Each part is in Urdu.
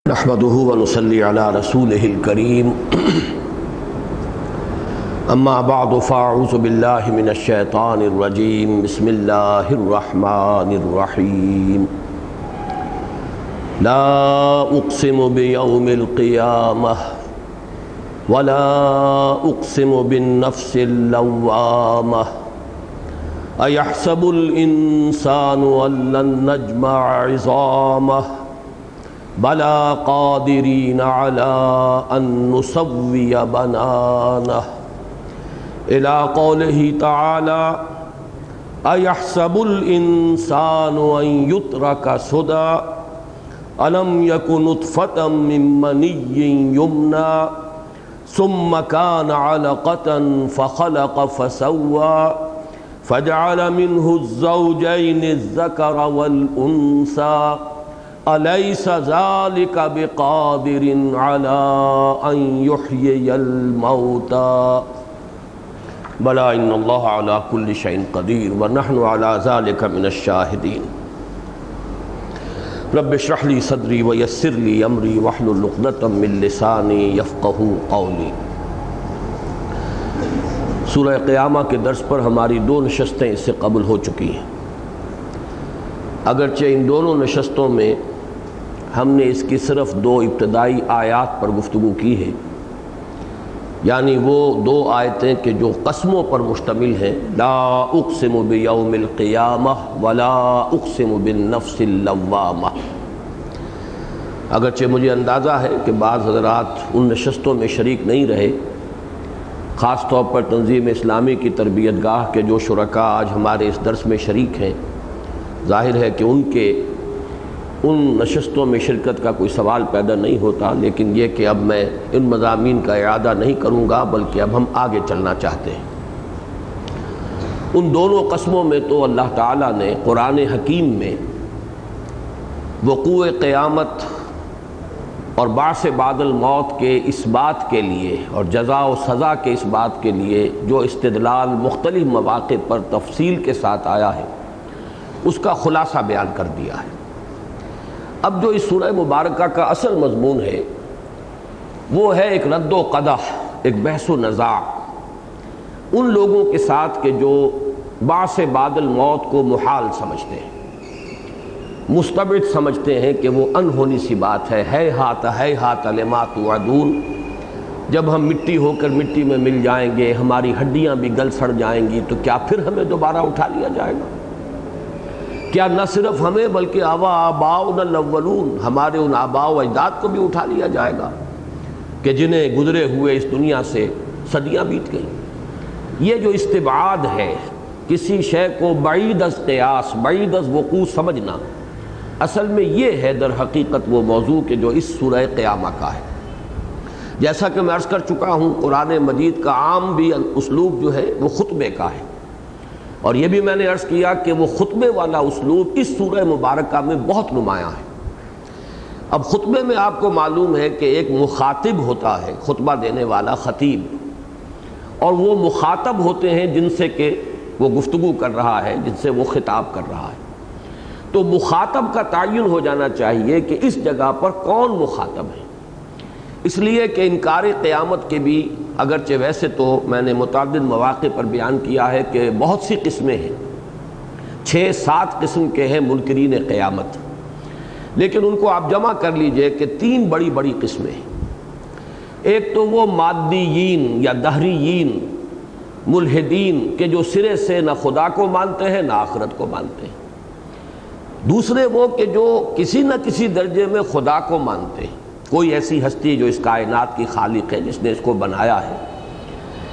نحمده ونصلي على رسوله الكريم اما بعد فاعوذ بالله من الشيطان الرجيم بسم الله الرحمن الرحيم لا اقسم بيوم القيامة ولا اقسم بالنفس اللوامة ايحسب الانسان ان لن نجمع عظامه بلا قادرین علی ان نسوی بنانہ الی قولہ تعالی ایحسب الانسان ان یترک سدی الم یک نطفۃ من منی یمنی ثم کان علقۃ فخلق فسوی فجعل منہ الزوجین الذکر والانثی الیس ذلک بقادر علی ان یحیی الموتی بلی ان اللہ علی کل شیء قدیر ونحن علی ذلک من الشاہدین رب اشرح لی صدری ویسر لی امری واحلل عقدۃ من لسانی یفقہوا قولی۔ سورہ قیامہ کے درس پر ہماری 2 نشستیں اس سے قبل ہو چکی ہیں، اگرچہ ان دونوں نشستوں میں ہم نے اس کی صرف 2 ابتدائی آیات پر گفتگو کی ہے، یعنی وہ 2 آیتیں کہ جو قسموں پر مشتمل ہیں، لا اقسم بیوم القیامہ ولا اقسم بالنفس اللوامہ۔ اگرچہ مجھے اندازہ ہے کہ بعض حضرات ان نشستوں میں شریک نہیں رہے، خاص طور پر تنظیم اسلامی کی تربیت گاہ کے جو شرکاء آج ہمارے اس درس میں شریک ہیں، ظاہر ہے کہ ان نشستوں میں شرکت کا کوئی سوال پیدا نہیں ہوتا، لیکن یہ کہ اب میں ان مضامین کا اعادہ نہیں کروں گا، بلکہ اب ہم آگے چلنا چاہتے ہیں۔ ان دونوں قسموں میں تو اللہ تعالیٰ نے قرآن حکیم میں وقوع قیامت اور بعث بعد الموت کے اس بات کے لیے اور جزا و سزا کے اس بات کے لیے جو استدلال مختلف مواقع پر تفصیل کے ساتھ آیا ہے، اس کا خلاصہ بیان کر دیا ہے۔ اب جو اس سورہ مبارکہ کا اصل مضمون ہے وہ ہے ایک رد و قدح، ایک بحث و نزاع ان لوگوں کے ساتھ کہ جو بعث بعد الموت کو محال سمجھتے ہیں، مستبعد سمجھتے ہیں کہ وہ انہونی سی بات ہے ہیہات لما توعدون، جب ہم مٹی ہو کر مٹی میں مل جائیں گے، ہماری ہڈیاں بھی گل سڑ جائیں گی، تو کیا پھر ہمیں دوبارہ اٹھا لیا جائے گا؟ کیا نہ صرف ہمیں بلکہ آباؤنا الاولون، ہمارے ان آباء و اجداد کو بھی اٹھا لیا جائے گا کہ جنہیں گزرے ہوئے اس دنیا سے صدیاں بیت گئیں؟ یہ جو استبعاد ہے، کسی شے کو بعید از قیاس، بعید از وقوع سمجھنا، اصل میں یہ ہے در حقیقت وہ موضوع کہ جو اس سورہ قیامہ کا ہے۔ جیسا کہ میں عرض کر چکا ہوں، قرآن مجید کا عام بھی اسلوب جو ہے وہ خطبے کا ہے، اور یہ بھی میں نے عرض کیا کہ وہ خطبے والا اسلوب اس سورہ مبارکہ میں بہت نمایاں ہے۔ اب خطبے میں آپ کو معلوم ہے کہ ایک مخاطب ہوتا ہے، خطبہ دینے والا خطیب، اور وہ مخاطب ہوتے ہیں جن سے کہ وہ گفتگو کر رہا ہے، جن سے وہ خطاب کر رہا ہے۔ تو مخاطب کا تعین ہو جانا چاہیے کہ اس جگہ پر کون مخاطب ہے، اس لیے کہ انکار قیامت کے بھی اگرچہ ویسے تو میں نے متعدد مواقع پر بیان کیا ہے کہ بہت سی قسمیں ہیں، 6-7 قسم کے ہیں منکرین قیامت، لیکن ان کو آپ جمع کر لیجئے کہ 3 بڑی بڑی قسمیں ہیں۔ ایک تو وہ مادیین یا دہریین ملحدین کہ جو سرے سے نہ خدا کو مانتے ہیں نہ آخرت کو مانتے ہیں۔ دوسرے وہ کہ جو کسی نہ کسی درجے میں خدا کو مانتے ہیں، کوئی ایسی ہستی جو اس کائنات کی خالق ہے، جس نے اس کو بنایا ہے۔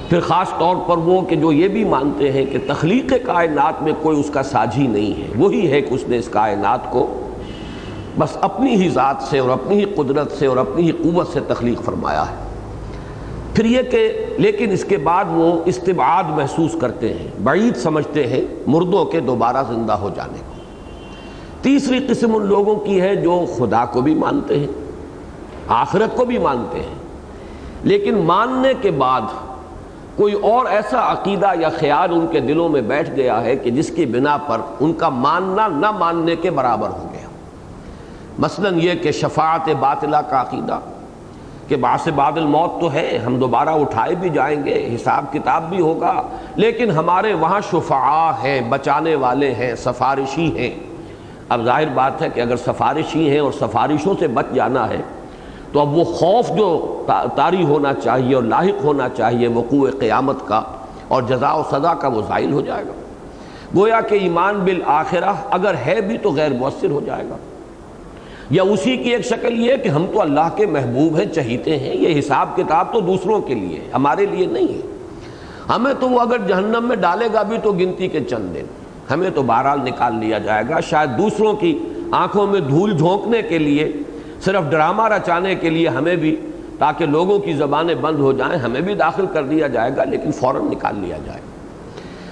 پھر خاص طور پر وہ کہ جو یہ بھی مانتے ہیں کہ تخلیق کائنات میں کوئی اس کا ساجھی نہیں ہے، وہی ہے کہ اس نے اس کائنات کو بس اپنی ہی ذات سے اور اپنی ہی قدرت سے اور اپنی ہی قوت سے تخلیق فرمایا ہے۔ پھر یہ کہ لیکن اس کے بعد وہ استبعاد محسوس کرتے ہیں، بعید سمجھتے ہیں مردوں کے دوبارہ زندہ ہو جانے کو۔ تیسری قسم ان لوگوں کی ہے جو خدا کو بھی مانتے ہیں، آخرت کو بھی مانتے ہیں، لیکن ماننے کے بعد کوئی اور ایسا عقیدہ یا خیال ان کے دلوں میں بیٹھ گیا ہے کہ جس کی بنا پر ان کا ماننا نہ ماننے کے برابر ہو گیا۔ مثلاً یہ کہ شفاعت باطلہ کا عقیدہ کہ بعث بعد الموت تو ہے، ہم دوبارہ اٹھائے بھی جائیں گے، حساب کتاب بھی ہوگا، لیکن ہمارے وہاں شفعاء ہیں، بچانے والے ہیں، سفارشی ہیں۔ اب ظاہر بات ہے کہ اگر سفارشی ہیں اور سفارشوں سے بچ جانا ہے تو اب وہ خوف جو طاری ہونا چاہیے اور لاحق ہونا چاہیے وقوع قیامت کا اور جزا و سزا کا، وہ زائل ہو جائے گا۔ گویا کہ ایمان بالآخرہ اگر ہے بھی تو غیر مؤثر ہو جائے گا، یا اسی کی ایک شکل یہ کہ ہم تو اللہ کے محبوب ہیں، چہیتے ہیں، یہ حساب کتاب تو دوسروں کے لیے ہے، ہمارے لیے نہیں ہے۔ ہمیں تو وہ اگر جہنم میں ڈالے گا بھی تو گنتی کے چند دن، ہمیں تو بہرحال نکال لیا جائے گا۔ شاید دوسروں کی آنکھوں میں دھول جھونکنے کے لیے، صرف ڈرامہ رچانے کے لیے ہمیں بھی، تاکہ لوگوں کی زبانیں بند ہو جائیں، ہمیں بھی داخل کر دیا جائے گا، لیکن فوراً نکال لیا جائے گا۔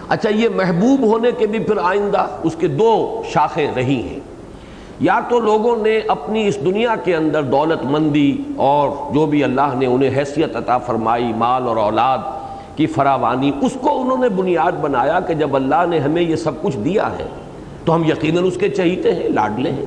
اچھا، یہ محبوب ہونے کے بھی پھر آئندہ اس کے دو شاخیں رہی ہیں۔ یا تو لوگوں نے اپنی اس دنیا کے اندر دولت مندی اور جو بھی اللہ نے انہیں حیثیت عطا فرمائی، مال اور اولاد کی فراوانی، اس کو انہوں نے بنیاد بنایا کہ جب اللہ نے ہمیں یہ سب کچھ دیا ہے تو ہم یقیناً اس کے چہیتے ہیں، لاڈلے ہیں۔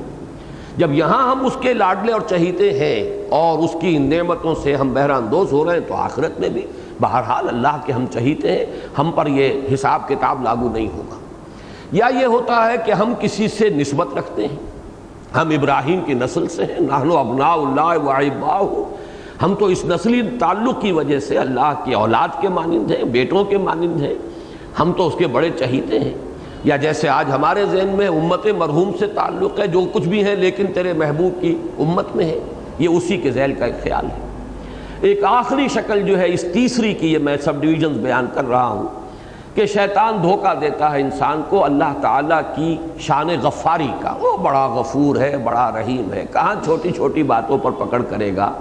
جب یہاں ہم اس کے لاڈلے اور چہیتے ہیں اور اس کی نعمتوں سے ہم بہرہ اندوز ہو رہے ہیں، تو آخرت میں بھی بہرحال اللہ کے ہم چہیتے ہیں، ہم پر یہ حساب کتاب لاگو نہیں ہوگا۔ یا یہ ہوتا ہے کہ ہم کسی سے نسبت رکھتے ہیں، ہم ابراہیم کی نسل سے ہیں، نحن ابناء اللہ و احباؤہ، ہم تو اس نسلی تعلق کی وجہ سے اللہ کی اولاد کے مانند ہیں، بیٹوں کے مانند ہیں، ہم تو اس کے بڑے چہیتے ہیں۔ یا جیسے آج ہمارے ذہن میں امت مرحوم سے تعلق ہے، جو کچھ بھی ہے لیکن تیرے محبوب کی امت میں ہے، یہ اسی کے ذیل کا ایک خیال ہے۔ ایک آخری شکل جو ہے اس تیسری کی، یہ میں سب ڈویژنز بیان کر رہا ہوں، کہ شیطان دھوکہ دیتا ہے انسان کو اللہ تعالیٰ کی شان غفاری کا، وہ بڑا غفور ہے، بڑا رحیم ہے، کہاں چھوٹی چھوٹی باتوں پر پکڑ کرے گا،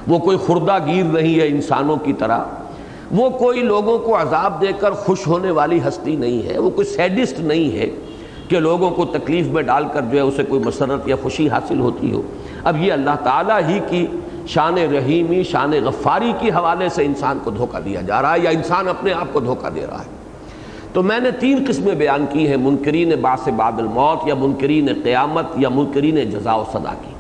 وہ کوئی خردہ گیر نہیں ہے انسانوں کی طرح، وہ کوئی لوگوں کو عذاب دے کر خوش ہونے والی ہستی نہیں ہے، وہ کوئی سیڈسٹ نہیں ہے کہ لوگوں کو تکلیف میں ڈال کر جو ہے اسے کوئی مسرت یا خوشی حاصل ہوتی ہو۔ اب یہ اللہ تعالیٰ ہی کی شان رحیمی، شان غفاری کی حوالے سے انسان کو دھوکہ دیا جا رہا ہے، یا انسان اپنے آپ کو دھوکہ دے رہا ہے۔ تو میں نے تین قسمیں بیان کی ہیں، منکرین بعث بعد الموت، یا منکرین قیامت، یا منکرین جزا و سزا کی۔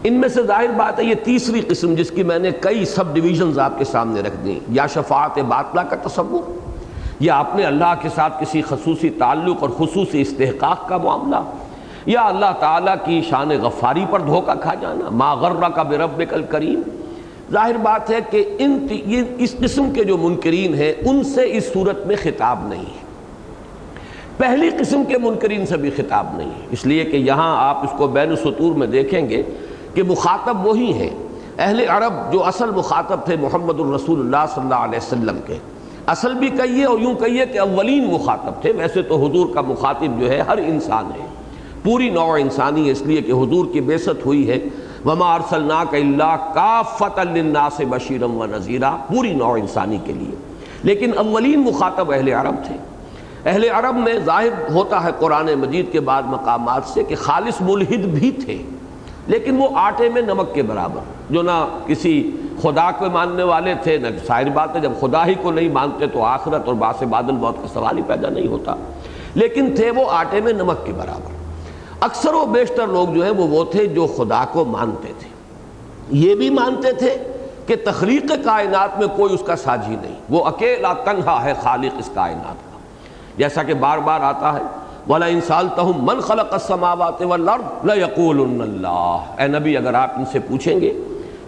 ان میں سے ظاہر بات ہے یہ تیسری قسم، جس کی میں نے کئی سب ڈویژنز آپ کے سامنے رکھ دیں، یا شفاعت باطلہ کا تصور، یا اپنے اللہ کے ساتھ کسی خصوصی تعلق اور خصوصی استحقاق کا معاملہ، یا اللہ تعالیٰ کی شان غفاری پر دھوکہ کھا جانا، ما غرک بربک الکریم۔ ظاہر بات ہے کہ اس قسم کے جو منکرین ہیں ان سے اس صورت میں خطاب نہیں ہے، پہلی قسم کے منکرین سے بھی خطاب نہیں ہے، اس لیے کہ یہاں آپ اس کو بین السطور میں دیکھیں گے کہ مخاطب وہی ہیں اہل عرب جو اصل مخاطب تھے محمد الرسول اللہ صلی اللہ علیہ وسلم کے، اصل بھی کہیے اور یوں کہیے کہ اولین مخاطب تھے۔ ویسے تو حضور کا مخاطب جو ہے ہر انسان ہے، پوری نوع انسانی، اس لیے کہ حضور کی بعثت ہوئی ہے وَمَا أَرْسَلْنَاكَ إِلَّا كَافَّةً لِلنَّاسِ بَشِيرًا وَنَذِيرًا، پوری نوع انسانی کے لیے۔ لیکن اولین مخاطب اہل عرب تھے۔ اہل عرب میں ظاہر ہوتا ہے قرآن مجید کے بعد مقامات سے کہ خالص ملحد بھی تھے، لیکن وہ آٹے میں نمک کے برابر، جو نہ کسی خدا کو ماننے والے تھے، نہ ظاہر بات ہے جب خدا ہی کو نہیں مانتے تو آخرت اور بعث بعد الموت کا سوال ہی پیدا نہیں ہوتا، لیکن تھے وہ آٹے میں نمک کے برابر۔ اکثر و بیشتر لوگ جو ہیں وہ تھے جو خدا کو مانتے تھے، یہ بھی مانتے تھے کہ تخلیق کائنات میں کوئی اس کا ساجی نہیں، وہ اکیلا تنہا ہے خالق اس کائنات کا، جیسا کہ بار بار آتا ہے وَلَئِن سَأَلْتَهُم مَّن خَلَقَ السَّمَاوَاتِ وَالْأَرْضَ لَيَقُولُنَّ اللَّهُ، اے نبی اگر آپ ان سے پوچھیں گے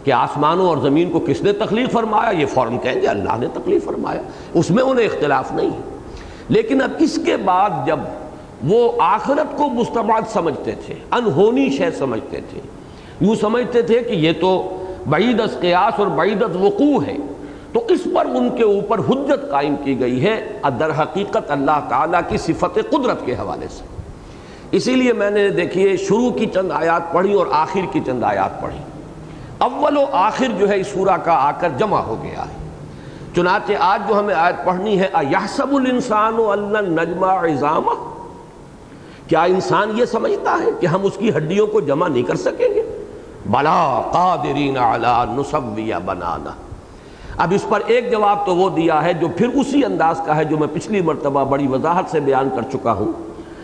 کہ آسمانوں اور زمین کو کس نے تخلیق فرمایا، یہ فوراً کہیں گے اللہ نے تخلیق فرمایا، اس میں انہیں اختلاف نہیں ہے۔ لیکن اب اس کے بعد جب وہ آخرت کو مستبعد سمجھتے تھے، انہونی شے سمجھتے تھے، یوں سمجھتے تھے کہ یہ تو بعید از قیاس اور بعید از وقوع ہے، تو اس پر ان کے اوپر حجت قائم کی گئی ہے در حقیقت اللہ تعالیٰ کی صفت قدرت کے حوالے سے۔ اسی لیے میں نے دیکھیے شروع کی چند آیات پڑھی اور آخر کی چند آیات پڑھی، اول و آخر جو ہے اس سورہ کا آ کر جمع ہو گیا ہے۔ چنانچہ آج جو ہمیں آیت پڑھنی ہے اَیَحْسَبُ الْإِنسَانُ أَن لَّن نَّجْمَعَ عِظَامَهُ، کیا انسان یہ سمجھتا ہے کہ ہم اس کی ہڈیوں کو جمع نہیں کر سکیں گے؟ بلا قادرین علی ان نسوی بنانہ۔ اب اس پر ایک جواب تو وہ دیا ہے جو پھر اسی انداز کا ہے جو میں پچھلی مرتبہ بڑی وضاحت سے بیان کر چکا ہوں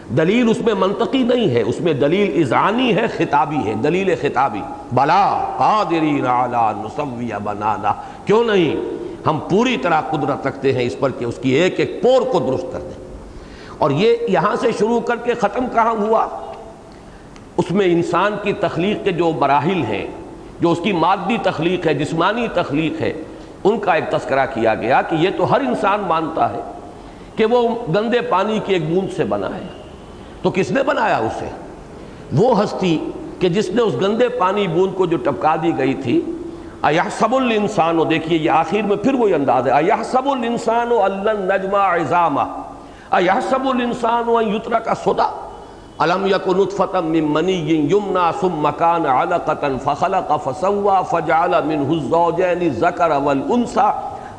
دلیل اس میں منطقی نہیں ہے، اس میں دلیل اذعانی ہے، خطابی ہے، دلیل خطابی۔ بلا قادرین علی ان نسوی بنانا، کیوں نہیں، ہم پوری طرح قدرت رکھتے ہیں اس پر کہ اس کی ایک ایک پور کو درست کر دیں۔ اور یہ یہاں سے شروع کر کے ختم کہاں ہوا؟ اس میں انسان کی تخلیق کے جو مراحل ہیں، جو اس کی مادی تخلیق ہے، جسمانی تخلیق ہے، ان کا ایک تذکرہ کیا گیا کہ یہ تو ہر انسان مانتا ہے کہ وہ گندے پانی کی ایک بوند سے بنا ہے۔ تو کس نے بنایا اسے؟ وہ ہستی کہ جس نے اس گندے پانی بوند کو جو ٹپکا دی گئی تھی۔ اَيَحْسَبُ الْإِنسَانُ، دیکھیے یہ آخر میں پھر وہی انداز ہے، اَيَحْسَبُ الْإِنسَانُ أَن لَّن نَّجْمَعَ عِظَامَهُ اَيَحْسَبُ الْإِنسَانُ أَن يُتْرَكَ سُدًى أَلَمْ يَكُ نُطْفَةً مِّن مَّنِيٍّ يُمْنَىٰ ثُمَّ كَانَ عَلَقَةً فَخَلَقَ فَسَوَّىٰ فَجَعَلَ مِنْهُ الزَّوْجَيْنِ الذَّكَرَ وَالْأُنثَىٰ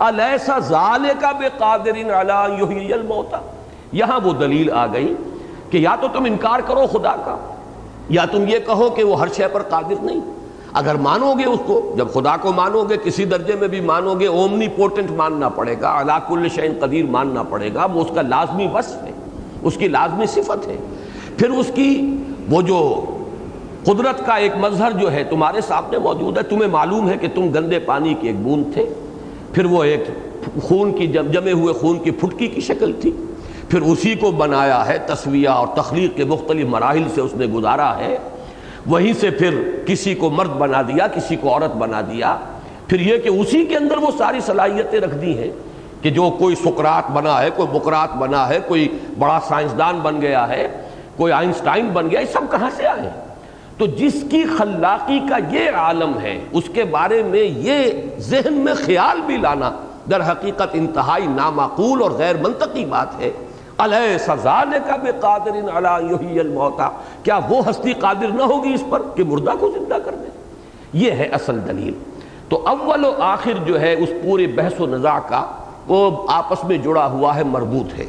أَلَيْسَ ذَٰلِكَ بِقَادِرٍ عَلَىٰ أَن يُحْيِيَ الْمَوْتَىٰ۔ یہاں وہ دلیل آ گئی کہ یا تو تم انکار کرو خدا کا، یا تم یہ کہو کہ وہ ہر شے پر قادر نہیں۔ اگر مانو گے اس کو، جب خدا کو مانو گے کسی درجے میں بھی مانو گے، اومنی پوٹنٹ ماننا پڑے گا، علی کل شیء قدیر ماننا پڑے گا، وہ اس کا لازمی وصف ہے، اس کی لازمی صفت ہے۔ پھر اس کی وہ جو قدرت کا ایک مظہر جو ہے تمہارے سامنے موجود ہے، تمہیں معلوم ہے کہ تم گندے پانی کی ایک بوند تھے، پھر وہ ایک خون کی جمے ہوئے خون کی پھٹکی کی شکل تھی، پھر اسی کو بنایا ہے، تسویہ اور تخلیق کے مختلف مراحل سے اس نے گزارا ہے، وہیں سے پھر کسی کو مرد بنا دیا، کسی کو عورت بنا دیا، پھر یہ کہ اسی کے اندر وہ ساری صلاحیتیں رکھ دی ہیں کہ جو کوئی سقراط بنا ہے، کوئی بقراط بنا ہے، کوئی بڑا سائنسدان بن گیا ہے، کوئی آئنسٹائن بن گیا، یہ سب کہاں سے آئے؟ تو جس کی خلاقی کا یہ عالم ہے، اس کے بارے میں یہ ذہن میں خیال بھی لانا در حقیقت انتہائی نامعقول اور غیر منطقی بات ہے۔ الیس ذالک بقادر علی ان یحیی الموتیٰ، کیا وہ ہستی قادر نہ ہوگی اس پر کہ مردہ کو زندہ کر دے؟ یہ ہے اصل دلیل۔ تو اول و آخر جو ہے اس پورے بحث و نزاع کا وہ آپس میں جڑا ہوا ہے، مربوط ہے۔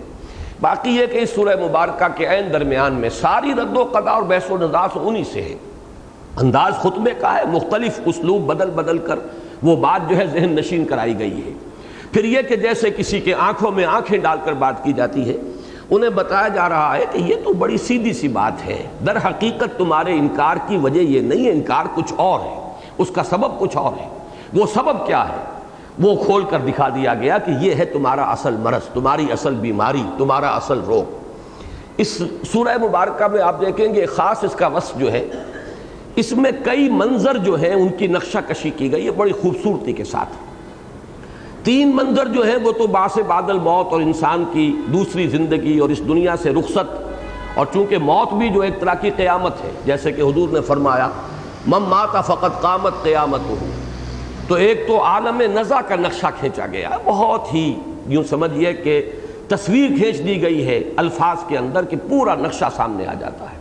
باقی یہ کہ اس سورہ مبارکہ کے عین درمیان میں ساری رد و قضا اور بحث و نزاع انہی سے ہے۔ انداز خطبے کا ہے، مختلف اسلوب بدل بدل کر وہ بات جو ہے ذہن نشین کرائی گئی ہے۔ پھر یہ کہ جیسے کسی کے آنکھوں میں آنکھیں ڈال کر بات کی جاتی ہے، انہیں بتایا جا رہا ہے کہ یہ تو بڑی سیدھی سی بات ہے، در حقیقت تمہارے انکار کی وجہ یہ نہیں ہے، انکار کچھ اور ہے، اس کا سبب کچھ اور ہے۔ وہ سبب کیا ہے وہ کھول کر دکھا دیا گیا کہ یہ ہے تمہارا اصل مرض، تمہاری اصل بیماری، تمہارا اصل روگ۔ اس سورہ مبارکہ میں آپ دیکھیں گے خاص اس کا وصف جو ہے، اس میں کئی منظر جو ہیں ان کی نقشہ کشی کی گئی ہے بڑی خوبصورتی کے ساتھ۔ تین منظر جو ہیں وہ تو بعث بعد الموت اور انسان کی دوسری زندگی اور اس دنیا سے رخصت، اور چونکہ موت بھی جو ایک طرح کی قیامت ہے، جیسے کہ حضور نے فرمایا من مات فقط قامت قیامتہ، تو ایک تو عالم نزع کا نقشہ کھینچا گیا، بہت ہی یوں سمجھیے کہ تصویر کھینچ دی گئی ہے الفاظ کے اندر کہ پورا نقشہ سامنے آ جاتا ہے۔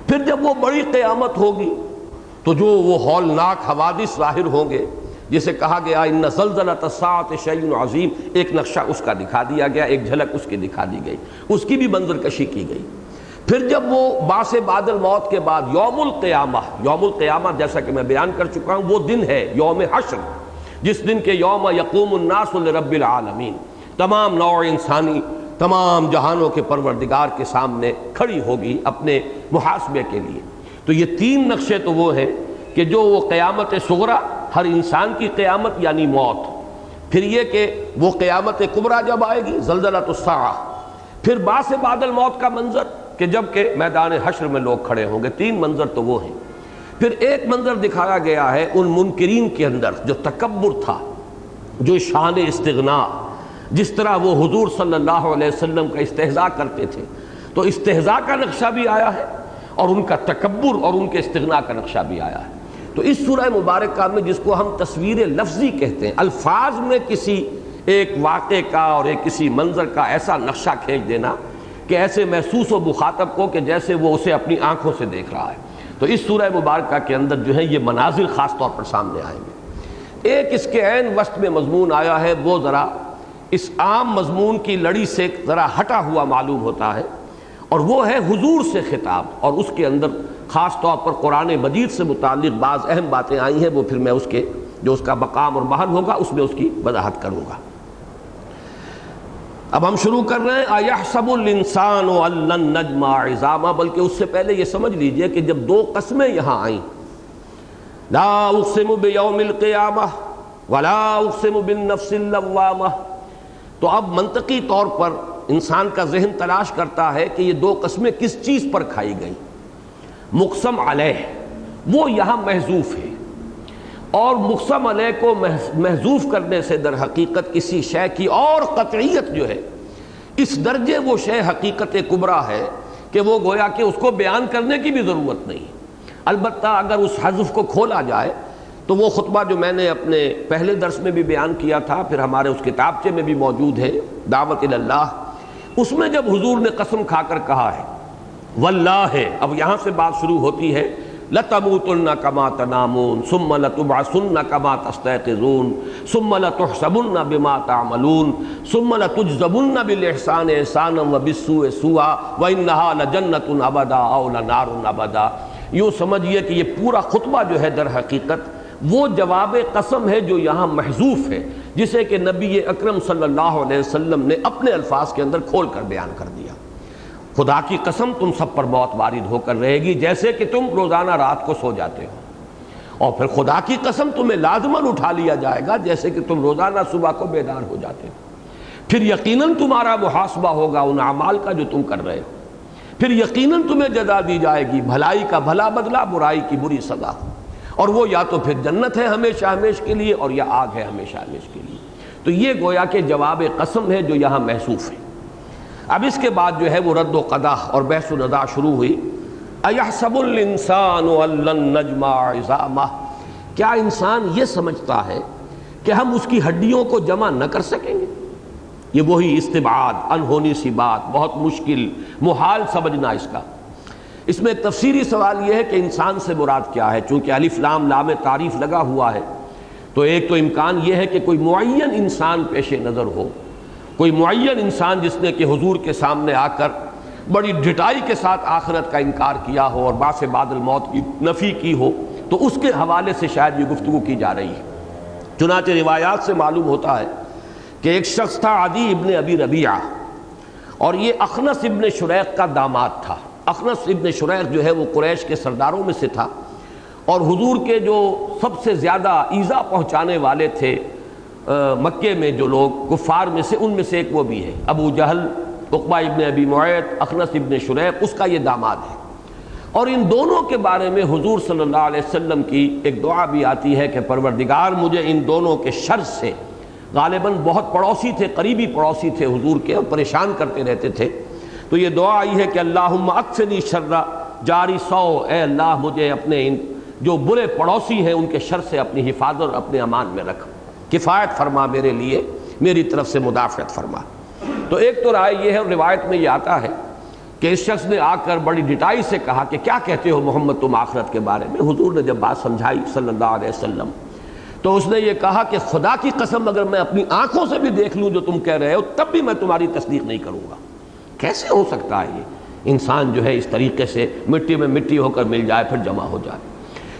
پھر جب وہ بڑی قیامت ہوگی تو جو وہ ہولناک حوادث ظاہر ہوں گے، جسے کہا گیا ان زلزلۃ الساعۃ شیء عظیم، ایک نقشہ اس کا دکھا دیا گیا، ایک جھلک اس کی دکھا دی گئی، اس کی بھی منظر کشی کی گئی۔ پھر جب وہ بعث بعد الموت کے بعد یوم القیامہ، یوم القیامہ جیسا کہ میں بیان کر چکا ہوں وہ دن ہے یوم حشر، جس دن کے یوم یقوم الناس لرب العالمین، تمام نوع انسانی تمام جہانوں کے پروردگار کے سامنے کھڑی ہوگی اپنے محاسبے کے لیے۔ تو یہ تین نقشے تو وہ ہیں کہ جو وہ قیامت صغریٰ، ہر انسان کی قیامت یعنی موت، پھر یہ کہ وہ قیامت کبریٰ جب آئے گی زلزلۃ الساعہ، پھر بعث بعد الموت کا منظر کہ جب کہ میدان حشر میں لوگ کھڑے ہوں گے، تین منظر تو وہ ہیں۔ پھر ایک منظر دکھایا گیا ہے ان منکرین کے اندر جو تکبر تھا، جو شان استغناء، جس طرح وہ حضور صلی اللہ علیہ وسلم کا استہزاء کرتے تھے، تو استہزاء کا نقشہ بھی آیا ہے اور ان کا تکبر اور ان کے استغناء کا نقشہ بھی آیا ہے۔ تو اس سورہ مبارکہ میں جس کو ہم تصویر لفظی کہتے ہیں، الفاظ میں کسی ایک واقعے کا اور ایک کسی منظر کا ایسا نقشہ کھینچ دینا کہ ایسے محسوس ہو مخاطب کو کہ جیسے وہ اسے اپنی آنکھوں سے دیکھ رہا ہے، تو اس سورہ مبارکہ کے اندر جو ہے یہ مناظر خاص طور پر سامنے آئیں گے۔ ایک اس کے عین وسط میں مضمون آیا ہے، وہ ذرا اس عام مضمون کی لڑی سے ذرا ہٹا ہوا معلوم ہوتا ہے، اور وہ ہے حضور سے خطاب، اور اس کے اندر خاص طور پر قرآن مجید سے متعلق بعض اہم باتیں آئی ہیں، وہ پھر میں اس کے جو اس کا مقام اور محل ہوگا اس میں اس کی وضاحت کروں گا۔ اب ہم شروع کر رہے ہیں اَيَحْسَبُ الْإِنسَانُ أَن لَّن نَّجْمَعَ عِظَامَهُ، بلکہ اس سے پہلے یہ سمجھ لیجئے کہ جب دو قسمیں یہاں آئیں، لا اقسم بیوم القیامہ ولا اقسم بالنفس اللوامہ، تو اب منطقی طور پر انسان کا ذہن تلاش کرتا ہے کہ یہ دو قسمیں کس چیز پر کھائی گئیں۔ مقسم علیہ وہ یہاں محذوف ہے، اور مقسم علیہ کو محذوف کرنے سے در حقیقت کسی شے کی اور قطعیت جو ہے، اس درجے وہ شے حقیقت کبریٰ ہے کہ وہ گویا کہ اس کو بیان کرنے کی بھی ضرورت نہیں۔ البتہ اگر اس حذف کو کھولا جائے تو وہ خطبہ جو میں نے اپنے پہلے درس میں بھی بیان کیا تھا، پھر ہمارے اس کتابچے میں بھی موجود ہے، دعوت اللہ، اس میں جب حضور نے قسم کھا کر کہا ہے واللہ، اب یہاں سے بات شروع ہوتی ہے، لَتَمُوتُنَّ كَمَا تَنَامُونَ ثُمَّ لَتُبْعَثُنَّ كَمَا تَسْتَيْقِظُونَ ثُمَّ لَتُحْسَبُنَّ بِمَا تَعْمَلُونَ ثُمَّ لَتُجْزَبُنَّ بِالْإِحْسَانِ إِحْسَانًا وَبِالسُّوءِ سُوءًا وَإِنَّهَا لَجَنَّةٌ أَبَدًا أَوْ لَنَارٌ أَبَدًا۔ یوں سمجھیے کہ یہ پورا خطبہ جو ہے در حقیقت وہ جواب قسم ہے جو یہاں محذوف ہے، جسے کہ نبی اکرم صلی اللہ علیہ وسلم نے اپنے الفاظ کے اندر کھول کر بیان کر دیا۔ خدا کی قسم تم سب پر موت وارد ہو کر رہے گی جیسے کہ تم روزانہ رات کو سو جاتے ہو، اور پھر خدا کی قسم تمہیں لازماً اٹھا لیا جائے گا جیسے کہ تم روزانہ صبح کو بیدار ہو جاتے ہو۔ پھر یقیناً تمہارا محاسبہ ہوگا ان اعمال کا جو تم کر رہے ہو، پھر یقیناً تمہیں جزا دی جائے گی، بھلائی کا بھلا بدلہ، برائی کی بری سزا، اور وہ یا تو پھر جنت ہے ہمیشہ ہمیش کے لیے، اور یا آگ ہے ہمیشہ ہمیش کے لیے۔ تو یہ گویا کہ جواب قسم ہے جو یہاں محذوف ہے۔ اب اس کے بعد جو ہے وہ رد و قضا اور بحث و نزاع شروع ہوئی۔ اَيَحْسَبُ الْإِنسَانُ أَن لَّن نَّجْمَعَ عِظَامَهُ، کیا انسان یہ سمجھتا ہے کہ ہم اس کی ہڈیوں کو جمع نہ کر سکیں گے؟ یہ وہی استبعاد، انہونی سی بات، بہت مشکل، محال سمجھنا اس کا۔ اس میں تفسیری سوال یہ ہے کہ انسان سے مراد کیا ہے، چونکہ الف لام لام تعریف لگا ہوا ہے، تو ایک تو امکان یہ ہے کہ کوئی معین انسان پیش نظر ہو، کوئی معین انسان جس نے کہ حضور کے سامنے آ کر بڑی ڈٹائی کے ساتھ آخرت کا انکار کیا ہو اور بعث بعد الموت کی نفی کی ہو، تو اس کے حوالے سے شاید یہ گفتگو کی جا رہی ہے۔ چنانچہ روایات سے معلوم ہوتا ہے کہ ایک شخص تھا عدی ابن ابی ربیعہ، اور یہ اخنس ابن شریق کا داماد تھا۔ اخنس ابن شریق جو ہے وہ قریش کے سرداروں میں سے تھا، اور حضور کے جو سب سے زیادہ ایذا پہنچانے والے تھے مکے میں جو لوگ کفار میں سے، ان میں سے ایک وہ بھی ہے، ابو جہل، عقبہ ابن ابی معیط، اخنس ابن شریق، اس کا یہ داماد ہے۔ اور ان دونوں کے بارے میں حضور صلی اللہ علیہ وسلم کی ایک دعا بھی آتی ہے کہ پروردگار مجھے ان دونوں کے شر سے، غالباً بہت پڑوسی تھے، قریبی پڑوسی تھے حضور کے، اور پریشان کرتے رہتے تھے، تو یہ دعا آئی ہے کہ اللہم اکفنی شر جاری سو، اے اللہ مجھے اپنے ان جو برے پڑوسی ہیں ان کے شر سے اپنی حفاظت اور اپنے امان میں رکھ، کفایت فرما میرے لیے، میری طرف سے مدافعت فرما۔ تو ایک تو رائے یہ ہے، اور روایت میں یہ آتا ہے کہ اس شخص نے آ کر بڑی ڈٹائی سے کہا کہ کیا کہتے ہو محمد تم آخرت کے بارے میں؟ حضور نے جب بات سمجھائی صلی اللہ علیہ وسلم تو اس نے یہ کہا کہ خدا کی قسم اگر میں اپنی آنکھوں سے بھی دیکھ لوں جو تم کہہ رہے ہو تب بھی میں تمہاری تصدیق نہیں کروں گا۔ کیسے ہو سکتا ہے یہ انسان جو ہے اس طریقے سے مٹی میں مٹی ہو کر مل جائے پھر جمع ہو جائے؟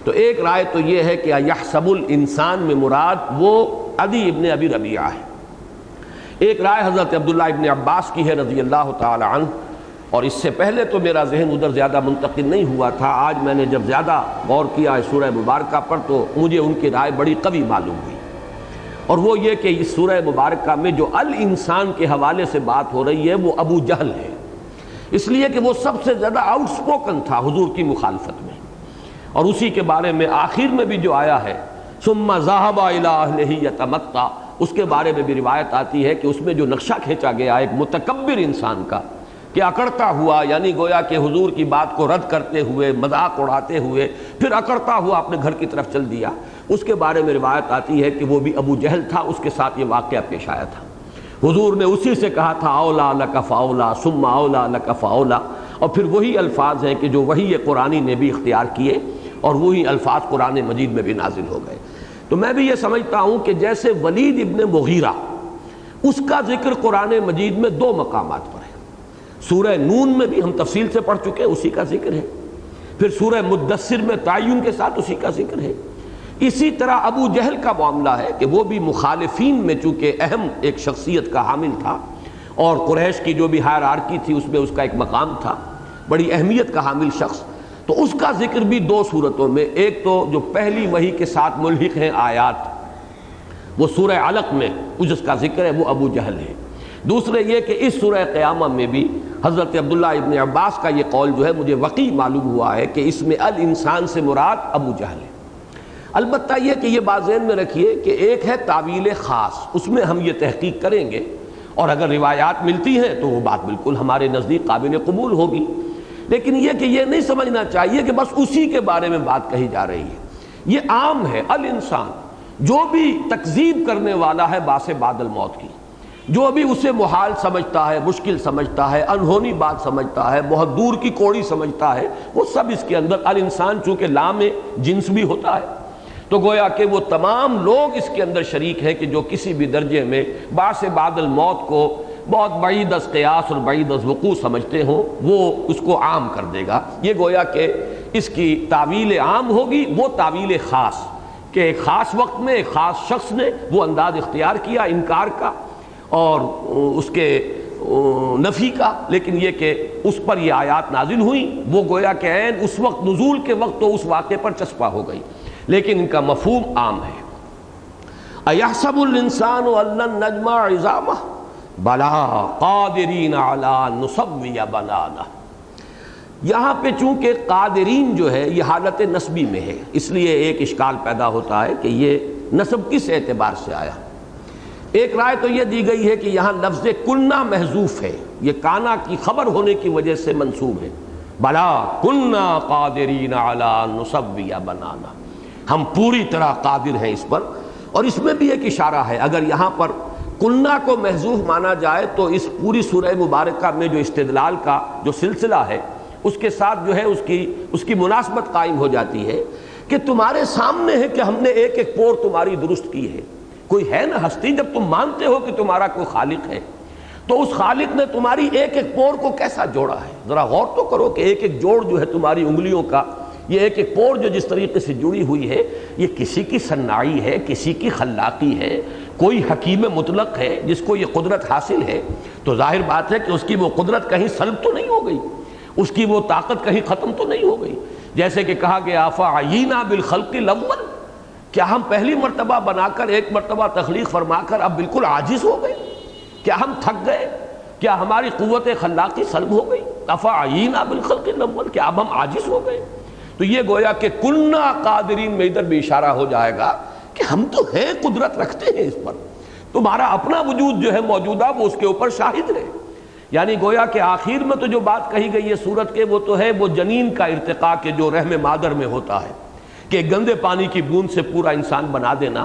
تو ایک رائے تو یہ ہے کہ یحسب الانسان میں مراد وہ عدی ابن ابی ربیعہ ہے۔ ایک رائے حضرت عبداللہ ابن عباس کی ہے رضی اللہ تعالی عنہ، اور اس سے پہلے تو میرا ذہن ادھر زیادہ منتقل نہیں ہوا تھا، آج میں نے جب زیادہ غور کیا ہے سورہ مبارکہ پر تو مجھے ان کی رائے بڑی قوی معلوم ہوئی، اور وہ یہ کہ اس سورہ مبارکہ میں جو الانسان کے حوالے سے بات ہو رہی ہے وہ ابو جہل ہے، اس لیے کہ وہ سب سے زیادہ آؤٹ سپوکن تھا حضور کی مخالفت میں، اور اسی کے بارے میں آخر میں بھی جو آیا ہے ثم ذهب الى اهله يتمطى، اس کے بارے میں بھی روایت آتی ہے کہ اس میں جو نقشہ کھینچا گیا ایک متکبر انسان کا کہ اکڑتا ہوا، یعنی گویا کہ حضور کی بات کو رد کرتے ہوئے، مذاق اڑاتے ہوئے پھر اکڑتا ہوا اپنے گھر کی طرف چل دیا، اس کے بارے میں روایت آتی ہے کہ وہ بھی ابو جہل تھا، اس کے ساتھ یہ واقعہ پیش آیا تھا۔ حضور نے اسی سے کہا تھا اولا لک فاولا ثم اولا لک فاولا، اور پھر وہی الفاظ ہیں کہ جو وحی قرآنی نے بھی اختیار کیے اور وہی الفاظ قرآن مجید میں بھی نازل ہو گئے۔ تو میں بھی یہ سمجھتا ہوں کہ جیسے ولید ابن مغیرہ، اس کا ذکر قرآن مجید میں دو مقامات پر ہے، سورہ نون میں بھی ہم تفصیل سے پڑھ چکے اسی کا ذکر ہے، پھر سورہ مدثر میں تعین کے ساتھ اسی کا ذکر ہے۔ اسی طرح ابو جہل کا معاملہ ہے کہ وہ بھی مخالفین میں چونکہ اہم ایک شخصیت کا حامل تھا، اور قریش کی جو بھی ہائرارکی تھی اس میں اس کا ایک مقام تھا، بڑی اہمیت کا حامل شخص. تو اس کا ذکر بھی دو صورتوں میں، ایک تو جو پہلی وحی کے ساتھ ملحق ہیں آیات، وہ سورہ علق میں جس کا ذکر ہے وہ ابو جہل ہے. دوسرے یہ کہ اس سورہ قیامہ میں بھی حضرت عبداللہ ابن عباس کا یہ قول جو ہے مجھے وقیع معلوم ہوا ہے کہ اس میں الانسان سے مراد ابو جہل ہے. البتہ یہ کہ یہ بات ذہن میں رکھیے کہ ایک ہے تعویل خاص، اس میں ہم یہ تحقیق کریں گے اور اگر روایات ملتی ہیں تو وہ بات بالکل ہمارے نزدیک قابل قبول ہوگی. لیکن یہ کہ یہ نہیں سمجھنا چاہیے کہ بس اسی کے بارے میں بات کہی جا رہی ہے. یہ عام ہے، الانسان جو بھی تکذیب کرنے والا ہے باس بعد الموت کی، جو بھی اسے محال سمجھتا ہے، مشکل سمجھتا ہے، انہونی بات سمجھتا ہے، بہت دور کی کوڑی سمجھتا ہے، وہ سب اس کے اندر الانسان چونکہ لام جنس بھی ہوتا ہے تو گویا کہ وہ تمام لوگ اس کے اندر شریک ہیں کہ جو کسی بھی درجے میں باس بعد الموت کو بہت بعید از قیاس اور بعید از وقوع سمجھتے ہوں وہ اس کو عام کر دے گا. یہ گویا کہ اس کی تعویل عام ہوگی، وہ تعویل خاص کہ ایک خاص وقت میں ایک خاص شخص نے وہ انداز اختیار کیا انکار کا اور اس کے نفی کا، لیکن یہ کہ اس پر یہ آیات نازل ہوئیں وہ گویا کہ عین اس وقت نزول کے وقت تو اس واقعے پر چسپاں ہو گئی، لیکن ان کا مفہوم عام ہے. اَيَحْسَبُ الْإِنسَانُ أَن لَّن نَّجْمَعَ عِظَامَهُ بَلَىٰ قَادِرِينَ عَلَىٰ أَن نُّصَوِّيَ بَنَانَهُ. یہاں پہ چونکہ قادرین جو ہے یہ حالت نسبی میں ہے، اس لیے ایک اشکال پیدا ہوتا ہے کہ یہ نسب کس اعتبار سے آیا. ایک رائے تو یہ دی گئی ہے کہ یہاں لفظ کننا محذوف ہے، یہ کانا کی خبر ہونے کی وجہ سے منصوب ہے. بلا کننا قادرین علی ان نسوی بنانا، ہم پوری طرح قادر ہیں اس پر. اور اس میں بھی ایک اشارہ ہے، اگر یہاں پر کننا کو محذوف مانا جائے تو اس پوری سورہ مبارکہ میں جو استدلال کا جو سلسلہ ہے اس کے ساتھ جو ہے اس کی مناسبت قائم ہو جاتی ہے کہ تمہارے سامنے ہے کہ ہم نے ایک ایک پور تمہاری درست کی ہے. کوئی ہے نا ہستی، جب تم مانتے ہو کہ تمہارا کوئی خالق ہے تو اس خالق نے تمہاری ایک ایک پور کو کیسا جوڑا ہے. ذرا غور تو کرو کہ ایک ایک جوڑ جو ہے تمہاری انگلیوں کا، یہ ایک ایک پور جو جس طریقے سے جڑی ہوئی ہے یہ کسی کی صناعی ہے، کسی کی خلاقی ہے، کوئی حکیم مطلق ہے جس کو یہ قدرت حاصل ہے. تو ظاہر بات ہے کہ اس کی وہ قدرت کہیں سلب تو نہیں ہو گئی، اس کی وہ طاقت کہیں ختم تو نہیں ہو گئی. جیسے کہ کہا گیا فَعَيِّنَا بِالْخَلْقِ الْأَوَّلِ، کیا ہم پہلی مرتبہ بنا کر ایک مرتبہ تخلیق فرما کر اب بالکل عاجز ہو گئے؟ کیا ہم تھک گئے؟ کیا ہماری قوت خلاقی سلب ہو گئی؟ أَفَعَيِّنَا بِالْخَلْقِ الْأَوَّلِ، کیا اب ہم عاجز ہو گئے؟ تو یہ گویا کہ کُنَّا قادرین میں ادھر بھی اشارہ ہو جائے گا کہ ہم تو ہیں، قدرت رکھتے ہیں اس پر، تمہارا اپنا وجود جو ہے موجودہ وہ اس کے اوپر شاہد رہے. یعنی گویا کہ آخر میں تو جو بات کہی گئی ہے سورت کے وہ تو ہے وہ جنین کا ارتقاء کے جو رحم مادر میں ہوتا ہے کہ گندے پانی کی بوند سے پورا انسان بنا دینا.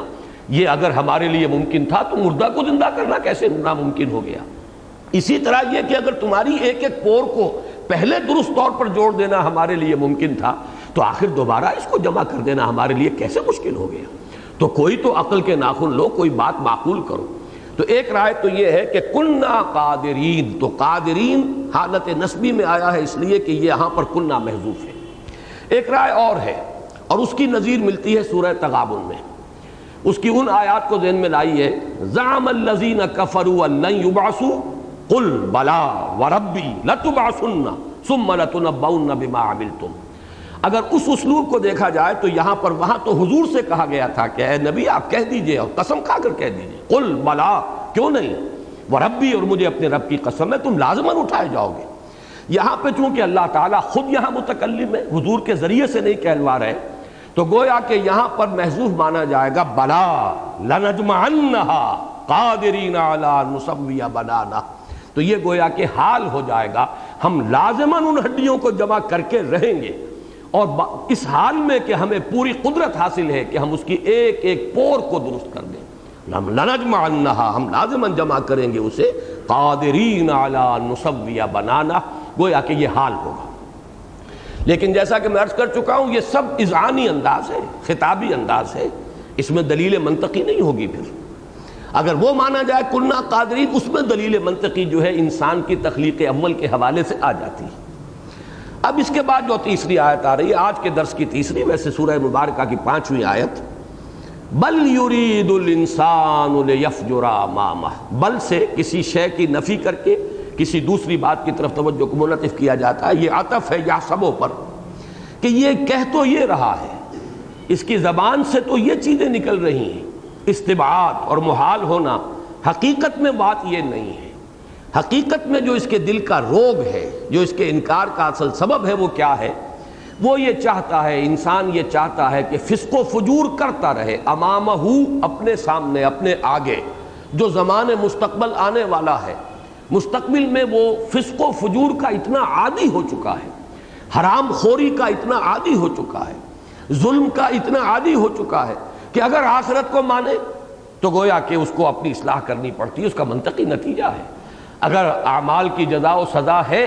یہ اگر ہمارے لیے ممکن تھا تو مردہ کو زندہ کرنا کیسے ناممکن ہو گیا. اسی طرح یہ کہ اگر تمہاری ایک ایک پور کو پہلے درست طور پر جوڑ دینا ہمارے لیے ممکن تھا تو آخر دوبارہ اس کو جمع کر دینا ہمارے لیے کیسے مشکل ہو گیا. تو کوئی تو عقل کے ناخن لو، کوئی بات معقول کرو. تو ایک رائے تو یہ ہے کہ کننا قادرین، تو قادرین حالت نسبی میں آیا ہے اس لیے کہ یہ یہاں پر کننا محذوف ہے. ایک رائے اور ہے اور اس کی نظیر ملتی ہے سورہ تغابن میں. اس کی ان آیات کو ذہن میں لائیے، زعم الذین کفروا ان لن یبعثوا قل بلا وربی لتبعثن ثم لتنبؤن بما عملتم. اگر اس اسلوب کو دیکھا جائے تو یہاں پر وہاں تو حضور سے کہا گیا تھا کہ اے نبی آپ کہہ دیجئے اور قسم کھا کر کہہ دیجئے، قل بلا، کیوں نہیں، وربی، اور مجھے اپنے رب کی قسم ہے تم لازماً اٹھائے جاؤ گے. یہاں پہ چونکہ اللہ تعالیٰ خود یہاں متکلم ہے، حضور کے ذریعے سے نہیں کہلوا رہے، تو گویا کہ یہاں پر محذوف مانا جائے گا بلا لنجمعنها قادرین علی ان نسوی بنانا. تو یہ گویا کہ حال ہو جائے گا، ہم لازماً ان ہڈیوں کو جمع کر کے رہیں گے اور اس حال میں کہ ہمیں پوری قدرت حاصل ہے کہ ہم اس کی ایک ایک پور کو درست کر دیں. لنجمعنها، ہم لازماً جمع کریں گے اسے، قادرین علی ان نسوی بنانا، گویا کہ یہ حال ہوگا. لیکن جیسا کہ میں عرض کر چکا ہوں یہ سب اذعانی انداز ہے، خطابی انداز ہے، اس میں دلیل منطقی نہیں ہوگی. پھر اگر وہ مانا جائے کننا قادرین، اس میں دلیل منطقی جو ہے انسان کی تخلیق اول کے حوالے سے آ جاتی ہے. اب اس کے بعد جو تیسری آیت آ رہی ہے آج کے درس کی تیسری، ویسے سورہ مبارکہ کی 5ویں آیت، بل یرید الانسان لیفجر امامہ، بل سے کسی شے کی نفی کر کے کسی دوسری بات کی طرف توجہ کو منعطف کیا جاتا ہے۔ یہ عطف ہے یحسبوں پر کہ یہ کہہ تو یہ رہا ہے، اس کی زبان سے تو یہ چیزیں نکل رہی ہیں، استبعاد اور محال ہونا، حقیقت میں بات یہ نہیں ہے۔ حقیقت میں جو اس کے دل کا روگ ہے، جو اس کے انکار کا اصل سبب ہے، وہ کیا ہے؟ وہ یہ چاہتا ہے، انسان یہ چاہتا ہے کہ فسق و فجور کرتا رہے، امامہ، اپنے سامنے، اپنے آگے، جو زمان مستقبل آنے والا ہے، مستقبل میں وہ فسق و فجور کا اتنا عادی ہو چکا ہے، حرام خوری کا اتنا عادی ہو چکا ہے، ظلم کا اتنا عادی ہو چکا ہے کہ اگر آخرت کو مانے تو گویا کہ اس کو اپنی اصلاح کرنی پڑتی ہے۔ اس کا منطقی نتیجہ ہے، اگر اعمال کی جزا و سزا ہے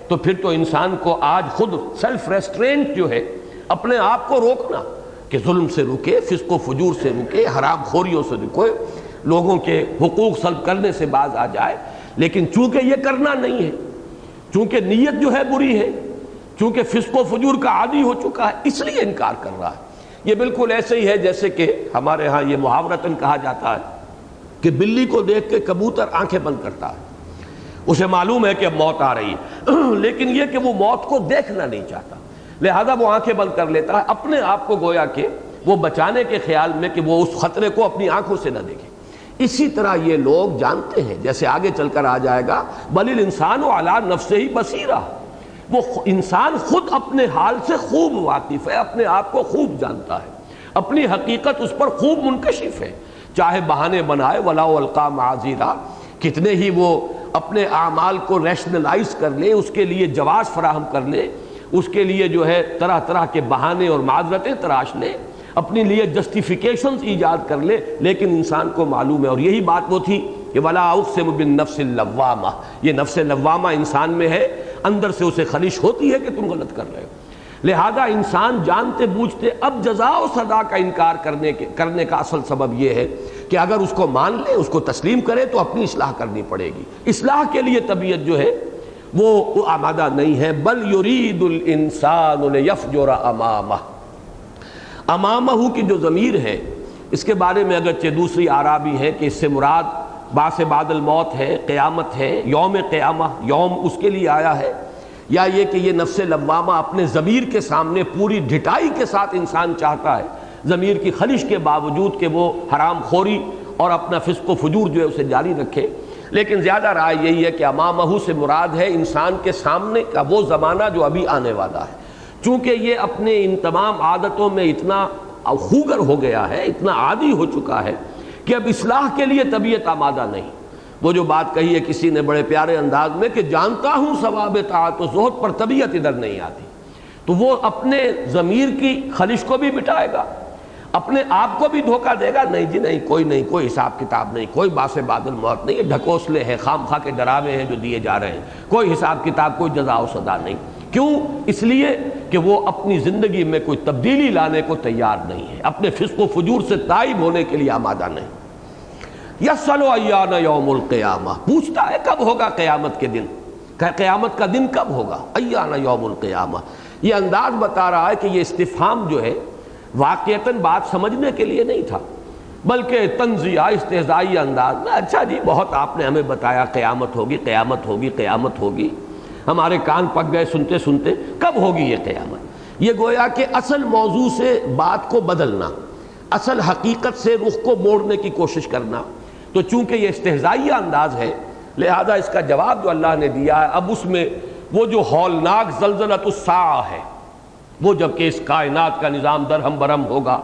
تو پھر تو انسان کو آج خود سیلف ریسٹرینٹ جو ہے، اپنے آپ کو روکنا کہ ظلم سے رکے، فسق و فجور سے رکے، حرام خوریوں سے رکے، لوگوں کے حقوق سلب کرنے سے باز آ جائے۔ لیکن چونکہ یہ کرنا نہیں ہے، چونکہ نیت جو ہے بری ہے، چونکہ فسق و فجور کا عادی ہو چکا ہے، اس لیے انکار کر رہا ہے۔ یہ بالکل ایسے ہی ہے جیسے کہ ہمارے ہاں یہ محاورتاً کہا جاتا ہے کہ بلی کو دیکھ کے کبوتر آنکھیں بند کرتا ہے، اسے معلوم ہے کہ اب موت آ رہی ہے، لیکن یہ کہ وہ موت کو دیکھنا نہیں چاہتا، لہذا وہ آنکھیں بند کر لیتا ہے، اپنے آپ کو گویا کہ وہ بچانے کے خیال میں کہ وہ اس خطرے کو اپنی آنکھوں سے نہ دیکھے۔ اسی طرح یہ لوگ جانتے ہیں، جیسے آگے چل کر آ جائے گا، بل الانسان علی نفسہ بصیرہ، وہ انسان خود اپنے حال سے خوب واقف ہے، اپنے آپ کو خوب جانتا ہے، اپنی حقیقت اس پر خوب منکشف ہے، چاہے بہانے بنائے وَلَوْ أَلْقَىٰ مَعَاذِيرًا، کتنے ہی وہ اپنے اعمال کو ریشنلائز کر لے، اس کے لیے جواز فراہم کر لے، اس کے لیے جو ہے طرح طرح کے بہانے اور معذرتیں تراش لے، اپنے لیے جسٹیفیکیشنز ایجاد کر لے، لیکن انسان کو معلوم ہے، اور یہی بات وہ تھی کہ وَلَا أُقْسِمُ بِالنَّفْسِ اللَّوَّامَةِ، یہ نفس لوامہ انسان میں ہے، اندر سے اسے خلش ہوتی ہے کہ تم غلط کر رہے ہو، لہذا انسان جانتے بوجھتے اب جزا و سزا کا انکار کرنے کا اصل سبب یہ ہے کہ اگر اس کو مان لے، اس کو تسلیم کرے تو اپنی اصلاح کرنی پڑے گی۔ اصلاح کے لیے طبیعت جو ہے وہ آمادہ نہیں ہے۔ بل یرید الانسان لیفجر امامہ، امامہ کی جو ضمیر ہے، اس کے بارے میں اگرچہ دوسری آراء بھی ہے کہ اس سے مراد بعث بعد الموت ہے، قیامت ہے، یوم قیامہ، یوم اس کے لیے آیا ہے، یا یہ کہ یہ نفس لوامہ اپنے ضمیر کے سامنے پوری ڈھٹائی کے ساتھ انسان چاہتا ہے، ضمیر کی خلش کے باوجود کہ وہ حرام خوری اور اپنا فسق و فجور جو ہے اسے جاری رکھے۔ لیکن زیادہ رائے یہی ہے کہ امامہ سے مراد ہے انسان کے سامنے کا وہ زمانہ جو ابھی آنے والا ہے، چونکہ یہ اپنے ان تمام عادتوں میں اتنا خوگر ہو گیا ہے، اتنا عادی ہو چکا ہے کہ اب اصلاح کے لیے طبیعت آمادہ نہیں۔ وہ جو بات کہی ہے کسی نے بڑے پیارے انداز میں کہ جانتا ہوں ثواب طاعت و زہد پر طبیعت ادھر نہیں آتی، تو وہ اپنے ضمیر کی خلش کو بھی مٹائے گا، اپنے آپ کو بھی دھوکہ دے گا، نہیں جی نہیں، کوئی حساب کتاب نہیں، کوئی باس بعد الموت نہیں، یہ ڈھکوسلے ہیں، خام خواہ کے ڈراوے ہیں جو دیے جا رہے ہیں، کوئی حساب کتاب، کوئی جزا و سزا نہیں۔ کیوں؟ اس لیے کہ وہ اپنی زندگی میں کوئی تبدیلی لانے کو تیار نہیں ہے، اپنے فسق و فجور سے تائب ہونے کے لیے آمادہ نہیں۔ یسأل ایان یوم القیامہ، پوچھتا ہے کب ہوگا قیامت کے دن، قیامت کا دن کب ہوگا، ایان یوم القیامہ۔ یہ انداز بتا رہا ہے کہ یہ استفہام جو ہے واقعتاً بات سمجھنے کے لیے نہیں تھا، بلکہ تنزیہ استہزائی انداز میں، اچھا جی بہت آپ نے ہمیں بتایا قیامت ہوگی، قیامت ہوگی، قیامت ہوگی، ہمارے کان پک گئے سنتے سنتے، کب ہوگی یہ قیامت؟ یہ گویا کہ اصل موضوع سے بات کو بدلنا، اصل حقیقت سے رخ کو موڑنے کی کوشش کرنا۔ تو چونکہ یہ استہزائیہ انداز ہے، لہذا اس کا جواب جو اللہ نے دیا ہے، اب اس میں وہ جو ہولناک زلزلۃ الساعہ ہے، وہ جب کہ اس کائنات کا نظام درہم برہم ہوگا،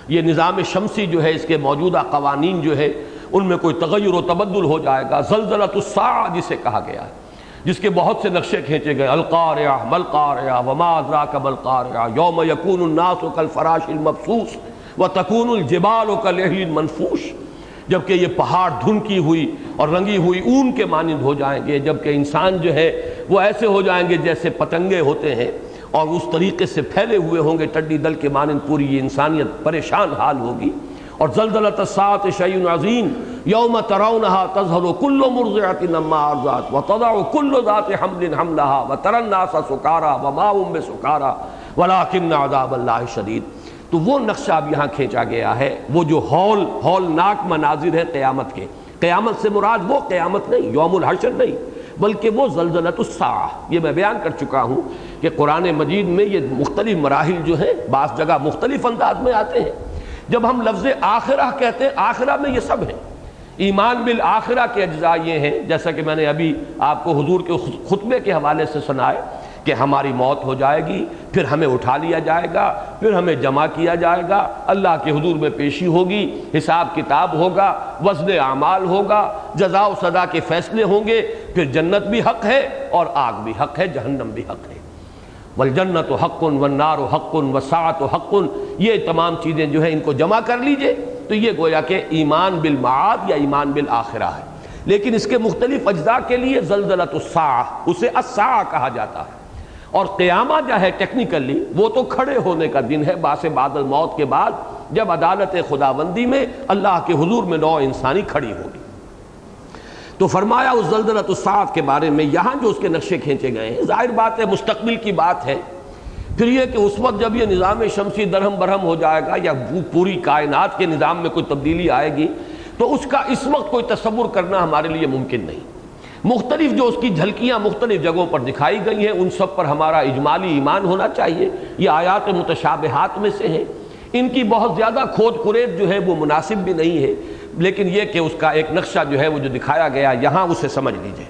یہ نظام شمسی جو ہے، اس کے موجودہ قوانین جو ہے ان میں کوئی تغیر و تبدل ہو جائے گا، زلزلۃ الساعہ جسے کہا گیا ہے، جس کے بہت سے نقشے کھینچے گئے، القارعہ ملقارعہ وما ادراک ملقارعہ یوم یکون الناس کالفراش المبثوث وتکون الجبال کالعہن المنفوش، جبکہ یہ پہاڑ دھنکی ہوئی اور رنگی ہوئی اون کے مانند ہو جائیں گے، جبکہ انسان جو ہے وہ ایسے ہو جائیں گے جیسے پتنگے ہوتے ہیں، اور اس طریقے سے پھیلے ہوئے ہوں گے ٹڈی دل کے مانند، پوری یہ انسانیت پریشان حال ہوگی۔ اور زلزلۃ الساعۃ شیء عظیم یوم ترونها تذہل کل مرضعۃ عما ارضعت وتضع کل ذات حمل حملها وتری الناس سکارى وما هم بسکارى ولکن عذاب اللہ شدید۔ تو وہ نقشہ اب یہاں کھینچا گیا ہے، وہ جو ہولناک مناظر ہیں قیامت کے. قیامت سے مراد وہ قیامت نہیں، یوم الحشر نہیں، بلکہ وہ زلزلۃ الساعہ. یہ میں بیان کر چکا ہوں کہ قرآن مجید میں یہ مختلف مراحل جو ہیں بعض جگہ مختلف انداز میں آتے ہیں. جب ہم لفظ آخرہ کہتے ہیں، آخرہ میں یہ سب ہے. ایمان بالآخرہ کے اجزاء یہ ہیں، جیسا کہ میں نے ابھی آپ کو حضور کے خطبے کے حوالے سے سنائے کہ ہماری موت ہو جائے گی، پھر ہمیں اٹھا لیا جائے گا، پھر ہمیں جمع کیا جائے گا، اللہ کے حضور میں پیشی ہوگی، حساب کتاب ہوگا، وزن اعمال ہوگا، جزا و سزا کے فیصلے ہوں گے، پھر جنت بھی حق ہے اور آگ بھی حق ہے، جہنم بھی حق ہے. والجنت حق والنار حق والساعۃ حق. یہ تمام چیزیں جو ہیں ان کو جمع کر لیجئے تو یہ گویا کہ ایمان بالمعاد یا ایمان بالآخرہ ہے. لیکن اس کے مختلف اجزاء کے لیے زلزلۃ الساعہ، اسے الساعہ کہا جاتا ہے. اور قیامہ جو ہے ٹیکنیکلی وہ تو کھڑے ہونے کا دن ہے بعث بعد الموت کے بعد، جب عدالت خداوندی میں اللہ کے حضور میں نوع انسانی کھڑی ہوگی. تو فرمایا اس زلزلۃ الساعہ کے بارے میں یہاں جو اس کے نقشے کھینچے گئے ہیں، ظاہر بات ہے مستقبل کی بات ہے. پھر یہ کہ اس وقت جب یہ نظام شمسی درہم برہم ہو جائے گا یا پوری کائنات کے نظام میں کوئی تبدیلی آئے گی، تو اس کا اس وقت کوئی تصور کرنا ہمارے لیے ممکن نہیں. مختلف جو اس کی جھلکیاں مختلف جگہوں پر دکھائی گئی ہیں، ان سب پر ہمارا اجمالی ایمان ہونا چاہیے. یہ آیات متشابہات میں سے ہیں، ان کی بہت زیادہ کھود کرید جو ہے وہ مناسب بھی نہیں ہے، لیکن یہ کہ اس کا ایک نقشہ جو ہے وہ جو دکھایا گیا یہاں اسے سمجھ لیجئے.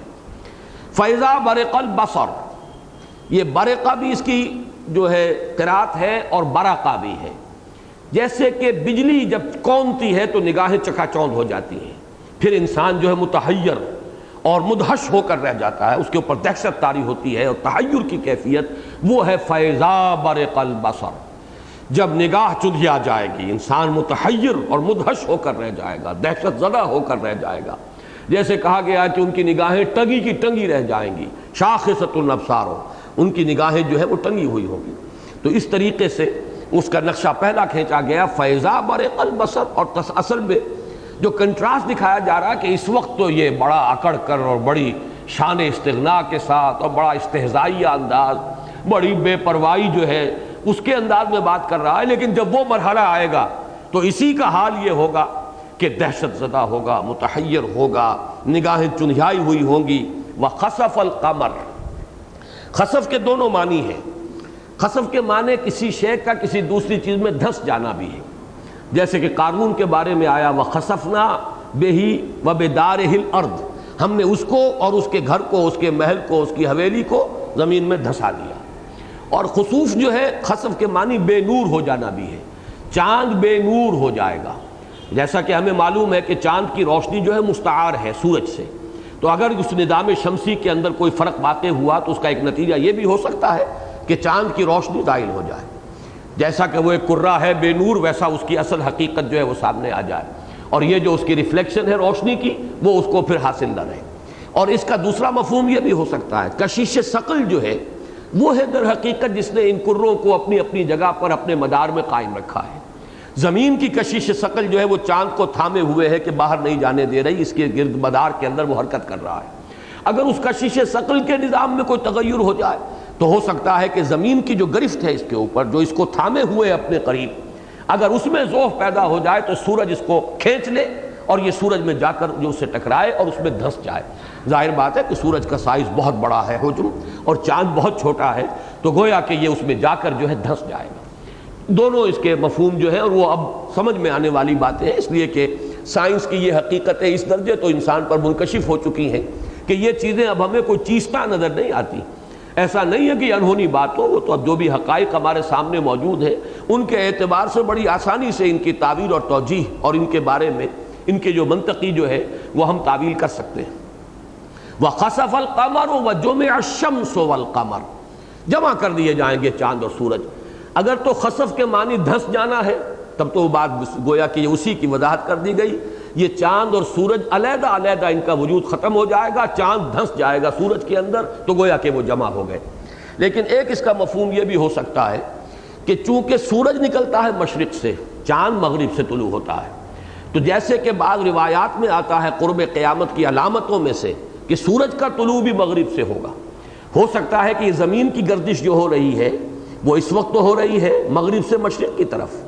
فَإِذَا بَرِقَ الْبَصَرُ، یہ برقہ بھی اس کی جو ہے قرات ہے اور برقہ بھی ہے. جیسے کہ بجلی جب کونتی ہے تو نگاہیں چکا چوند ہو جاتی ہیں، پھر انسان جو ہے متحیر اور مدہش ہو کر رہ جاتا ہے، اس کے اوپر دہشت طاری ہوتی ہے، اور تحیر کی کیفیت وہ ہے فَإِذَا بَرِقَ الْبَصَرُ. جب نگاہ چدھیا جائے گی، انسان متحیر اور مدہش ہو کر رہ جائے گا، دہشت زدہ ہو کر رہ جائے گا. جیسے کہا گیا کہ ان کی نگاہیں ٹنگی کی ٹنگی رہ جائیں گی، شاخصۃ الابصار، ان کی نگاہیں جو ہے وہ ٹنگی ہوئی ہوں گی. تو اس طریقے سے اس کا نقشہ پہلا کھینچا گیا فَإِذَا بَرِقَ الْبَصَرُ. اور اصل میں جو کنٹراسٹ دکھایا جا رہا ہے کہ اس وقت تو یہ بڑا اکڑ کر اور بڑی شان استغنا کے ساتھ اور بڑا استہزائیہ انداز، بڑی بے پرواہی جو ہے اس کے انداز میں بات کر رہا ہے. لیکن جب وہ مرحلہ آئے گا تو اسی کا حال یہ ہوگا کہ دہشت زدہ ہوگا، متحیر ہوگا، نگاہیں چنھیائی ہوئی ہوں گی. وَخَسَفَ الْقَمَرُ. خسف کے دونوں معنی ہیں. خسف کے معنی کسی شے کا کسی دوسری چیز میں دھس جانا بھی ہے، جیسے کہ قارون کے بارے میں آیا وَخَسَفْنَا بِهِ وَبِدَارِهِ الْأَرْضِ. ہم نے اس کو اور اس کے گھر کو، اس کے محل کو، اس کی حویلی کو زمین میں دھسا دیا. اور خسوف جو ہے خسف کے معنی بے نور ہو جانا بھی ہے. چاند بے نور ہو جائے گا. جیسا کہ ہمیں معلوم ہے کہ چاند کی روشنی جو ہے مستعار ہے سورج سے، تو اگر اس نظام شمسی کے اندر کوئی فرق واقع ہوا تو اس کا ایک نتیجہ یہ بھی ہو سکتا ہے کہ چاند کی روشنی زائل ہو جائے. جیسا کہ وہ ایک کرہ ہے بے نور، ویسا اس کی اصل حقیقت جو ہے وہ سامنے آ جائے، اور یہ جو اس کی ریفلیکشن ہے روشنی کی وہ اس کو پھر حاصل نہ رہے. اور اس کا دوسرا مفہوم یہ بھی ہو سکتا ہے کشش ثقل جو ہے وہ ہے در حقیقت جس نے ان کروں کو اپنی اپنی جگہ پر اپنے مدار میں قائم رکھا ہے. زمین کی کشش ثقل جو ہے وہ چاند کو تھامے ہوئے ہے کہ باہر نہیں جانے دے رہی، اس کے گرد مدار کے اندر وہ حرکت کر رہا ہے. اگر اس کشش ثقل کے نظام میں کوئی تغیر ہو جائے تو ہو سکتا ہے کہ زمین کی جو گرفت ہے اس کے اوپر، جو اس کو تھامے ہوئے اپنے قریب، اگر اس میں ذوف پیدا ہو جائے تو سورج اس کو کھینچ لے اور یہ سورج میں جا کر جو اسے ٹکرائے اور اس میں دھس جائے. ظاہر بات ہے کہ سورج کا سائز بہت بڑا ہے حجم، اور چاند بہت چھوٹا ہے، تو گویا کہ یہ اس میں جا کر جو ہے دھس جائے گا. دونوں اس کے مفہوم جو ہیں اور وہ اب سمجھ میں آنے والی باتیں ہیں، اس لیے کہ سائنس کی یہ حقیقتیں اس درجے تو انسان پر منکشف ہو چکی ہیں کہ یہ چیزیں اب ہمیں کوئی چیزتا نظر نہیں آتی. ایسا نہیں ہے کہ انہونی بات ہو، وہ تو اب جو بھی حقائق ہمارے سامنے موجود ہیں ان کے اعتبار سے بڑی آسانی سے ان کی تعویل اور توجیح اور ان کے بارے میں ان کے جو منطقی جو ہے وہ ہم تعویل کر سکتے ہیں. وَخَسَفَ الْقَمَرُ وَجُمِعَ الشَّمْسُ وَالْقَمَرُ. جمع کر دیے جائیں گے چاند اور سورج. اگر تو خسف کے معنی دھس جانا ہے تب تو وہ بات گویا کہ اسی کی وضاحت کر دی گئی. یہ چاند اور سورج علیحدہ علیحدہ ان کا وجود ختم ہو جائے گا، چاند دھس جائے گا سورج کے اندر، تو گویا کہ وہ جمع ہو گئے. لیکن ایک اس کا مفہوم یہ بھی ہو سکتا ہے کہ چونکہ سورج نکلتا ہے مشرق سے، چاند مغرب سے طلوع ہوتا ہے، تو جیسے کہ بعض روایات میں آتا ہے قرب قیامت کی علامتوں میں سے کہ سورج کا طلوع بھی مغرب سے ہوگا. ہو سکتا ہے کہ زمین کی گردش جو ہو رہی ہے وہ اس وقت تو ہو رہی ہے مغرب سے مشرق کی طرف،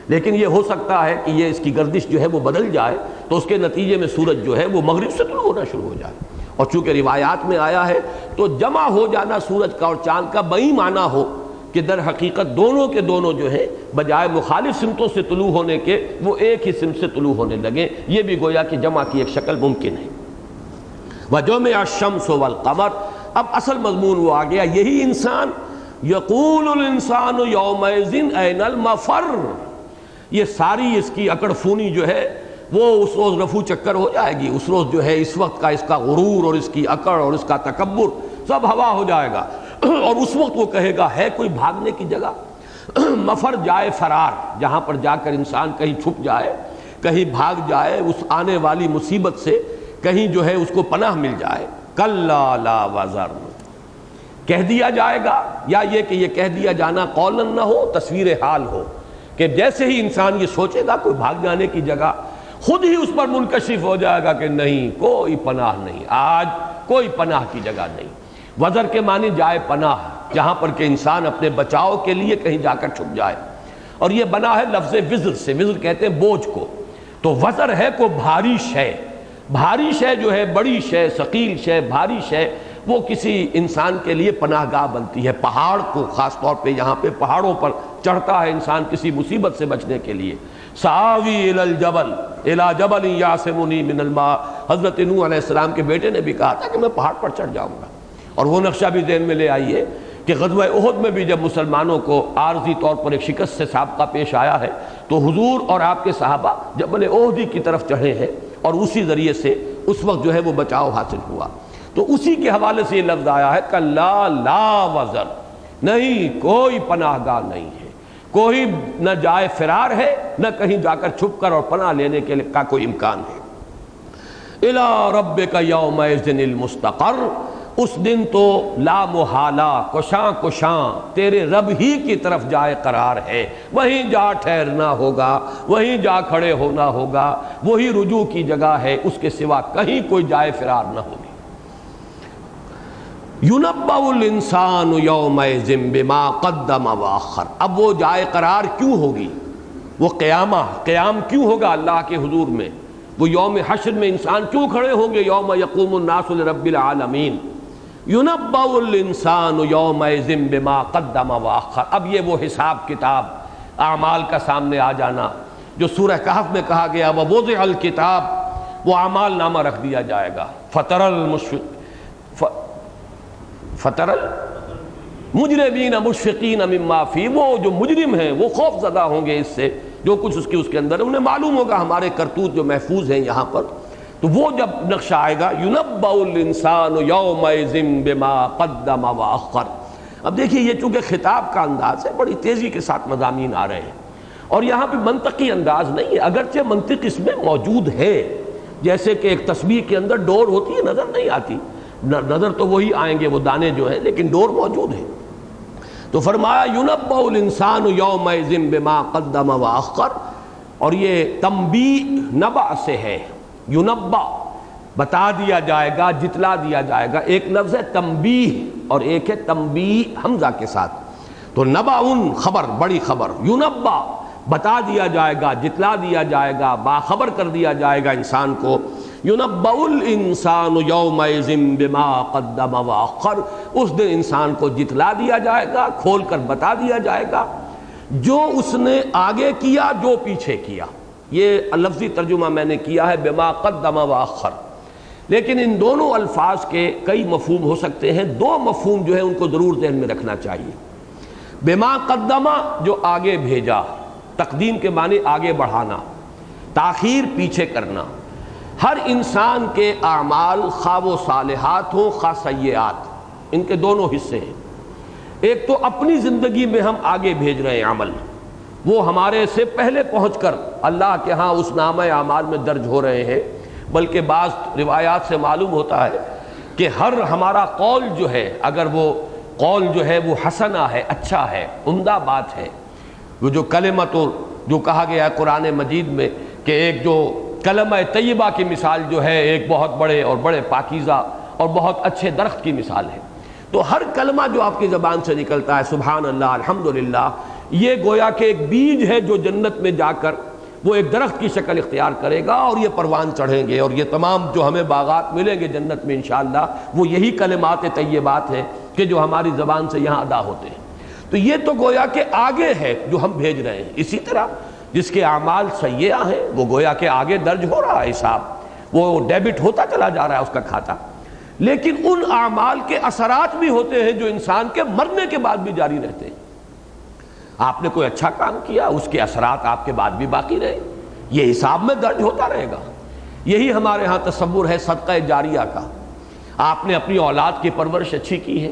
لیکن یہ ہو سکتا ہے کہ یہ اس کی گردش جو ہے وہ بدل جائے تو اس کے نتیجے میں سورج جو ہے وہ مغرب سے طلوع ہونا شروع ہو جائے، اور چونکہ روایات میں آیا ہے تو جمع ہو جانا سورج کا اور چاند کا بئی معنی ہو کہ در حقیقت دونوں کے دونوں جو ہیں بجائے مخالف سمتوں سے طلوع ہونے کے وہ ایک ہی سمت سے طلوع ہونے لگے، یہ بھی گویا کہ جمع کی ایک شکل ممکن ہے۔ وَجُمِعَ الشَّمْسُ وَالْقَمَرُ، اب اصل مضمون وہ آ گیا، یہی انسان یقول الانسان یومئذ این المفر، یہ ساری اس کی اکڑ فونی جو ہے وہ اس روز رفو چکر ہو جائے گی، اس روز جو ہے اس وقت کا اس کا غرور اور اس کی اکڑ اور اس کا تکبر سب ہوا ہو جائے گا، اور اس وقت وہ کہے گا ہے کوئی بھاگنے کی جگہ؟ مفر جائے فرار، جہاں پر جا کر انسان کہیں چھپ جائے، کہیں بھاگ جائے اس آنے والی مصیبت سے، کہیں جو ہے اس کو پناہ مل جائے۔ کلا لا وزر، کہہ دیا جائے گا، یا یہ کہ یہ کہہ دیا جانا قولاً نہ ہو، تصویر حال ہو کہ جیسے ہی انسان یہ سوچے گا کوئی بھاگ جانے کی جگہ، خود ہی اس پر منکشف ہو جائے گا کہ نہیں، کوئی پناہ نہیں، آج کوئی پناہ کی جگہ نہیں۔ وزر کے معنی جائے پناہ، جہاں پر کہ انسان اپنے بچاؤ کے لیے کہیں جا کر چھپ جائے، اور یہ بنا ہے لفظ وزر سے، وزر کہتے ہیں بوجھ کو، تو وزر ہے کو بھاری شے، بھاری شے جو ہے بڑی شے، ثقیل شے، بھاری شے، وہ کسی انسان کے لیے پناہ گاہ بنتی ہے۔ پہاڑ کو خاص طور پہ یہاں پہ پہاڑوں پر چڑھتا ہے انسان کسی مصیبت سے بچنے کے لیے۔ ساوی الی الجبل الی جبل یعصمنی من الماء، حضرت نوح علیہ السلام کے بیٹے نے بھی کہا تھا کہ میں پہاڑ پر چڑھ جاؤں گا، اور وہ نقشہ بھی ذہن میں لے آئیے کہ غزوہ احد میں بھی جب مسلمانوں کو عارضی طور پر ایک شکست سے سابقہ پیش آیا ہے تو حضور اور آپ کے صحابہ جبل احد کی طرف چڑھے ہیں، اور اسی ذریعے سے اس وقت جو ہے وہ بچاؤ حاصل ہوا۔ تو اسی کے حوالے سے یہ لفظ آیا ہے کلا لا وزر، نہیں کوئی پناہ گاہ نہیں ہے، کوئی نہ جائے فرار ہے، نہ کہیں جا کر چھپ کر اور پناہ لینے کے کا کوئی امکان ہے۔ الی ربک یومئذ المستقر، اس دن تو لا محالہ کشاں کشاں تیرے رب ہی کی طرف جائے قرار ہے، وہیں جا ٹھہرنا ہوگا، وہیں جا کھڑے ہونا ہوگا، وہی رجوع کی جگہ ہے، اس کے سوا کہیں کوئی جائے فرار نہ ہوگی۔ یُنَبَّأُ الْإِنسَانُ یومئذ بما قدم وأخر، اب وہ جائے قرار کیوں ہوگی، وہ قیام کیوں ہوگا اللہ کے حضور میں، وہ یوم حشر میں انسان کیوں کھڑے ہوں گے، یوم یقوم الناس لرب العالمین۔ یُنَبَّأُ الْإِنسَانُ یومئذ بما قدم وأخر، اب یہ وہ حساب کتاب اعمال کا سامنے آ جانا جو سورہ کہف میں کہا گیا وَوُضِعَ الْكِتَابُ، وہ اعمال نامہ رکھ دیا جائے گا۔ فتر المجرمین مشفقین مما فیہ، وہ جو مجرم ہیں وہ خوف زدہ ہوں گے اس سے جو کچھ اس کے اندر، انہیں معلوم ہوگا ہمارے کرتوت جو محفوظ ہیں یہاں پر، تو وہ جب نقشہ آئے گا یُنَبَّأُ الْإِنسَانُ یومئذ بما قدم وأخر۔ اب دیکھیے یہ چونکہ خطاب کا انداز ہے، بڑی تیزی کے ساتھ مضامین آ رہے ہیں، اور یہاں پہ منطقی انداز نہیں ہے، اگرچہ منطق اس میں موجود ہے، جیسے کہ ایک تسبیح کے اندر ڈور ہوتی ہے نظر نہیں آتی، نظر تو وہی آئیں گے وہ دانے جو ہیں، لیکن ڈور موجود ہے۔ تو فرمایا یُنَبَّأُ الْإِنسَانُ یومئذ بما قدم وأخر، اور یہ تنبیہ نبع سے ہے، یُنَبَّأ بتا دیا جائے گا، جتلا دیا جائے گا، ایک لفظ ہے تنبیہ اور ایک ہے تنبیہ حمزہ کے ساتھ، تو نبع خبر، بڑی خبر، یُنَبَّأ بتا دیا جائے گا، جتلا دیا جائے گا، باخبر کر دیا جائے گا انسان کو۔ یُنَبَّأُ الْإِنسَانُ یومئذ بما قدم وأخر، اس دن انسان کو جتلا دیا جائے گا، کھول کر بتا دیا جائے گا جو اس نے آگے کیا، جو پیچھے کیا۔ یہ لفظی ترجمہ میں نے کیا ہے بما قدم وأخر، لیکن ان دونوں الفاظ کے کئی مفہوم ہو سکتے ہیں، دو مفہوم جو ہے ان کو ضرور ذہن میں رکھنا چاہیے۔ بما قدم جو آگے بھیجا، تقدیم کے معنی آگے بڑھانا، تاخیر پیچھے کرنا۔ ہر انسان کے اعمال خواہ و صالحات ہوں خواہ سیئات، ان کے دونوں حصے ہیں۔ ایک تو اپنی زندگی میں ہم آگے بھیج رہے ہیں عمل، وہ ہمارے سے پہلے پہنچ کر اللہ کے ہاں اس نامہ اعمال میں درج ہو رہے ہیں، بلکہ بعض روایات سے معلوم ہوتا ہے کہ ہر ہمارا قول جو ہے، اگر وہ قول جو ہے وہ حسنہ ہے، اچھا ہے، عمدہ بات ہے، وہ جو کلمت جو کہا گیا ہے قرآن مجید میں کہ ایک جو کلمہ طیبہ کی مثال جو ہے ایک بہت بڑے اور بڑے پاکیزہ اور بہت اچھے درخت کی مثال ہے، تو ہر کلمہ جو آپ کی زبان سے نکلتا ہے، سبحان اللہ، الحمدللہ، یہ گویا کہ ایک بیج ہے جو جنت میں جا کر وہ ایک درخت کی شکل اختیار کرے گا اور یہ پروان چڑھیں گے، اور یہ تمام جو ہمیں باغات ملیں گے جنت میں انشاءاللہ وہ یہی کلمات طیبات ہیں کہ جو ہماری زبان سے یہاں ادا ہوتے ہیں۔ تو یہ تو گویا کہ آگے ہے جو ہم بھیج رہے ہیں۔ اسی طرح جس کے اعمال سیئہ ہیں وہ گویا کہ آگے درج ہو رہا ہے حساب، وہ ڈیبٹ ہوتا چلا جا رہا ہے اس کا کھاتا، لیکن ان اعمال کے اثرات بھی ہوتے ہیں جو انسان کے مرنے کے بعد بھی جاری رہتے ہیں۔ آپ نے کوئی اچھا کام کیا، اس کے اثرات آپ کے بعد بھی باقی رہے، یہ حساب میں درج ہوتا رہے گا۔ یہی ہمارے ہاں تصور ہے صدقہ جاریہ کا۔ آپ نے اپنی اولاد کی پرورش اچھی کی ہے،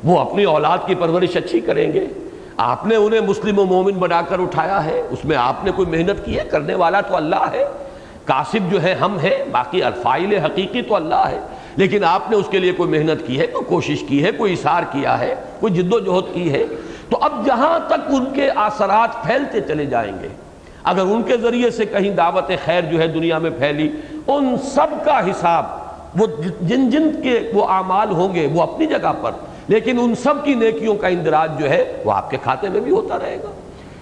وہ اپنی اولاد کی پرورش اچھی کریں گے۔ آپ نے انہیں مسلم و مومن بنا کر اٹھایا ہے، اس میں آپ نے کوئی محنت کی ہے، کرنے والا تو اللہ ہے، کاسب جو ہے ہم ہیں، باقی الفاعل حقیقی تو اللہ ہے، لیکن آپ نے اس کے لیے کوئی محنت کی ہے، کوئی کوشش کی ہے، کوئی اثار کیا ہے، کوئی جد و جہد کی ہے، تو اب جہاں تک ان کے اثرات پھیلتے چلے جائیں گے، اگر ان کے ذریعے سے کہیں دعوت خیر جو ہے دنیا میں پھیلی، ان سب کا حساب وہ جن جن کے وہ اعمال ہوں گے وہ اپنی جگہ پر، لیکن ان سب کی نیکیوں کا اندراج جو ہے وہ آپ کے کھاتے میں بھی ہوتا رہے گا۔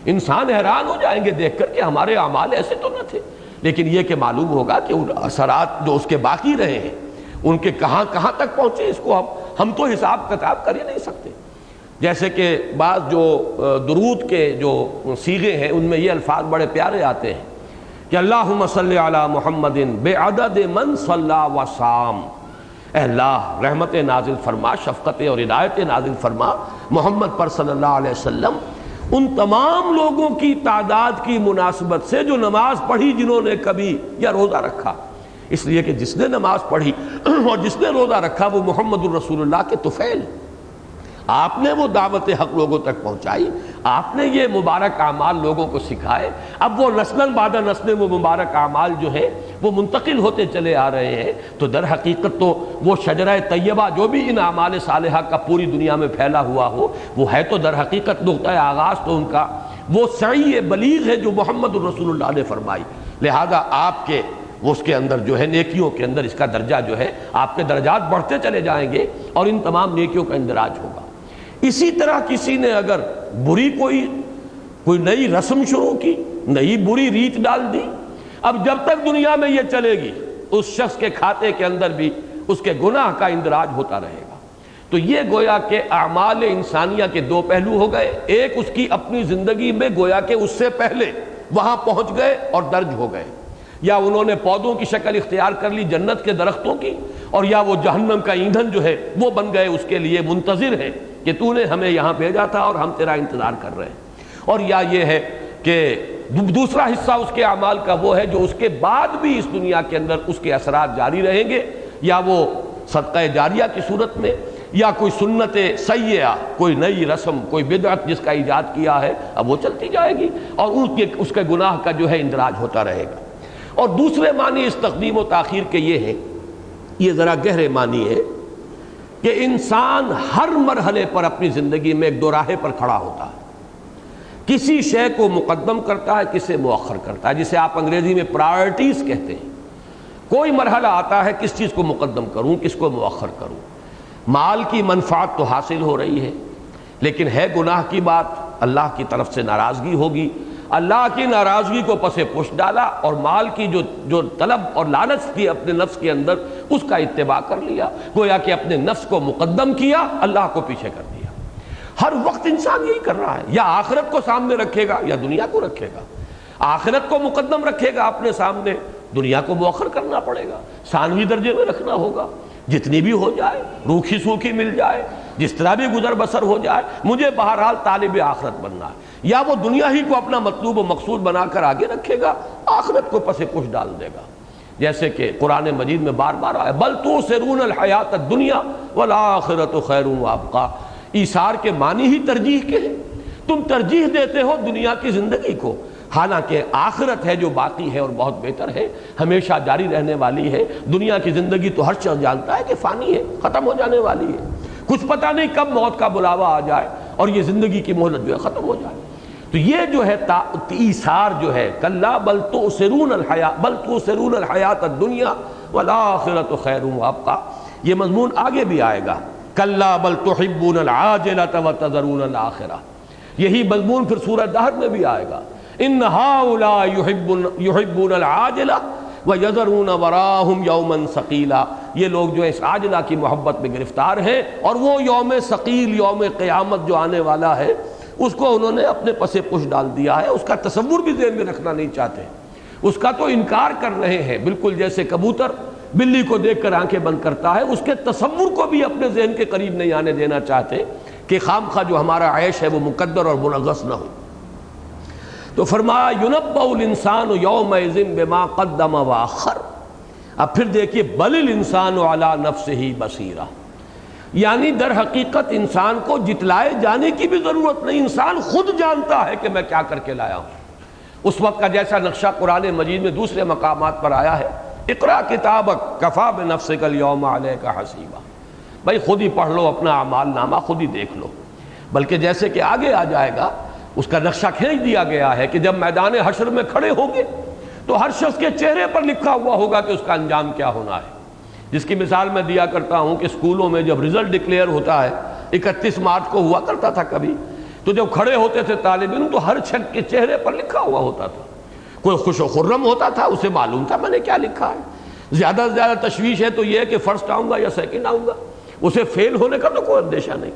انسان حیران ہو جائیں گے دیکھ کر کہ ہمارے اعمال ایسے تو نہ تھے، لیکن یہ کہ معلوم ہوگا کہ ان اثرات جو اس کے باقی رہے ہیں ان کے کہاں کہاں تک پہنچے، اس کو ہم تو حساب کتاب کر ہی نہیں سکتے۔ جیسے کہ بعض جو درود کے جو صیغے ہیں ان میں یہ الفاظ بڑے پیارے آتے ہیں کہ اللہم صلی علی محمد بعدد من صلی و صام، اے اللہ رحمت نازل فرما، شفقت اور عنایت نازل فرما محمد پر صلی اللہ علیہ وسلم ان تمام لوگوں کی تعداد کی مناسبت سے جو نماز پڑھی جنہوں نے کبھی یا روزہ رکھا، اس لیے کہ جس نے نماز پڑھی اور جس نے روزہ رکھا وہ محمد الرسول اللہ کے طفیل، آپ نے وہ دعوت حق لوگوں تک پہنچائی، آپ نے یہ مبارک اعمال لوگوں کو سکھائے، اب وہ نسل بعد نسل وہ مبارک اعمال جو ہیں وہ منتقل ہوتے چلے آ رہے ہیں، تو در حقیقت تو وہ شجرہ طیبہ جو بھی ان اعمال صالحہ کا پوری دنیا میں پھیلا ہوا ہو، وہ ہے تو در حقیقت نقطۂ آغاز تو ان کا وہ سعی بلیغ ہے جو محمد الرسول اللہ نے فرمائی، لہذا آپ کے اس کے اندر جو ہے نیکیوں کے اندر اس کا درجہ جو ہے آپ کے درجات بڑھتے چلے جائیں گے اور ان تمام نیکیوں کا اندراج ہوگا۔ اسی طرح کسی نے اگر بری کوئی نئی رسم شروع کی، نئی بری ریت ڈال دی، اب جب تک دنیا میں یہ چلے گی اس شخص کے کھاتے کے اندر بھی اس کے گناہ کا اندراج ہوتا رہے گا۔ تو یہ گویا کہ اعمال انسانیہ کے دو پہلو ہو گئے، ایک اس کی اپنی زندگی میں گویا کہ اس سے پہلے وہاں پہنچ گئے اور درج ہو گئے، یا انہوں نے پودوں کی شکل اختیار کر لی جنت کے درختوں کی، اور یا وہ جہنم کا ایندھن جو ہے وہ بن گئے، اس کے لیے منتظر ہیں کہ تو نے ہمیں یہاں بھیجا تھا اور ہم تیرا انتظار کر رہے ہیں۔ اور یا یہ ہے کہ دوسرا حصہ اس کے اعمال کا وہ ہے جو اس کے بعد بھی اس دنیا کے اندر اس کے اثرات جاری رہیں گے، یا وہ صدقہ جاریہ کی صورت میں، یا کوئی سنت سیئہ، کوئی نئی رسم، کوئی بدعت جس کا ایجاد کیا ہے، اب وہ چلتی جائے گی اور اس کے گناہ کا جو ہے اندراج ہوتا رہے گا۔ اور دوسرے معنی اس تقدیم و تاخیر کے یہ ہے، یہ ذرا گہرے معنی ہے کہ انسان ہر مرحلے پر اپنی زندگی میں ایک دوراہے پر کھڑا ہوتا ہے، کسی شے کو مقدم کرتا ہے، کسے مؤخر کرتا ہے، جسے آپ انگریزی میں پرائرٹیز کہتے ہیں۔ کوئی مرحلہ آتا ہے کس چیز کو مقدم کروں، کس کو مؤخر کروں۔ مال کی منفعت تو حاصل ہو رہی ہے، لیکن ہے گناہ کی بات، اللہ کی طرف سے ناراضگی ہوگی، اللہ کی ناراضگی کو پس پش ڈالا اور مال کی جو طلب اور لالچ تھی اپنے نفس کے اندر اس کا اتباع کر لیا، گویا کہ اپنے نفس کو مقدم کیا، اللہ کو پیچھے کر دیا۔ ہر وقت انسان یہی کر رہا ہے، یا آخرت کو سامنے رکھے گا یا دنیا کو رکھے گا۔ آخرت کو مقدم رکھے گا اپنے سامنے، دنیا کو مؤخر کرنا پڑے گا، ثانوی درجے میں رکھنا ہوگا، جتنی بھی ہو جائے، روکھی سوکھی مل جائے، جس طرح بھی گزر بسر ہو جائے، مجھے بہرحال طالب آخرت بننا ہے۔ یا وہ دنیا ہی کو اپنا مطلوب و مقصود بنا کر آگے رکھے گا، آخرت کو پس پش ڈال دے گا، جیسے کہ قرآن مجید میں بار بار آیا بل تؤثرون الحیات الدنیا والآخرۃ خیر وابقیٰ۔ ایثار کے معنی ہی ترجیح کے ہیں، تم ترجیح دیتے ہو دنیا کی زندگی کو، حالانکہ آخرت ہے جو باقی ہے اور بہت بہتر ہے، ہمیشہ جاری رہنے والی ہے۔ دنیا کی زندگی تو ہر شخص جانتا ہے کہ فانی ہے، ختم ہو جانے والی ہے، کچھ پتہ نہیں کب موت کا بلاوا آ جائے اور یہ زندگی کی مہلت جو ہے ختم ہو جائے۔ تو یہ جو ہے ایثار جو ہے، کلا بل تؤثرون الحیات الدنیا والآخرۃ خیر وابقیٰ، یہ مضمون آگے بھی آئے گا، کلا بل تحبون العاجلۃ وتذرون الآخرہ۔ یہی مضمون پھر سورہ دہر میں بھی آئے گا، ان ہؤلاء یحبون العاجلہ وَيَذَرُونَ وَرَاءَهُمْ يَوْمًا ثَقِيلًا، یہ لوگ جو اس عاجلہ کی محبت میں گرفتار ہیں اور وہ یوم ثقیل، یوم قیامت جو آنے والا ہے، اس کو انہوں نے اپنے پس پش ڈال دیا ہے، اس کا تصور بھی ذہن میں رکھنا نہیں چاہتے، اس کا تو انکار کر رہے ہیں، بالکل جیسے کبوتر بلی کو دیکھ کر آنکھیں بند کرتا ہے، اس کے تصور کو بھی اپنے ذہن کے قریب نہیں آنے دینا چاہتے کہ خامخواہ جو ہمارا عیش ہے وہ مقدر اور منغص نہ ہو۔ تو فرمایا يُنَبَّأُ الْإِنسَانُ يَوْمَئِذٍ بِمَا قَدَّمَ وَأَخَّرَ۔ اب پھر دیکھیے بَلِ الْإِنسَانُ عَلَى نَفْسِهِ بَصِيرَةٌ، یعنی در حقیقت انسان کو جتلائے جانے کی بھی ضرورت نہیں، انسان خود جانتا ہے کہ میں کیا کر کے لایا ہوں۔ اس وقت کا جیسا نقشہ قرآن مجید میں دوسرے مقامات پر آیا ہے، اقرأ کتابک کفیٰ بنفسک اليوم علیک حسیبا، بھائی خود ہی پڑھ لو اپنا اعمال نامہ، خود ہی دیکھ لو۔ بلکہ جیسے کہ آگے آ جائے گا، اس کا نقشہ کھینچ دیا گیا ہے کہ جب میدان حشر میں کھڑے ہوں گے تو ہر شخص کے چہرے پر لکھا ہوا ہوگا کہ اس کا انجام کیا ہونا ہے۔ جس کی مثال میں دیا کرتا ہوں کہ اسکولوں میں جب رزلٹ ڈکلیئر ہوتا ہے، 31 مارچ کو ہوا کرتا تھا کبھی، تو جب کھڑے ہوتے تھے طالب علم تو ہر شخص کے چہرے پر لکھا ہوا ہوتا تھا، کوئی خوش و خرم ہوتا تھا، اسے معلوم تھا میں نے کیا لکھا ہے، زیادہ سے زیادہ تشویش ہے تو یہ ہے کہ فرسٹ آؤں گا یا سیکنڈ آؤں گا، اسے فیل ہونے کا تو کوئی اندیشہ نہیں۔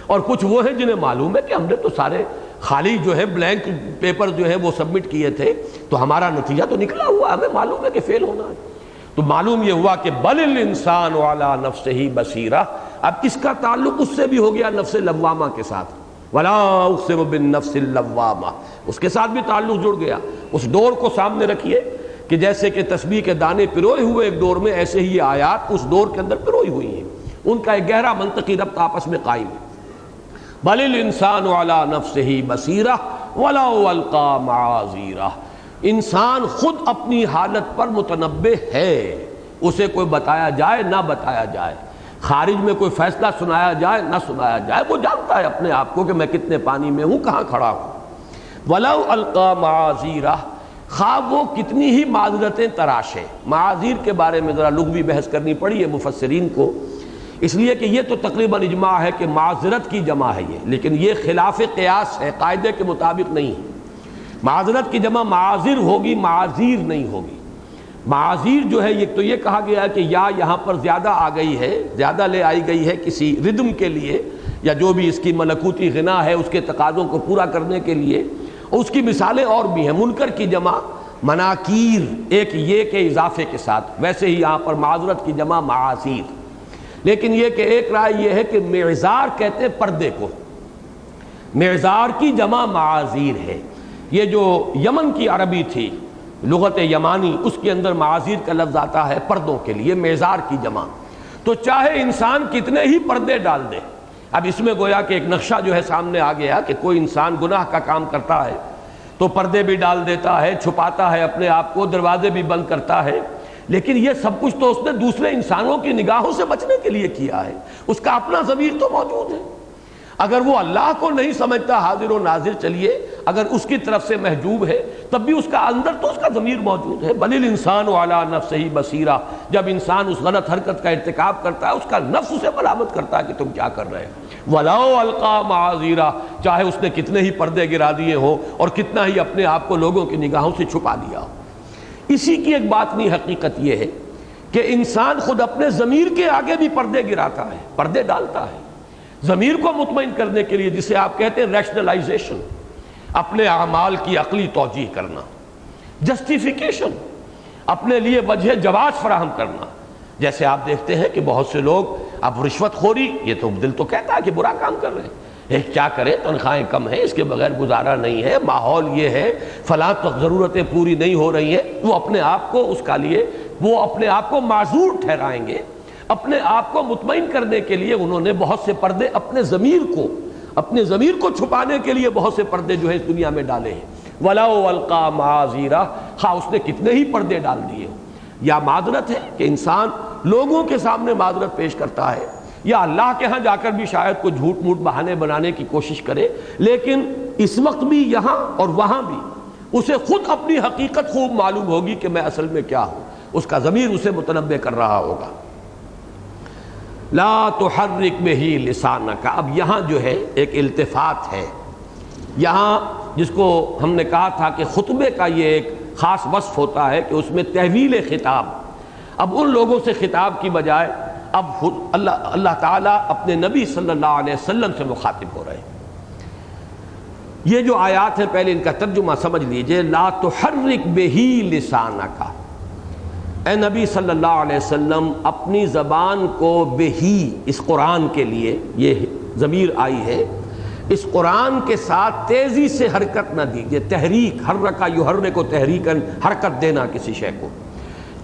اور کچھ وہ ہیں جنہیں معلوم ہے کہ ہم نے تو سارے خالی جو ہے بلینک پیپر جو ہے وہ سبمٹ کیے تھے، تو ہمارا نتیجہ تو نکلا ہوا، ہمیں معلوم ہے کہ فیل ہونا ہے۔ تو معلوم یہ ہوا کہ بل الانسان علی نفسہ بصیرہ، اب اس کا تعلق اس سے بھی ہو گیا نفس لوامہ کے ساتھ، ولا اقسم بالنفس اللوامہ، اس کے ساتھ بھی تعلق جڑ گیا۔ اس ڈور کو سامنے رکھیے کہ جیسے کہ تسبیح کے دانے پروئے ہوئے ایک ڈور میں، ایسے ہی یہ آیات اس ڈور کے اندر پروئی ہوئی ہیں، ان کا ایک گہرا منطقی ربط آپس میں قائم ہے۔ بل الانسان علی نفسہ بصیرہ ولو القی معاذیرہ، انسان خود اپنی حالت پر متنبہ ہے، اسے کوئی بتایا جائے نہ بتایا جائے، خارج میں کوئی فیصلہ سنایا جائے نہ سنایا جائے، وہ جانتا ہے اپنے آپ کو کہ میں کتنے پانی میں ہوں، کہاں کھڑا ہوں۔ ولو القی معاذیرہ، خواہ وہ کتنی ہی معذرتیں تراشے۔ معاذیر کے بارے میں ذرا لغوی بحث کرنی پڑی ہے مفسرین کو، اس لیے کہ یہ تو تقریباً اجماع ہے کہ معذرت کی جمع ہے یہ، لیکن یہ خلاف قیاس ہے، قاعدے کے مطابق نہیں ہے۔ معذرت کی جمع معاذر ہوگی، معاذیر نہیں ہوگی۔ معاذیر جو ہے یہ تو یہ کہا گیا ہے کہ یا یہاں پر زیادہ آ گئی ہے، زیادہ لے آئی گئی ہے کسی ردم کے لیے، یا جو بھی اس کی ملکوتی غنا ہے اس کے تقاضوں کو پورا کرنے کے لیے، اس کی مثالیں اور بھی ہیں۔ منکر کی جمع مناکیر، ایک یہ کے اضافے کے ساتھ، ویسے ہی یہاں پر معذرت کی جمع معاذیر، لیکن یہ کہ ایک رائے یہ ہے کہ معذار کہتے ہیں پردے کو، معذار کی جمع معاذیر ہے۔ یہ جو یمن کی عربی تھی، لغت یمانی، اس کے اندر معاذیر کا لفظ آتا ہے پردوں کے لیے، معذار کی جمع۔ تو چاہے انسان کتنے ہی پردے ڈال دے، اب اس میں گویا کہ ایک نقشہ جو ہے سامنے آ گیا کہ کوئی انسان گناہ کا کام کرتا ہے تو پردے بھی ڈال دیتا ہے، چھپاتا ہے اپنے آپ کو، دروازے بھی بند کرتا ہے، لیکن یہ سب کچھ تو اس نے دوسرے انسانوں کی نگاہوں سے بچنے کے لیے کیا ہے، اس کا اپنا ضمیر تو موجود ہے۔ اگر وہ اللہ کو نہیں سمجھتا حاضر و ناظر، چلیے اگر اس کی طرف سے محجوب ہے تب بھی اس کا اندر تو اس کا ضمیر موجود ہے۔ بل الانسان علی نفسہ بصیرہ، جب انسان اس غلط حرکت کا ارتکاب کرتا ہے اس کا نفس اسے ملامت کرتا ہے کہ تم کیا کر رہے ہو۔ ولو القی معاذیرہ، چاہے اس نے کتنے ہی پردے گرا دیے ہوں اور کتنا ہی اپنے آپ کو لوگوں کی نگاہوں سے چھپا دیا ہو۔ اسی کی ایک باطنی حقیقت یہ ہے کہ انسان خود اپنے ضمیر کے آگے بھی پردے گراتا ہے، پردے ڈالتا ہے، ضمیر کو مطمئن کرنے کے لیے، جسے آپ کہتے ہیں ریشنلائزیشن، اپنے اعمال کی عقلی توجیہ کرنا، جسٹیفیکیشن، اپنے لیے وجہ جواز فراہم کرنا۔ جیسے آپ دیکھتے ہیں کہ بہت سے لوگ اب رشوت خوری، یہ تو دل تو کہتا ہے کہ برا کام کر رہے ہیں، کیا کرے، تنخواہیں کم ہیں، اس کے بغیر گزارا نہیں ہے، ماحول یہ ہے، فلاں ضرورتیں پوری نہیں ہو رہی ہیں، وہ اپنے آپ کو اس کا لیے وہ اپنے آپ کو معذور ٹھہرائیں گے۔ اپنے آپ کو مطمئن کرنے کے لیے انہوں نے بہت سے پردے اپنے ضمیر کو چھپانے کے لیے بہت سے پردے جو ہے اس دنیا میں ڈالے ہیں۔ وَلَوْ أَلْقَى مَعَاذِيرَ، ہاں اس نے کتنے ہی پردے ڈال دیے، یا معذرت ہے کہ انسان لوگوں کے سامنے معذرت پیش کرتا ہے، یا اللہ کے ہاں جا کر بھی شاید کوئی جھوٹ موٹ بہانے بنانے کی کوشش کرے، لیکن اس وقت بھی یہاں اور وہاں بھی اسے خود اپنی حقیقت خوب معلوم ہوگی کہ میں اصل میں کیا ہوں، اس کا ضمیر اسے متنبہ کر رہا ہوگا۔ لا تحرک بہ لسانک، اب یہاں جو ہے ایک التفات ہے، یہاں جس کو ہم نے کہا تھا کہ خطبے کا یہ ایک خاص وصف ہوتا ہے کہ اس میں تحویل خطاب، اب ان لوگوں سے خطاب کی بجائے اب اللہ تعالیٰ اپنے نبی صلی اللہ علیہ وسلم سے مخاطب ہو رہے ہیں۔ یہ جو آیات ہیں پہلے ان کا ترجمہ سمجھ لیجئے۔ لا تحرک بہ لسانک، اے نبی صلی اللہ علیہ وسلم اپنی زبان کو بہی، اس قرآن کے لیے یہ ضمیر آئی ہے، اس قرآن کے ساتھ تیزی سے حرکت نہ دیجیے۔ تحریک، حرکہ یحرک، تحریکاً حرکت دینا کسی شے کو۔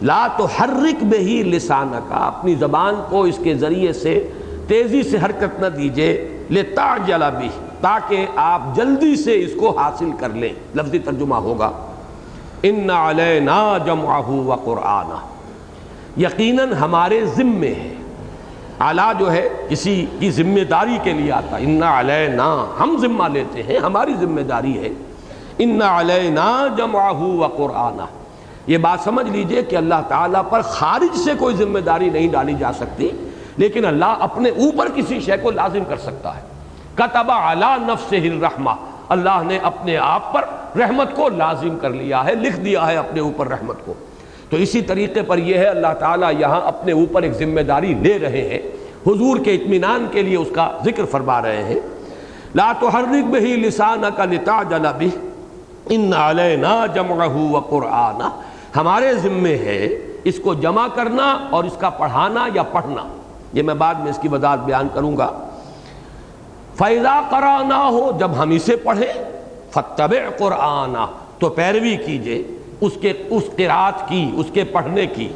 لا تحرک بہ لسانک، اپنی زبان کو اس کے ذریعے سے تیزی سے حرکت نہ دیجیے، لتعجل بہ، تاکہ آپ جلدی سے اس کو حاصل کر لیں۔ لفظی ترجمہ ہوگا ان علینا جمعہ وقرآنہ، یقیناً ہمارے ذمے ہے۔ اعلیٰ جو ہے کسی کی ذمہ داری کے لیے آتا ہے، ان علینا، ہم ذمہ لیتے ہیں، ہماری ذمہ داری ہے۔ ان علینا جمعہ وقرآنہ، یہ بات سمجھ لیجئے کہ اللہ تعالیٰ پر خارج سے کوئی ذمہ داری نہیں ڈالی جا سکتی، لیکن اللہ اپنے اوپر کسی شے کو لازم کر سکتا ہے۔ کتب علی نفسہ الرحمہ، اللہ نے اپنے آپ پر رحمت کو لازم کر لیا ہے، لکھ دیا ہے اپنے اوپر رحمت کو۔ تو اسی طریقے پر یہ ہے، اللہ تعالیٰ یہاں اپنے اوپر ایک ذمہ داری لے رہے ہیں، حضور کے اطمینان کے لیے اس کا ذکر فرما رہے ہیں۔ لا تحرک بہ لسانک لتعجل بہ ان علینا جمعہ وقرآنہ، ہمارے ذمے ہے اس کو جمع کرنا اور اس کا پڑھانا یا پڑھنا۔ یہ میں بعد میں اس کی وضاحت بیان کروں گا۔ فَإِذَا قَرَأْنَاهُ، جب ہم اسے پڑھیں، فَاتَّبِعْ قُرْآنَهُ، تو پیروی کیجئے اس قرات کی، اس کے پڑھنے کی۔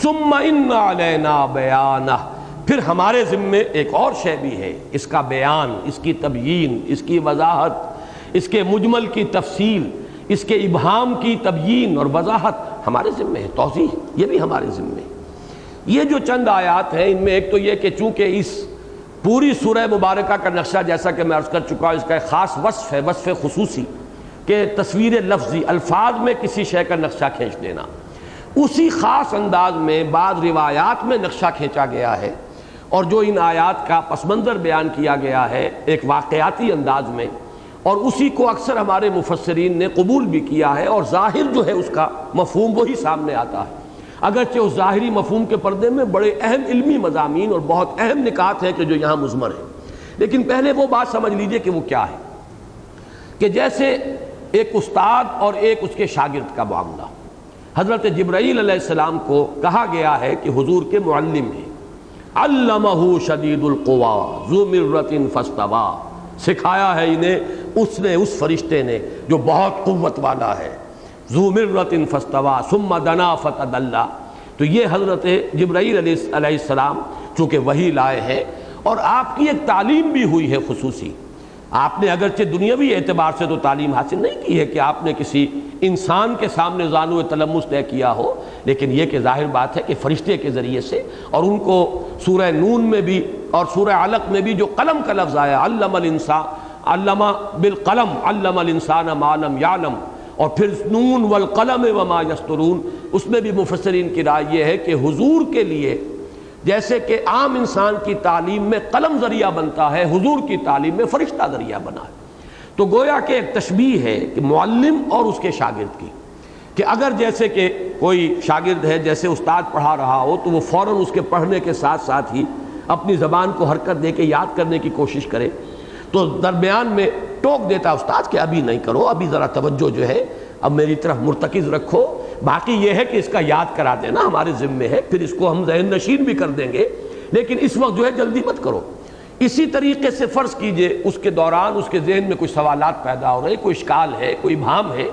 ثُمَّ إِنَّ عَلَيْنَا بَيَانَهُ، پھر ہمارے ذمے ایک اور شے بھی ہے، اس کا بیان، اس کی تبیین، اس کی وضاحت، اس کے مجمل کی تفصیل، اس کے ابہام کی تبیین اور وضاحت ہمارے ذمے ہے، توضیح یہ بھی ہمارے ذمے ہے۔ یہ جو چند آیات ہیں، ان میں ایک تو یہ کہ چونکہ اس پوری سورہ مبارکہ کا نقشہ، جیسا کہ میں عرض کر چکا ہوں، اس کا ایک خاص وصف ہے، وصف خصوصی، کہ تصویر لفظی، الفاظ میں کسی شے کا نقشہ کھینچ دینا۔ اسی خاص انداز میں بعض روایات میں نقشہ کھینچا گیا ہے، اور جو ان آیات کا پس منظر بیان کیا گیا ہے ایک واقعاتی انداز میں، اور اسی کو اکثر ہمارے مفسرین نے قبول بھی کیا ہے، اور ظاہر جو ہے اس کا مفہوم وہی سامنے آتا ہے، اگرچہ اس ظاہری مفہوم کے پردے میں بڑے اہم علمی مضامین اور بہت اہم نکات ہیں کہ جو یہاں مضمر ہیں۔ لیکن پہلے وہ بات سمجھ لیجئے کہ وہ کیا ہے، کہ جیسے ایک استاد اور ایک اس کے شاگرد کا معاملہ، حضرت جبرائیل علیہ السلام کو کہا گیا ہے کہ حضور کے معلم ہیں، علمہ شدید القویٰ ذو مرۃ فاستویٰ، سکھایا ہے انہیں اس فرشتے نے جو بہت قوت والا ہے، ذو مرۃ فاستویٰ ثم دنا فتدلی۔ تو یہ حضرت جبرائیل علیہ السلام چونکہ وحی لائے ہیں، اور آپ کی ایک تعلیم بھی ہوئی ہے خصوصی۔ آپ نے اگرچہ دنیاوی اعتبار سے تو تعلیم حاصل نہیں کی ہے کہ آپ نے کسی انسان کے سامنے زانو تلمس طے کیا ہو، لیکن یہ کہ ظاہر بات ہے کہ فرشتے کے ذریعے سے، اور ان کو سورہ نون میں بھی اور سورہ علق میں بھی جو قلم کا لفظ آیا، علم الانسان، علم بالقلم، علم الانسان ما لم یعلم، اور پھر نون والقلم وما یسطرون، اس میں بھی مفسرین کی رائے یہ ہے کہ حضور کے لیے جیسے کہ عام انسان کی تعلیم میں قلم ذریعہ بنتا ہے، حضور کی تعلیم میں فرشتہ ذریعہ بنا ہے۔ تو گویا کہ ایک تشبیہ ہے کہ معلم اور اس کے شاگرد کی، کہ اگر جیسے کہ کوئی شاگرد ہے، جیسے استاد پڑھا رہا ہو تو وہ فوراً اس کے پڑھنے کے ساتھ ساتھ ہی اپنی زبان کو حرکت دے کے یاد کرنے کی کوشش کرے، تو درمیان میں ٹوک دیتا استاد کہ ابھی نہیں کرو، ابھی ذرا توجہ جو ہے اب میری طرف مرتکز رکھو، باقی یہ ہے کہ اس کا یاد کرا دینا ہمارے ذمے ہے، پھر اس کو ہم ذہن نشین بھی کر دیں گے، لیکن اس وقت جو ہے جلدی مت کرو۔ اسی طریقے سے فرض کیجئے اس کے دوران اس کے ذہن میں کچھ سوالات پیدا ہو رہے، کوئی اشکال ہے، کوئی ابہام ہے،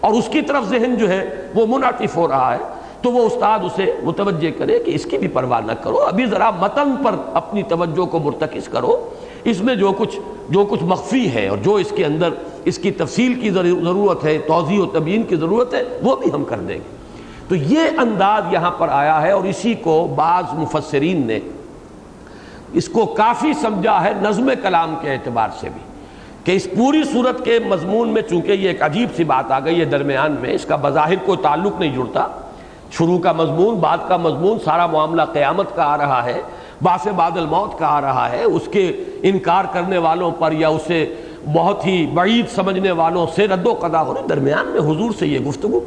اور اس کی طرف ذہن جو ہے وہ منعطف ہو رہا ہے، تو وہ استاد اسے متوجہ کرے کہ اس کی بھی پرواہ نہ کرو، ابھی ذرا متن پر اپنی توجہ کو مرتکز کرو، اس میں جو کچھ مخفی ہے اور جو اس کے اندر اس کی تفصیل کی ضرورت ہے، توضیح و تبیین کی ضرورت ہے، وہ بھی ہم کر دیں گے۔ تو یہ انداز یہاں پر آیا ہے، اور اسی کو بعض مفسرین نے اس کو کافی سمجھا ہے نظم کلام کے اعتبار سے بھی، کہ اس پوری صورت کے مضمون میں چونکہ یہ ایک عجیب سی بات آ گئی ہے درمیان میں، اس کا بظاہر کوئی تعلق نہیں جڑتا، شروع کا مضمون، بعد کا مضمون، سارا معاملہ قیامت کا آ رہا ہے، بعث بعد الموت کا آ رہا ہے، اس کے انکار کرنے والوں پر یا اسے بہت ہی بعید سمجھنے والوں سے رد و قضا ہو رہے، درمیان میں حضور سے یہ گفتگو،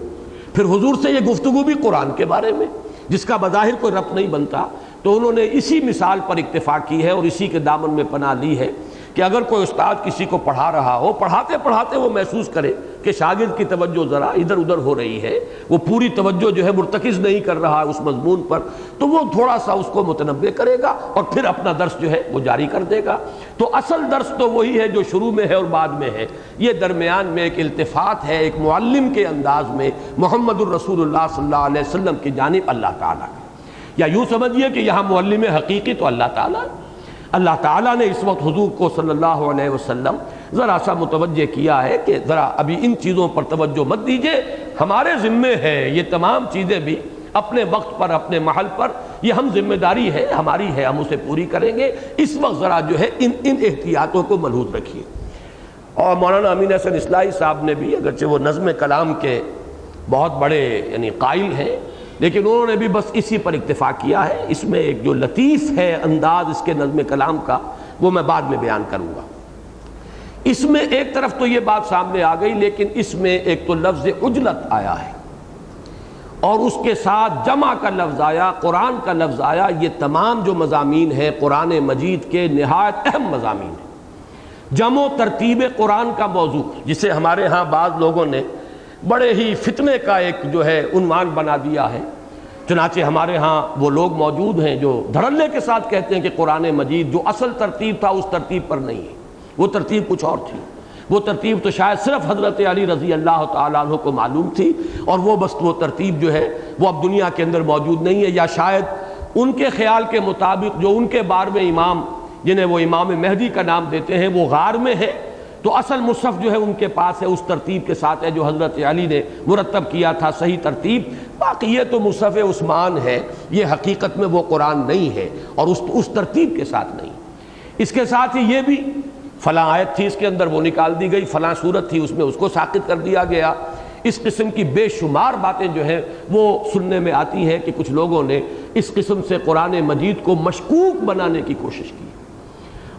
پھر حضور سے یہ گفتگو بھی قرآن کے بارے میں جس کا بظاہر کوئی ربط نہیں بنتا۔ تو انہوں نے اسی مثال پر اکتفا کی ہے اور اسی کے دامن میں پناہ لی ہے کہ اگر کوئی استاد کسی کو پڑھا رہا ہو، پڑھاتے پڑھاتے وہ محسوس کرے کہ شاگرد کی توجہ ذرا ادھر ادھر ہو رہی ہے، وہ پوری توجہ جو ہے مرتکز نہیں کر رہا اس مضمون پر، تو وہ تھوڑا سا اس کو متنبہ کرے گا اور پھر اپنا درس جو ہے وہ جاری کر دے گا۔ تو اصل درس تو وہی ہے جو شروع میں ہے اور بعد میں ہے، یہ درمیان میں ایک التفات ہے ایک معلم کے انداز میں محمد الرسول اللہ صلی اللہ علیہ وسلم کی جانب اللہ تعالیٰ کی، یا یوں سمجھیے کہ یہاں معلم حقیقی تو اللہ تعالیٰ، اللہ تعالیٰ نے اس وقت حضور کو صلی اللہ علیہ وسلم ذرا سا متوجہ کیا ہے کہ ذرا ابھی ان چیزوں پر توجہ مت دیجئے، ہمارے ذمے ہے یہ تمام چیزیں بھی اپنے وقت پر اپنے محل پر، یہ ہم ذمہ داری ہے ہماری ہے، ہم اسے پوری کریں گے، اس وقت ذرا جو ہے ان احتیاطوں کو ملحوظ رکھیے۔ اور مولانا امین حسن اصلاحی صاحب نے بھی، اگرچہ وہ نظم کلام کے بہت بڑے یعنی قائل ہیں، لیکن انہوں نے بھی بس اسی پر اکتفا کیا ہے۔ اس میں ایک جو لطیف ہے انداز اس کے نظم کلام کا، وہ میں بعد میں بیان کروں گا۔ اس میں ایک طرف تو یہ بات سامنے آ گئی، لیکن اس میں ایک تو لفظ عجلت آیا ہے اور اس کے ساتھ جمع کا لفظ آیا، قرآن کا لفظ آیا، یہ تمام جو مضامین ہیں قرآن مجید کے نہایت اہم مضامین ہیں۔ جمع و ترتیب قرآن کا موضوع، جسے ہمارے ہاں بعض لوگوں نے بڑے ہی فتنے کا ایک جو ہے عنوان بنا دیا ہے، چنانچہ ہمارے ہاں وہ لوگ موجود ہیں جو دھڑلے کے ساتھ کہتے ہیں کہ قرآن مجید جو اصل ترتیب تھا اس ترتیب پر نہیں ہے، وہ ترتیب کچھ اور تھی، وہ ترتیب تو شاید صرف حضرت علی رضی اللہ تعالیٰ عنہ کو معلوم تھی، اور وہ بس وہ ترتیب جو ہے وہ اب دنیا کے اندر موجود نہیں ہے، یا شاید ان کے خیال کے مطابق جو ان کے بار میں امام جنہیں وہ امام مہدی کا نام دیتے ہیں وہ غار میں ہے، تو اصل مصحف جو ہے ان کے پاس ہے، اس ترتیب کے ساتھ ہے جو حضرت علی نے مرتب کیا تھا، صحیح ترتیب۔ باقی یہ تو مصحف عثمان ہے، یہ حقیقت میں وہ قرآن نہیں ہے اور اس ترتیب کے ساتھ نہیں۔ اس کے ساتھ ہی یہ بھی فلاں آیت تھی اس کے اندر وہ نکال دی گئی، فلاں صورت تھی اس میں اس کو ساقط کر دیا گیا، اس قسم کی بے شمار باتیں جو ہیں وہ سننے میں آتی ہیں کہ کچھ لوگوں نے اس قسم سے قرآن مجید کو مشکوک بنانے کی کوشش کی۔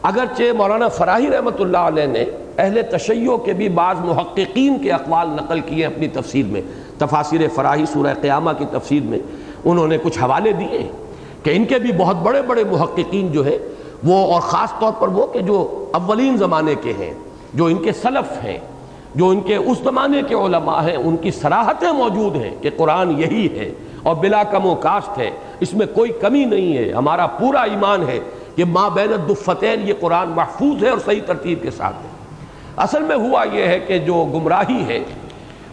اگرچہ مولانا فراہی رحمۃ اللہ علیہ نے اہل تشیع کے بھی بعض محققین کے اقوال نقل کیے اپنی تفسیر میں، تفاسیر فراہی سورہ قیامہ کی تفسیر میں انہوں نے کچھ حوالے دیے کہ ان کے بھی بہت بڑے بڑے محققین جو ہے وہ، اور خاص طور پر وہ کہ جو اولین زمانے کے ہیں، جو ان کے سلف ہیں، جو ان کے اس زمانے کے علماء ہیں، ان کی صراحتیں موجود ہیں کہ قرآن یہی ہے اور بلا کم و کاشت ہے، اس میں کوئی کمی نہیں ہے، ہمارا پورا ایمان ہے کہ ما بین الدفتین یہ قرآن محفوظ ہے اور صحیح ترتیب کے ساتھ ہے۔ اصل میں ہوا یہ ہے کہ جو گمراہی ہے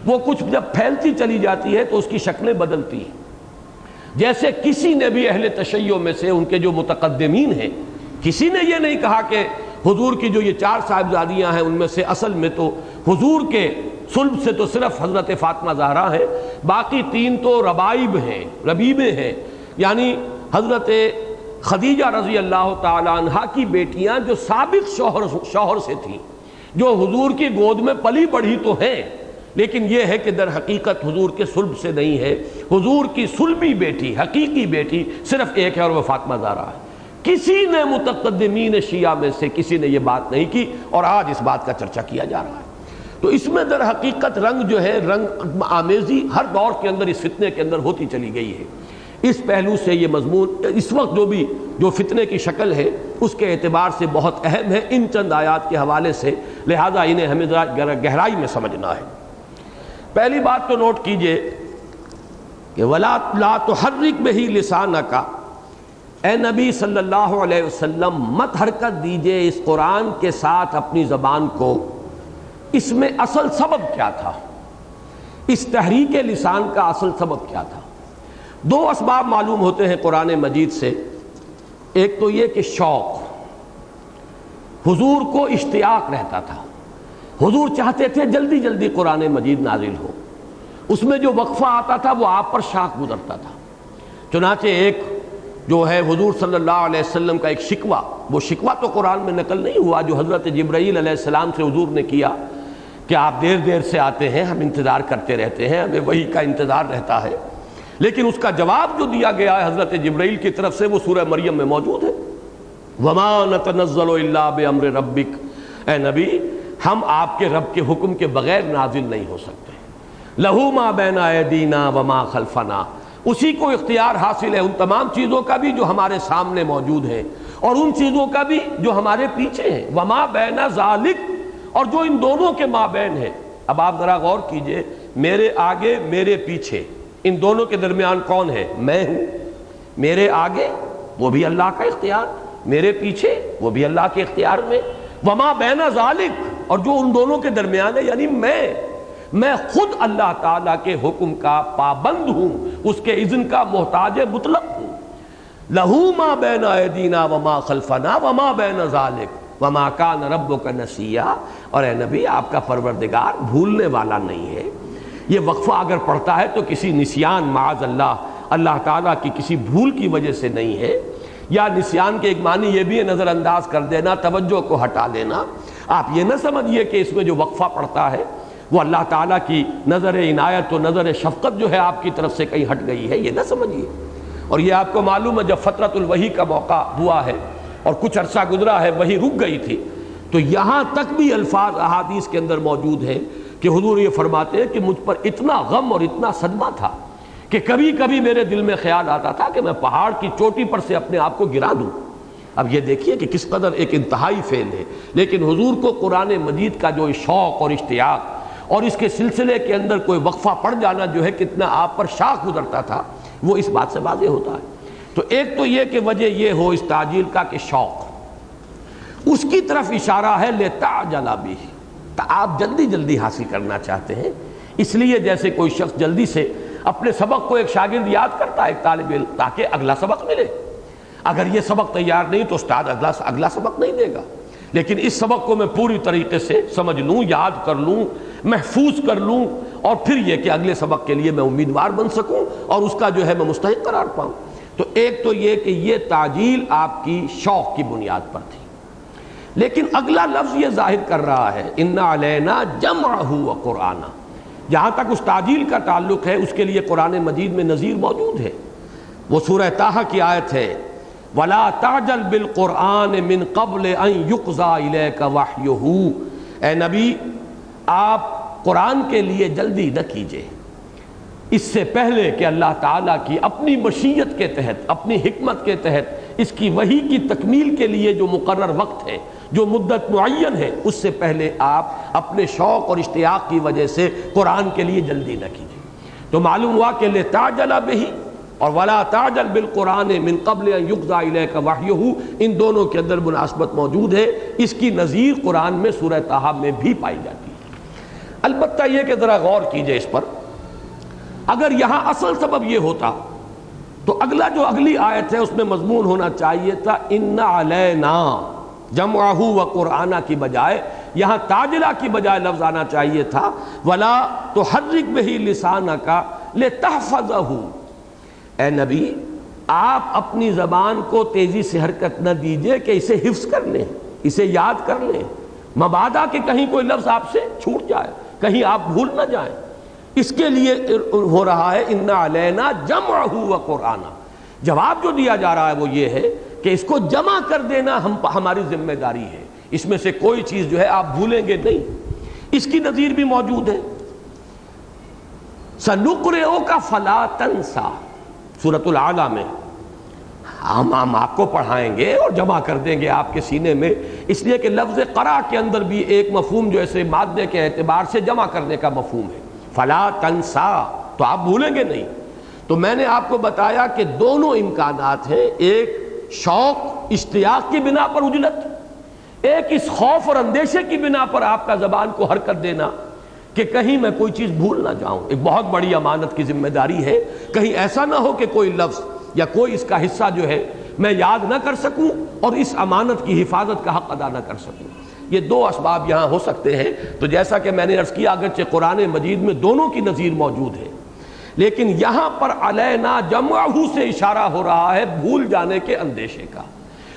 وہ کچھ جب پھیلتی چلی جاتی ہے تو اس کی شکلیں بدلتی ہیں۔ جیسے کسی نے بھی اہل تشیع میں سے ان کے جو متقدمین ہیں، کسی نے یہ نہیں کہا کہ حضور کی جو یہ 4 صاحبزادیاں ہیں ان میں سے اصل میں تو حضور کے صلب سے تو صرف حضرت فاطمہ زہرا ہے، باقی 3 تو ربائب ہیں، ربیبیں ہیں، یعنی حضرت خدیجہ رضی اللہ تعالی عنہا کی بیٹیاں جو سابق شوہر سے تھیں، جو حضور کی گود میں پلی بڑھی تو ہیں، لیکن یہ ہے کہ در حقیقت حضور کے صلب سے نہیں ہے۔ حضور کی صلبی بیٹی، حقیقی بیٹی صرف ایک ہے اور وہ فاطمہ زہرا ہے۔ کسی نے متقدمین شیعہ میں سے کسی نے یہ بات نہیں کی، اور آج اس بات کا چرچا کیا جا رہا ہے۔ تو اس میں در حقیقت رنگ جو ہے، رنگ آمیزی ہر دور کے اندر اس فتنے کے اندر ہوتی چلی گئی ہے۔ اس پہلو سے یہ مضمون اس وقت جو فتنے کی شکل ہے اس کے اعتبار سے بہت اہم ہے ان چند آیات کے حوالے سے، لہذا انہیں ہمیں ذرا گہرائی میں سمجھنا ہے۔ پہلی بات تو نوٹ کیجئے کہ وَلَا لَا تُحَرِّكْ بِهِ لِسَانَكَ، اے نبی صلی اللہ علیہ وسلم مت حرکت دیجئے اس قرآن کے ساتھ اپنی زبان کو۔ اس میں اصل سبب کیا تھا؟ اس تحریک لسان کا اصل سبب کیا تھا؟ 2 اسباب معلوم ہوتے ہیں قرآن مجید سے۔ ایک تو یہ کہ شوق، حضور کو اشتیاق رہتا تھا، حضور چاہتے تھے جلدی جلدی قرآن مجید نازل ہو، اس میں جو وقفہ آتا تھا وہ آپ پر شاق گزرتا تھا۔ چنانچہ ایک جو ہے حضور صلی اللہ علیہ وسلم کا ایک شکوہ، وہ شکوہ تو قرآن میں نقل نہیں ہوا، جو حضرت جبرائیل علیہ السلام سے حضور نے کیا کہ آپ دیر دیر سے آتے ہیں، ہم انتظار کرتے رہتے ہیں، ہمیں وحی کا انتظار رہتا ہے، لیکن اس کا جواب جو دیا گیا ہے حضرت جبرائیل کی طرف سے وہ سورہ مریم میں موجود ہے۔ وَمَا نَتَنَزَّلُ إِلَّا بِأَمْرِ رَبِّكَ، اے نبی ہم آپ کے رب کے حکم کے بغیر نازل نہیں ہو سکتے۔ لہو ما بین ایدینا وما خلفنا، اسی کو اختیار حاصل ہے ان تمام چیزوں کا بھی جو ہمارے سامنے موجود ہیں اور ان چیزوں کا بھی جو ہمارے پیچھے ہیں، وما بین ذالک، اور جو ان دونوں کے مابین ہے۔ اب آپ ذرا غور کیجئے، میرے آگے میرے پیچھے، ان دونوں کے درمیان کون ہے؟ میں ہوں۔ میرے آگے وہ بھی اللہ کا اختیار، میرے پیچھے وہ بھی اللہ کے اختیار میں۔ وما بین ذالک، اور جو ان دونوں کے درمیان ہے یعنی میں خود اللہ تعالیٰ کے حکم کا پابند ہوں، اس کے اذن کا محتاج مطلق ہوں۔ لہو ما بین ایدینا وما خلفنا وما بین ذالک وما کان ربک نسیا، اور اے نبی آپ کا پروردگار بھولنے والا نہیں ہے۔ یہ وقفہ اگر پڑھتا ہے تو کسی نسیان معاذ اللہ تعالیٰ کی کسی بھول کی وجہ سے نہیں ہے، یا نسیان کے ایک معنی یہ بھی ہے نظر انداز کر دینا، توجہ کو ہٹا دینا۔ آپ یہ نہ سمجھیے کہ اس میں جو وقفہ پڑتا ہے وہ اللہ تعالیٰ کی نظر عنایت و نظر شفقت جو ہے آپ کی طرف سے کہیں ہٹ گئی ہے، یہ نہ سمجھیے۔ اور یہ آپ کو معلوم ہے جب فترۃ الوحی کا موقع ہوا ہے اور کچھ عرصہ گزرا ہے، وحی رک گئی تھی، تو یہاں تک بھی الفاظ احادیث کے اندر موجود ہیں کہ حضور یہ فرماتے ہیں کہ مجھ پر اتنا غم اور اتنا صدمہ تھا کہ کبھی کبھی میرے دل میں خیال آتا تھا کہ میں پہاڑ کی چوٹی پر سے اپنے آپ کو گرا دوں۔ اب یہ دیکھیے کہ کس قدر ایک انتہائی فعل ہے، لیکن حضور کو قرآن مجید کا جو شوق اور اشتیاق اور اس کے سلسلے کے اندر کوئی وقفہ پڑ جانا جو ہے کتنا آپ پر شاق گزرتا تھا، وہ اس بات سے واضح ہوتا ہے۔ تو ایک تو یہ کہ وجہ یہ ہو اس تعجیل کا کہ شوق، اس کی طرف اشارہ ہے لتعجل بہ، آپ جلدی جلدی حاصل کرنا چاہتے ہیں، اس لیے جیسے کوئی شخص جلدی سے اپنے سبق کو ایک شاگرد یاد کرتا ہے، ایک طالب علم، تاکہ اگلا سبق ملے۔ اگر یہ سبق تیار نہیں تو استاد اگلا سبق نہیں دے گا، لیکن اس سبق کو میں پوری طریقے سے سمجھ لوں، یاد کر لوں، محفوظ کر لوں، اور پھر یہ کہ اگلے سبق کے لیے میں امیدوار بن سکوں اور اس کا جو ہے میں مستحق قرار پاؤں۔ تو ایک تو یہ کہ یہ تعجیل آپ کی شوق کی بنیاد پر تھی، لیکن اگلا لفظ یہ ظاہر کر رہا ہے ان علینا جمعہ وقرآنہ، جہاں تک اس تعجیل کا تعلق ہے اس کے لیے قرآن مجید میں نظیر موجود ہے۔ وہ سورہ طٰہٰ کی آیت ہے وَلَا تَعْجَلْ بِالْقُرْآنِ مِن قَبْلِ أَن يُقْضَىٰ إِلَيْكَ وَحْيُهُ، اے نبی آپ قرآن کے لیے جلدی نہ کیجئے اس سے پہلے کہ اللہ تعالیٰ کی اپنی مشیت کے تحت، اپنی حکمت کے تحت اس کی وحی کی تکمیل کے لیے جو مقرر وقت ہے، جو مدت معین ہے، اس سے پہلے آپ اپنے شوق اور اشتیاق کی وجہ سے قرآن کے لیے جلدی نہ کیجئے۔ تو معلوم ہوا کہ لتعجل بہ اور ولا تعجل بالقرآن من قبل ان یقضى الیک وحیہ، ان دونوں کے اندر مناسبت موجود ہے۔ اس کی نظیر قرآن میں سورہ طٰہٰ میں بھی پائی جاتی ہے۔ البتہ یہ کہ ذرا غور کیجئے اس پر، اگر یہاں اصل سبب یہ ہوتا تو اگلی آیت ہے اس میں مضمون ہونا چاہیے تھا ان علینا جمعہ و قرآنہ کی بجائے یہاں تاجلہ کی بجائے لفظ آنا چاہیے تھا ولا تحرک بہ لسانک لتحفظہ، اے نبی آپ اپنی زبان کو تیزی سے حرکت نہ دیجئے کہ اسے حفظ کر لیں، اسے یاد کر لیں، مبادا کہ کہیں کوئی لفظ آپ سے چھوٹ جائے، کہیں آپ بھول نہ جائیں۔ اس کے لیے ہو رہا ہے ان علینا جمعہ و قرآنہ۔ جواب جو دیا جا رہا ہے وہ یہ ہے کہ اس کو جمع کر دینا ہماری ذمہ داری ہے، اس میں سے کوئی چیز جو ہے آپ بھولیں گے نہیں۔ اس کی نظیر بھی موجود ہے سنقرئک فلا تنسیٰ، سورۃ الاعلیٰ میں ہم آپ کو پڑھائیں گے اور جمع کر دیں گے آپ کے سینے میں، اس لیے کہ لفظ قرأ کے اندر بھی ایک مفہوم جو ایسے مادے کے اعتبار سے جمع کرنے کا مفہوم ہے، فلا تنسیٰ، تو آپ بھولیں گے نہیں۔ تو میں نے آپ کو بتایا کہ دونوں امکانات ہیں، ایک شوق اشتیاق کی بنا پر عجلت، ایک اس خوف اور اندیشے کی بنا پر آپ کا زبان کو حرکت دینا کہ کہیں میں کوئی چیز بھول نہ جاؤں۔ ایک بہت بڑی امانت کی ذمہ داری ہے، کہیں ایسا نہ ہو کہ کوئی لفظ یا کوئی اس کا حصہ جو ہے میں یاد نہ کر سکوں اور اس امانت کی حفاظت کا حق ادا نہ کر سکوں۔ یہ دو اسباب یہاں ہو سکتے ہیں۔ تو جیسا کہ میں نے عرض کیا اگرچہ قرآن مجید میں دونوں کی نظیر موجود ہے، لیکن یہاں پر علینا جمعہ سے اشارہ ہو رہا ہے بھول جانے کے اندیشے کا،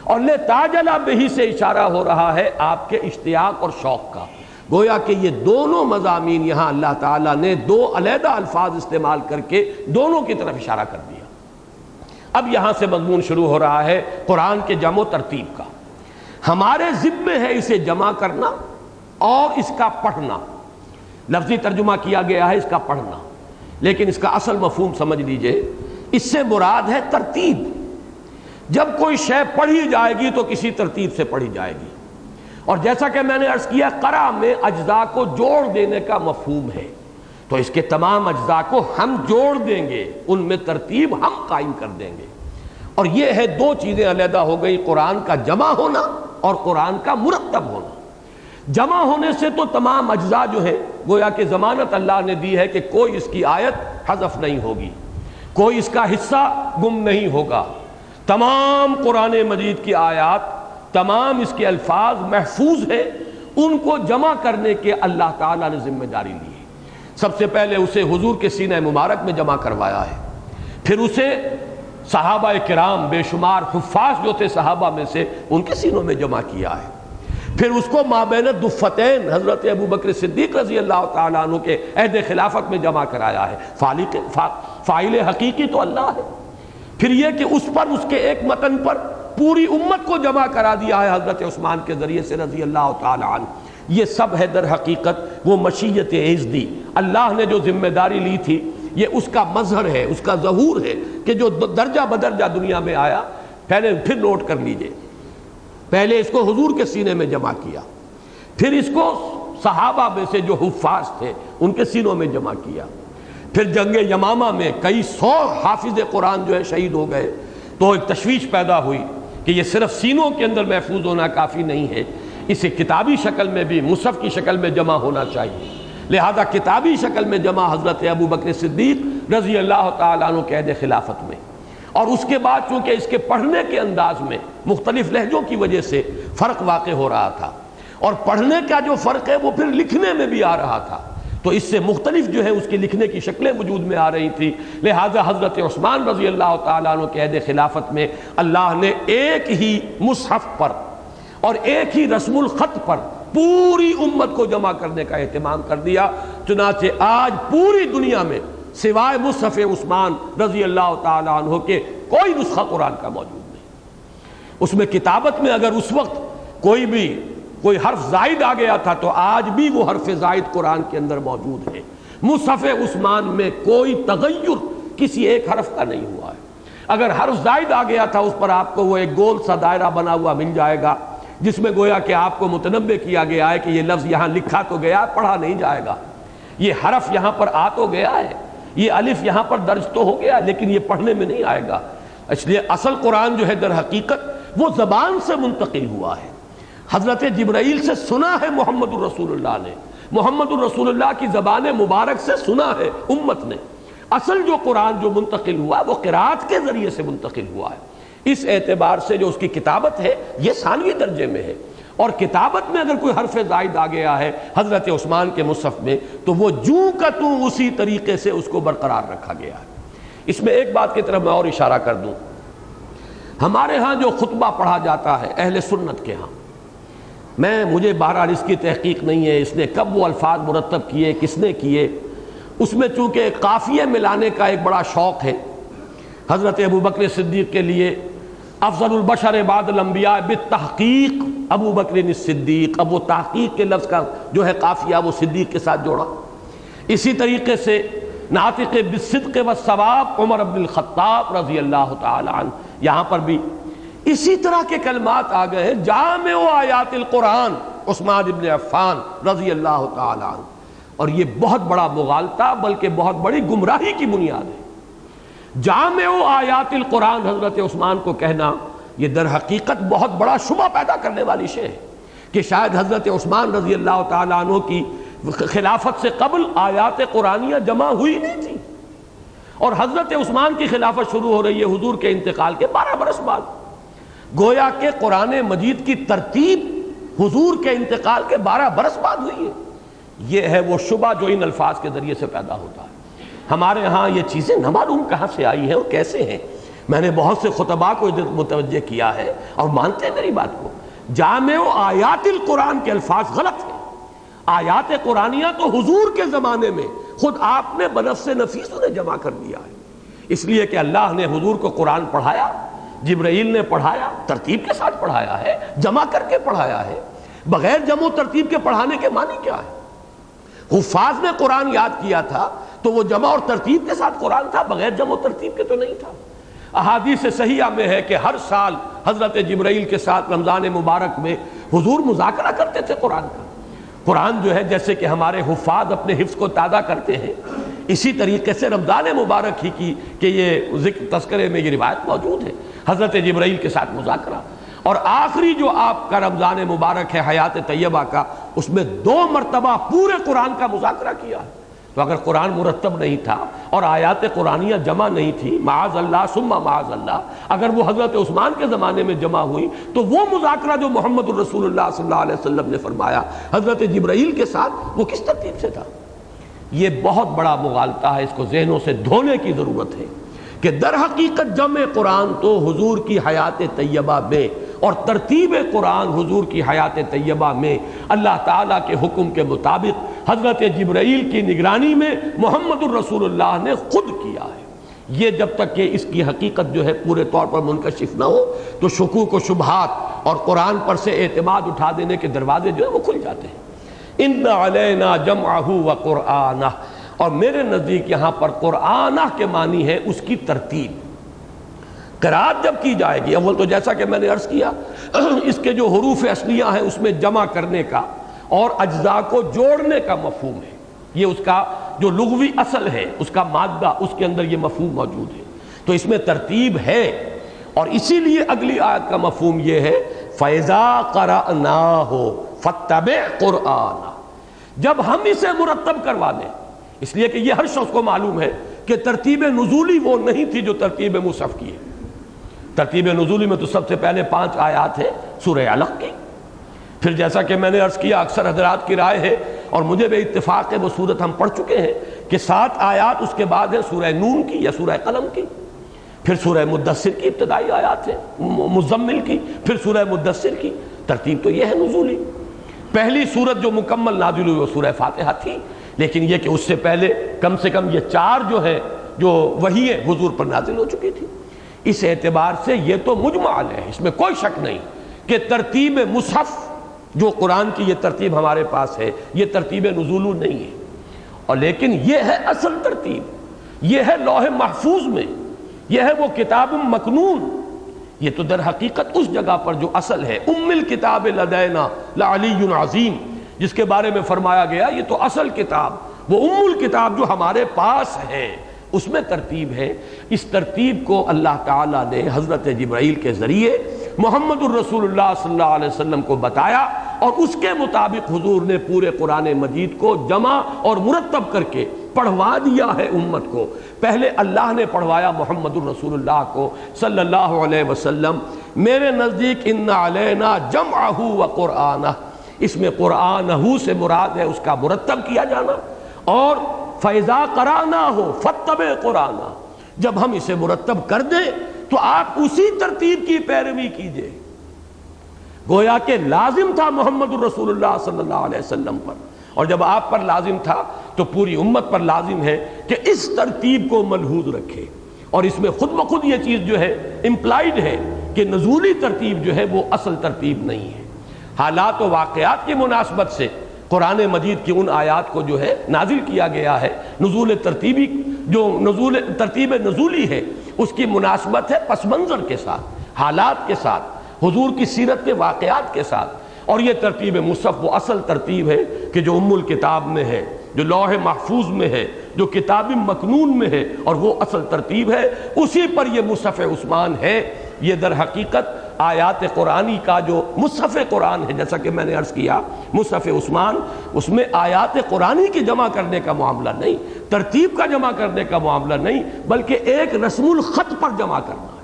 اور لتعجل بہ سے اشارہ ہو رہا ہے آپ کے اشتیاق اور شوق کا۔ گویا کہ یہ دونوں مضامین یہاں اللہ تعالیٰ نے دو علیحدہ الفاظ استعمال کر کے دونوں کی طرف اشارہ کر دیا۔ اب یہاں سے مضمون شروع ہو رہا ہے قرآن کے جمع و ترتیب کا۔ ہمارے ذمے ہے اسے جمع کرنا اور اس کا پڑھنا، لفظی ترجمہ کیا گیا ہے اس کا پڑھنا، لیکن اس کا اصل مفہوم سمجھ لیجئے، اس سے مراد ہے ترتیب۔ جب کوئی شے پڑھی جائے گی تو کسی ترتیب سے پڑھی جائے گی، اور جیسا کہ میں نے عرض کیا قرأ میں اجزاء کو جوڑ دینے کا مفہوم ہے، تو اس کے تمام اجزاء کو ہم جوڑ دیں گے، ان میں ترتیب ہم قائم کر دیں گے۔ اور یہ ہے دو چیزیں علیحدہ ہو گئی، قرآن کا جمع ہونا اور قرآن کا مرتب ہونا۔ جمع ہونے سے تو تمام اجزاء جو ہیں گویا کہ ضمانت اللہ نے دی ہے کہ کوئی اس کی آیت حذف نہیں ہوگی، کوئی اس کا حصہ گم نہیں ہوگا، تمام قرآن مجید کی آیات، تمام اس کے الفاظ محفوظ ہیں، ان کو جمع کرنے کے اللہ تعالیٰ نے ذمہ داری لی ہے۔ سب سے پہلے اسے حضور کے سینہ مبارک میں جمع کروایا ہے، پھر اسے صحابہ کرام بے شمار حفاظ جو تھے صحابہ میں سے ان کے سینوں میں جمع کیا ہے، پھر اس کو مابین الدفتین حضرت ابو بکر صدیق رضی اللہ تعالیٰ عنہ کے عہد خلافت میں جمع کرایا ہے۔ فاعل حقیقی تو اللہ ہے، پھر یہ کہ اس پر اس کے ایک متن پر پوری امت کو جمع کرا دیا ہے حضرت عثمان کے ذریعے سے رضی اللہ تعالیٰ عنہ۔ یہ سب ہے در حقیقت وہ مشیت عزدی، اللہ نے جو ذمہ داری لی تھی، یہ اس کا مظہر ہے، اس کا ظہور ہے کہ جو درجہ بدرجہ دنیا میں آیا۔ پھر نوٹ کر لیجئے، پہلے اس کو حضور کے سینے میں جمع کیا، پھر اس کو صحابہ میں سے جو حفاظ تھے ان کے سینوں میں جمع کیا، پھر جنگ یمامہ میں کئی سو حافظ قرآن جو ہے شہید ہو گئے، تو ایک تشویش پیدا ہوئی کہ یہ صرف سینوں کے اندر محفوظ ہونا کافی نہیں ہے، اسے کتابی شکل میں بھی مصحف کی شکل میں جمع ہونا چاہیے۔ لہذا کتابی شکل میں جمع حضرت ابو بکر صدیق رضی اللہ تعالیٰ عنہ کے عہد خلافت میں، اور اس کے بعد چونکہ اس کے پڑھنے کے انداز میں مختلف لہجوں کی وجہ سے فرق واقع ہو رہا تھا، اور پڑھنے کا جو فرق ہے وہ پھر لکھنے میں بھی آ رہا تھا، تو اس سے مختلف جو ہے اس کے لکھنے کی شکلیں وجود میں آ رہی تھی۔ لہذا حضرت عثمان رضی اللہ تعالیٰ عنہ کے عہد خلافت میں اللہ نے ایک ہی مصحف پر اور ایک ہی رسم الخط پر پوری امت کو جمع کرنے کا اہتمام کر دیا، چنانچہ آج پوری دنیا میں سوائے مصحف عثمان رضی اللہ تعالیٰ عنہ کے کوئی نسخہ قرآن کا موجود نہیں۔ اس میں کتابت میں اگر اس وقت کوئی حرف زائد آ گیا تھا تو آج بھی وہ حرف زائد قرآن کے اندر موجود ہے۔ مصحف عثمان میں کوئی تغیر کسی ایک حرف کا نہیں ہوا ہے۔ اگر حرف زائد آ گیا تھا اس پر آپ کو وہ ایک گول سا دائرہ بنا ہوا مل جائے گا، جس میں گویا کہ آپ کو متنبہ کیا گیا ہے کہ یہ لفظ یہاں لکھا تو گیا، پڑھا نہیں جائے گا، یہ حرف یہاں پر آ تو گیا ہے، یہ الف یہاں پر درج تو ہو گیا، لیکن یہ پڑھنے میں نہیں آئے گا۔ اس لیے اصل قرآن جو ہے در حقیقت وہ زبان سے منتقل ہوا ہے، حضرت جبرائیل سے سنا ہے محمد الرسول اللہ نے، محمد الرسول اللہ کی زبان مبارک سے سنا ہے امت نے۔ اصل جو قرآن جو منتقل ہوا وہ قرات کے ذریعے سے منتقل ہوا ہے۔ اس اعتبار سے جو اس کی کتابت ہے یہ ثانوی درجے میں ہے، اور کتابت میں اگر کوئی حرف زائد آ گیا ہے حضرت عثمان کے مصحف میں تو وہ جوں کا توں اسی طریقے سے اس کو برقرار رکھا گیا ہے۔ اس میں ایک بات کی طرف میں اور اشارہ کر دوں، ہمارے ہاں جو خطبہ پڑھا جاتا ہے اہل سنت کے ہاں، مجھے بہرحال اس کی تحقیق نہیں ہے اس نے کب وہ الفاظ مرتب کیے، کس نے کیے، اس میں چونکہ قافیے ملانے کا ایک بڑا شوق ہے۔ حضرت ابو بکر صدیق کے لیے افضل البشر بعد الانبیاء بالتحقیق ابو بکر الصدیق، اب وہ تحقیق کے لفظ کا جو ہے قافیہ وہ صدیق کے ساتھ جوڑا۔ اسی طریقے سے ناطق بالصدق والثواب عمر بن الخطاب رضی اللہ تعالی عنہ، یہاں پر بھی اسی طرح کے کلمات آ گئے ہیں۔ جامع آیات القرآن عثمان بن عفان رضی اللہ تعالی عنہ، اور یہ بہت بڑا مغالطہ بلکہ بہت بڑی گمراہی کی بنیاد ہے۔ جامع آیات القرآن حضرت عثمان کو کہنا یہ در حقیقت بہت بڑا شبہ پیدا کرنے والی شے ہے کہ شاید حضرت عثمان رضی اللہ تعالی عنہ کی خلافت سے قبل آیات قرآنیہ جمع ہوئی نہیں تھی، اور حضرت عثمان کی خلافت شروع ہو رہی ہے حضور کے انتقال کے 12 برس بعد۔ گویا کہ قرآن مجید کی ترتیب حضور کے انتقال کے 12 برس بعد ہوئی ہے۔ یہ ہے وہ شبہ جو ان الفاظ کے ذریعے سے پیدا ہوتا ہے۔ ہمارے ہاں یہ چیزیں نہ معلوم کہاں سے آئی ہیں اور کیسے ہیں۔ میں نے بہت سے خطباء کو متوجہ کیا ہے اور مانتے ہیں میری بات کو۔ جامع آیات القرآن کے الفاظ غلط ہیں۔ آیات قرآنیہ تو حضور کے زمانے میں خود آپ نے بنفس نفیس انہیں جمع کر دیا ہے، اس لیے کہ اللہ نے حضور کو قرآن پڑھایا، جبرائیل نے پڑھایا، ترتیب کے ساتھ پڑھایا ہے، جمع کر کے پڑھایا ہے۔ بغیر جمع و ترتیب کے پڑھانے کے معنی کیا ہے؟ حفاظ نے قرآن یاد کیا تھا تو وہ جمع اور ترتیب کے ساتھ قرآن تھا، بغیر جمع و ترتیب کے تو نہیں تھا۔ احادیث صحیحہ میں ہے کہ ہر سال حضرت جبرائیل کے ساتھ رمضان مبارک میں حضور مذاکرہ کرتے تھے قرآن کا۔ قرآن جو ہے جیسے کہ ہمارے حفاظ اپنے حفظ کو تازہ کرتے ہیں، اسی طریقے سے رمضان مبارک ہی کی کہ یہ ذکر تذکرے میں یہ روایت موجود ہے، حضرت جبرائیل کے ساتھ مذاکرہ۔ اور آخری جو آپ کا رمضان مبارک ہے حیات طیبہ کا، اس میں 2 مرتبہ پورے قرآن کا مذاکرہ کیا ہے۔ تو اگر قرآن مرتب نہیں تھا اور آیات قرآنیہ جمع نہیں تھی، معاذ اللہ ثم معاذ اللہ، اگر وہ حضرت عثمان کے زمانے میں جمع ہوئی تو وہ مذاکرہ جو محمد الرسول اللہ صلی اللہ علیہ وسلم نے فرمایا حضرت جبرائیل کے ساتھ، وہ کس ترتیب سے تھا؟ یہ بہت بڑا مغالطہ ہے، اس کو ذہنوں سے دھونے کی ضرورت ہے کہ در حقیقت جمع قرآن تو حضور کی حیات طیبہ میں اور ترتیب قرآن حضور کی حیات طیبہ میں اللہ تعالیٰ کے حکم کے مطابق حضرت جبرائیل کی نگرانی میں محمد الرسول اللہ نے خود کیا ہے۔ یہ جب تک کہ اس کی حقیقت جو ہے پورے طور پر منکشف نہ ہو تو شکوک و شبہات اور قرآن پر سے اعتماد اٹھا دینے کے دروازے جو ہے وہ کھل جاتے ہیں۔ ان علینا جمعہ و قرآنہ، اور میرے نزدیک یہاں پر قرآنہ کے معنی ہے اس کی ترتیب۔ قرات جب کی جائے گی، اول تو جیسا کہ میں نے عرض کیا اس کے جو حروف اصلیہ ہیں اس میں جمع کرنے کا اور اجزاء کو جوڑنے کا مفہوم ہے، یہ اس کا جو لغوی اصل ہے، اس کا مادہ، اس کے اندر یہ مفہوم موجود ہے، تو اس میں ترتیب ہے۔ اور اسی لیے اگلی آیت کا مفہوم یہ ہے فَإِذَا قَرَأْنَاهُ فَاتَّبِعْ قُرْآنَهُ، جب ہم اسے مرتب کروا دیں، اس لیے کہ یہ ہر شخص کو معلوم ہے کہ ترتیب نزولی وہ نہیں تھی جو ترتیب مصحف کی ہے۔ ترتیب نزولی میں تو سب سے پہلے 5 آیات ہیں سورہ علق کی، پھر جیسا کہ میں نے عرض کیا اکثر حضرات کی رائے ہے اور مجھے بھی اتفاق ہے وہ صورت ہم پڑھ چکے ہیں کہ 7 آیات اس کے بعد ہے سورہ نون کی یا سورہ قلم کی، پھر سورہ مدثر کی ابتدائی آیات ہے، مزمل کی، پھر سورہ مدثر کی۔ ترتیب تو یہ ہے نزولی۔ پہلی سورت جو مکمل نازل ہوئی وہ سورہ فاتحہ تھی، لیکن یہ کہ اس سے پہلے کم سے کم یہ 4 جو ہے جو وحی حضور پر نازل ہو چکی تھی۔ اس اعتبار سے یہ تو مجمع علیہ ہے، اس میں کوئی شک نہیں کہ ترتیب مصحف جو قرآن کی یہ ترتیب ہمارے پاس ہے یہ ترتیب نزول نہیں ہے، اور لیکن یہ ہے اصل ترتیب، یہ ہے لوح محفوظ میں، یہ ہے وہ کتاب مکنون۔ یہ تو در حقیقت اس جگہ پر جو اصل ہے ام الکتاب لدینا لعلی عظیم، جس کے بارے میں فرمایا گیا یہ تو اصل کتاب، وہ ام الکتاب جو ہمارے پاس ہے، اس میں ترتیب ہے۔ اس ترتیب کو اللہ تعالیٰ نے حضرت جبرائیل کے ذریعے محمد الرسول اللہ صلی اللہ علیہ وسلم کو بتایا، اور اس کے مطابق حضور نے پورے قرآن مجید کو جمع اور مرتب کر کے پڑھوا دیا ہے امت کو۔ پہلے اللہ نے پڑھوایا محمد الرسول اللہ کو صلی اللہ علیہ وسلم۔ میرے نزدیک ان علینا جمعہ و قرآنہ، اس میں قرآنہ سے مراد ہے اس کا مرتب کیا جانا، اور فَإِذَا قَرَأْنَاهُ فَاتَّبِعْ قُرْآنَهُ، جب ہم اسے مرتب کر دیں تو آپ اسی ترتیب کی پیروی کیجئے۔ گویا کہ لازم تھا محمد الرسول اللہ صلی اللہ علیہ وسلم پر، اور جب آپ پر لازم تھا تو پوری امت پر لازم ہے کہ اس ترتیب کو ملحوظ رکھے۔ اور اس میں خود بخود یہ چیز جو ہے امپلائیڈ ہے کہ نزولی ترتیب جو ہے وہ اصل ترتیب نہیں ہے۔ حالات و واقعات کی مناسبت سے قرآن مجید کی ان آیات کو جو ہے نازل کیا گیا ہے، نزول ترتیبی جو نزول ترتیب نزولی ہے اس کی مناسبت ہے پس منظر کے ساتھ، حالات کے ساتھ، حضور کی سیرت کے واقعات کے ساتھ۔ اور یہ ترتیب مصحف وہ اصل ترتیب ہے کہ جو ام الکتاب میں ہے، جو لوح محفوظ میں ہے، جو کتاب مکنون میں ہے، اور وہ اصل ترتیب ہے، اسی پر یہ مصحف عثمان ہے۔ یہ در حقیقت آیات قرآنی کا جو مصحف قرآن ہے، جیسا کہ میں نے عرض کیا مصحف عثمان، اس میں آیات قرآنی کی جمع کرنے کا معاملہ نہیں، ترتیب کا جمع کرنے کا معاملہ نہیں، بلکہ ایک رسم الخط پر جمع کرنا ہے۔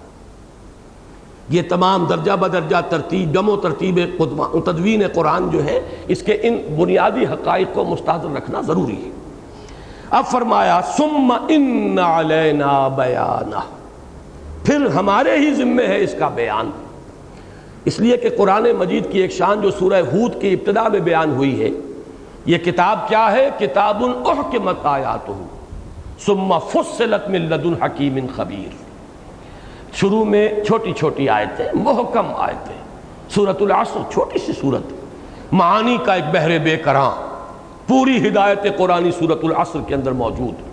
یہ تمام درجہ بدرجہ ترتیب، جمع و ترتیب تدوین قرآن جو ہے، اس کے ان بنیادی حقائق کو مستحضر رکھنا ضروری ہے۔ اب فرمایا ثم ان علینا بیانہ، پھر ہمارے ہی ذمہ ہے اس کا بیان، اس لیے کہ قرآن مجید کی ایک شان جو سورہ ہود کی ابتدا میں بیان ہوئی ہے، یہ کتاب کیا ہے؟ کتاب احکمت آیاتہ ثم فصلت من لدن حکیم خبیر۔ شروع میں چھوٹی چھوٹی آیتیں، محکم آیتیں، سورۃ العصر چھوٹی سی سورت، معانی کا ایک بحر بے کراں، پوری ہدایت قرآنی سورۃ العصر کے اندر موجود ہے۔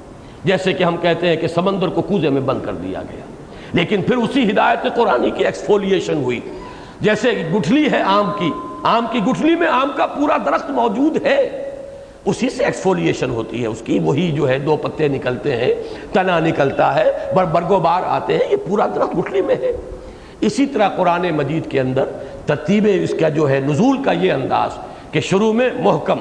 جیسے کہ ہم کہتے ہیں کہ سمندر کو کوزے میں بند کر دیا گیا، لیکن پھر اسی ہدایت قرآنی کی ایکسفولیشن ہوئی۔ جیسے گٹھلی ہے آم کی گٹھلی میں آم کا پورا درخت موجود ہے، اسی سے ایکسفولیشن ہوتی ہے اس کی، وہی جو ہے 2 پتے نکلتے ہیں، تنا نکلتا ہے، برگو بار آتے ہیں، یہ پورا درخت گٹھلی میں ہے۔ اسی طرح قرآن مجید کے اندر ترتیب اس کا جو ہے نزول کا یہ انداز کہ شروع میں محکم،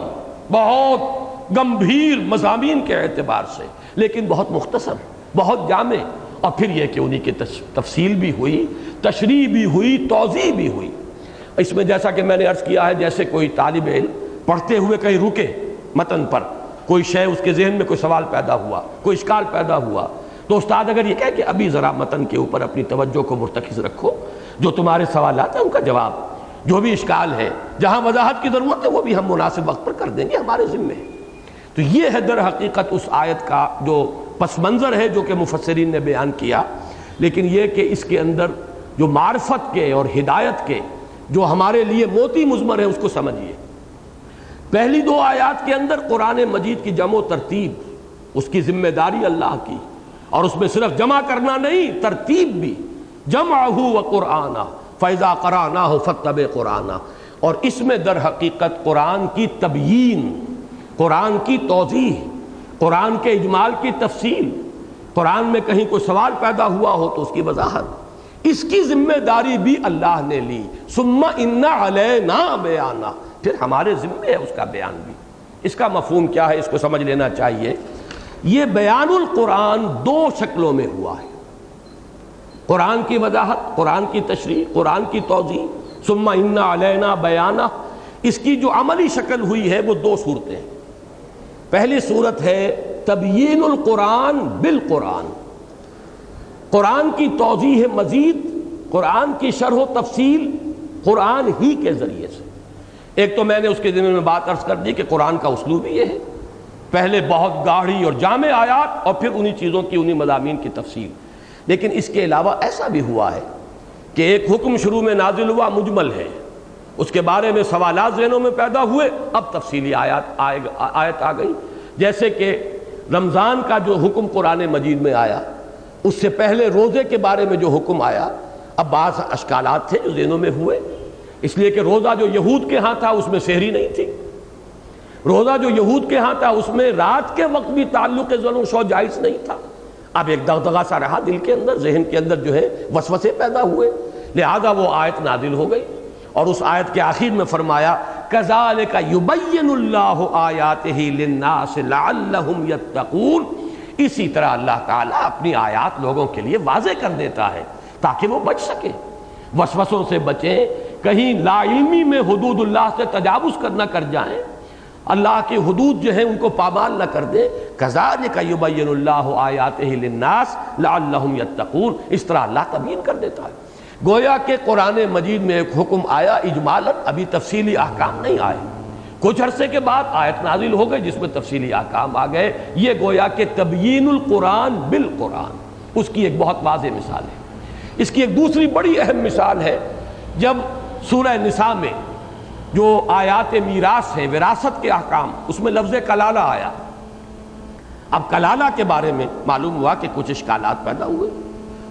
بہت گمبھیر مضامین کے اعتبار سے، لیکن بہت مختصر، بہت جامع، اور پھر یہ کہ انہی کی تفصیل بھی ہوئی، تشریح بھی ہوئی، توضیح بھی ہوئی۔ اس میں جیسا کہ میں نے عرض کیا ہے، جیسے کوئی طالب علم پڑھتے ہوئے کہیں رکے متن پر، کوئی شے اس کے ذہن میں کوئی سوال پیدا ہوا، کوئی اشکال پیدا ہوا، تو استاد اگر یہ کہے کہ ابھی ذرا متن کے اوپر اپنی توجہ کو مرتکز رکھو، جو تمہارے سوالات ہیں ان کا جواب، جو بھی اشکال ہے، جہاں وضاحت کی ضرورت ہے وہ بھی ہم مناسب وقت پر کر دیں گے، ہمارے ذمے ہے۔ تو یہ ہے در حقیقت اس آیت کا جو پس منظر ہے جو کہ مفسرین نے بیان کیا، لیکن یہ کہ اس کے اندر جو معرفت کے اور ہدایت کے جو ہمارے لیے موتی مضمر ہے اس کو سمجھیے۔ پہلی 2 آیات کے اندر قرآن مجید کی جمع و ترتیب، اس کی ذمہ داری اللہ کی، اور اس میں صرف جمع کرنا نہیں، ترتیب بھی، جمعہ و قرآنہ فَإِذَا قَرَأْنَاهُ فَاتَّبِعْ قُرْآنَهُ، اور اس میں در حقیقت قرآن کی تبیین، قرآن کی توضیح، قرآن کے اجمال کی تفصیل، قرآن میں کہیں کوئی سوال پیدا ہوا ہو تو اس کی وضاحت، اس کی ذمہ داری بھی اللہ نے لی۔ ثُمَّ إِنَّ عَلَيْنَا بَيَانَهُ، پھر ہمارے ذمہ ہے اس کا بیان بھی۔ اس کا مفہوم کیا ہے اس کو سمجھ لینا چاہیے۔ یہ بیان القرآن 2 شکلوں میں ہوا ہے، قرآن کی وضاحت، قرآن کی تشریح، قرآن کی توضیح، ثم ان علینا بیانہ۔ اس کی جو عملی شکل ہوئی ہے وہ 2 صورتیں ہیں۔ پہلی صورت ہے تبیین القرآن بالقرآن، قرآن کی توضیح مزید، قرآن کی شرح و تفصیل قرآن ہی کے ذریعے سے۔ ایک تو میں نے اس کے ذمہ میں بات عرض کر دی کہ قرآن کا اسلوب یہ ہے، پہلے بہت گاڑھی اور جامع آیات، اور پھر انہی چیزوں کی، انہی مضامین کی تفصیل۔ لیکن اس کے علاوہ ایسا بھی ہوا ہے کہ ایک حکم شروع میں نازل ہوا، مجمل ہے، اس کے بارے میں سوالات ذہنوں میں پیدا ہوئے، اب تفصیلی آیت آ گئی۔ جیسے کہ رمضان کا جو حکم قرآن مجید میں آیا، اس سے پہلے روزے کے بارے میں جو حکم آیا، اب بعض اشکالات تھے جو ذہنوں میں ہوئے، اس لیے کہ روزہ جو یہود کے ہاں تھا اس میں سحری نہیں تھی، روزہ جو یہود کے ہاں تھا اس میں رات کے وقت بھی تعلق ظلم و شو جائز نہیں تھا۔ اب ایک دغدغہ سا رہا دل کے اندر، ذہن کے اندر جو ہے وسوسے پیدا ہوئے، لہذا وہ آیت نازل ہو گئی، اور اس آیت کے آخر میں فرمایا کذالک یبین اللہ آیاتہ للناس لعلہم یتقون، اسی طرح اللہ تعالیٰ اپنی آیات لوگوں کے لیے واضح کر دیتا ہے تاکہ وہ بچ سکیں، وسوسوں سے بچیں، کہیں لا علمی میں حدود اللہ سے تجاوز کرنا کر جائیں، اللہ کی حدود جو ہیں ان کو پامال نہ کر دیں۔ کذالک یبین اللہ آیاتہ للناس لعلہم یتقون، اس طرح اللہ تبیین کر دیتا ہے۔ گویا کہ قرآن مجید میں ایک حکم آیا اجمالاً، ابھی تفصیلی احکام نہیں آئے، کچھ عرصے کے بعد آیت نازل ہو گئی جس میں تفصیلی احکام آ گئے۔ یہ گویا کہ تبیین القرآن بالقرآن، اس کی ایک بہت واضح مثال ہے۔ اس کی ایک دوسری بڑی اہم مثال ہے، جب سورہ نساء میں جو آیات میراث ہیں، وراثت کے احکام، اس میں لفظ کلالہ آیا۔ اب کلالہ کے بارے میں معلوم ہوا کہ کچھ اشکالات پیدا ہوئے،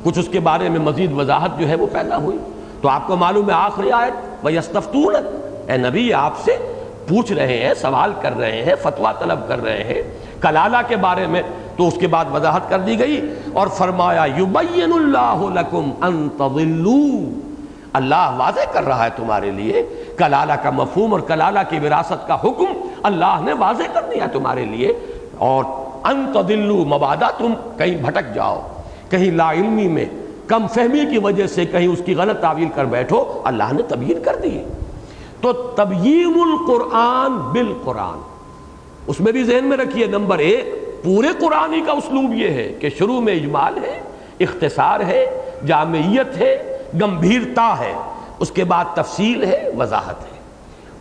کچھ اس کے بارے میں مزید وضاحت جو ہے وہ پیدا ہوئی۔ تو آپ کو معلوم ہے آخری آیت وَيَسْتَفْتُونَكَ، اے نبی آپ سے پوچھ رہے ہیں، سوال کر رہے ہیں، فتویٰ طلب کر رہے ہیں کلالہ کے بارے میں، تو اس کے بعد وضاحت کر دی گئی اور فرمایا یبین اللہ لکم ان تضلوا، اللہ واضح کر رہا ہے تمہارے لیے کلالہ کا مفہوم اور کلالہ کی وراثت کا حکم اللہ نے واضح کر دیا تمہارے لیے، اور ان تضلوا مبادا تم کہیں بھٹک جاؤ، کہیں لا علمی میں کم فہمی کی وجہ سے کہیں اس کی غلط تعویل کر بیٹھو، اللہ نے تبیین کر دی۔ تو تبیین القرآن بالقرآن، اس میں بھی ذہن میں رکھیے نمبر 1 پورے قرآنی کا اسلوب یہ ہے کہ شروع میں اجمال ہے، اختصار ہے، جامعیت ہے، گمبھیرتا ہے، اس کے بعد تفصیل ہے، وضاحت ہے۔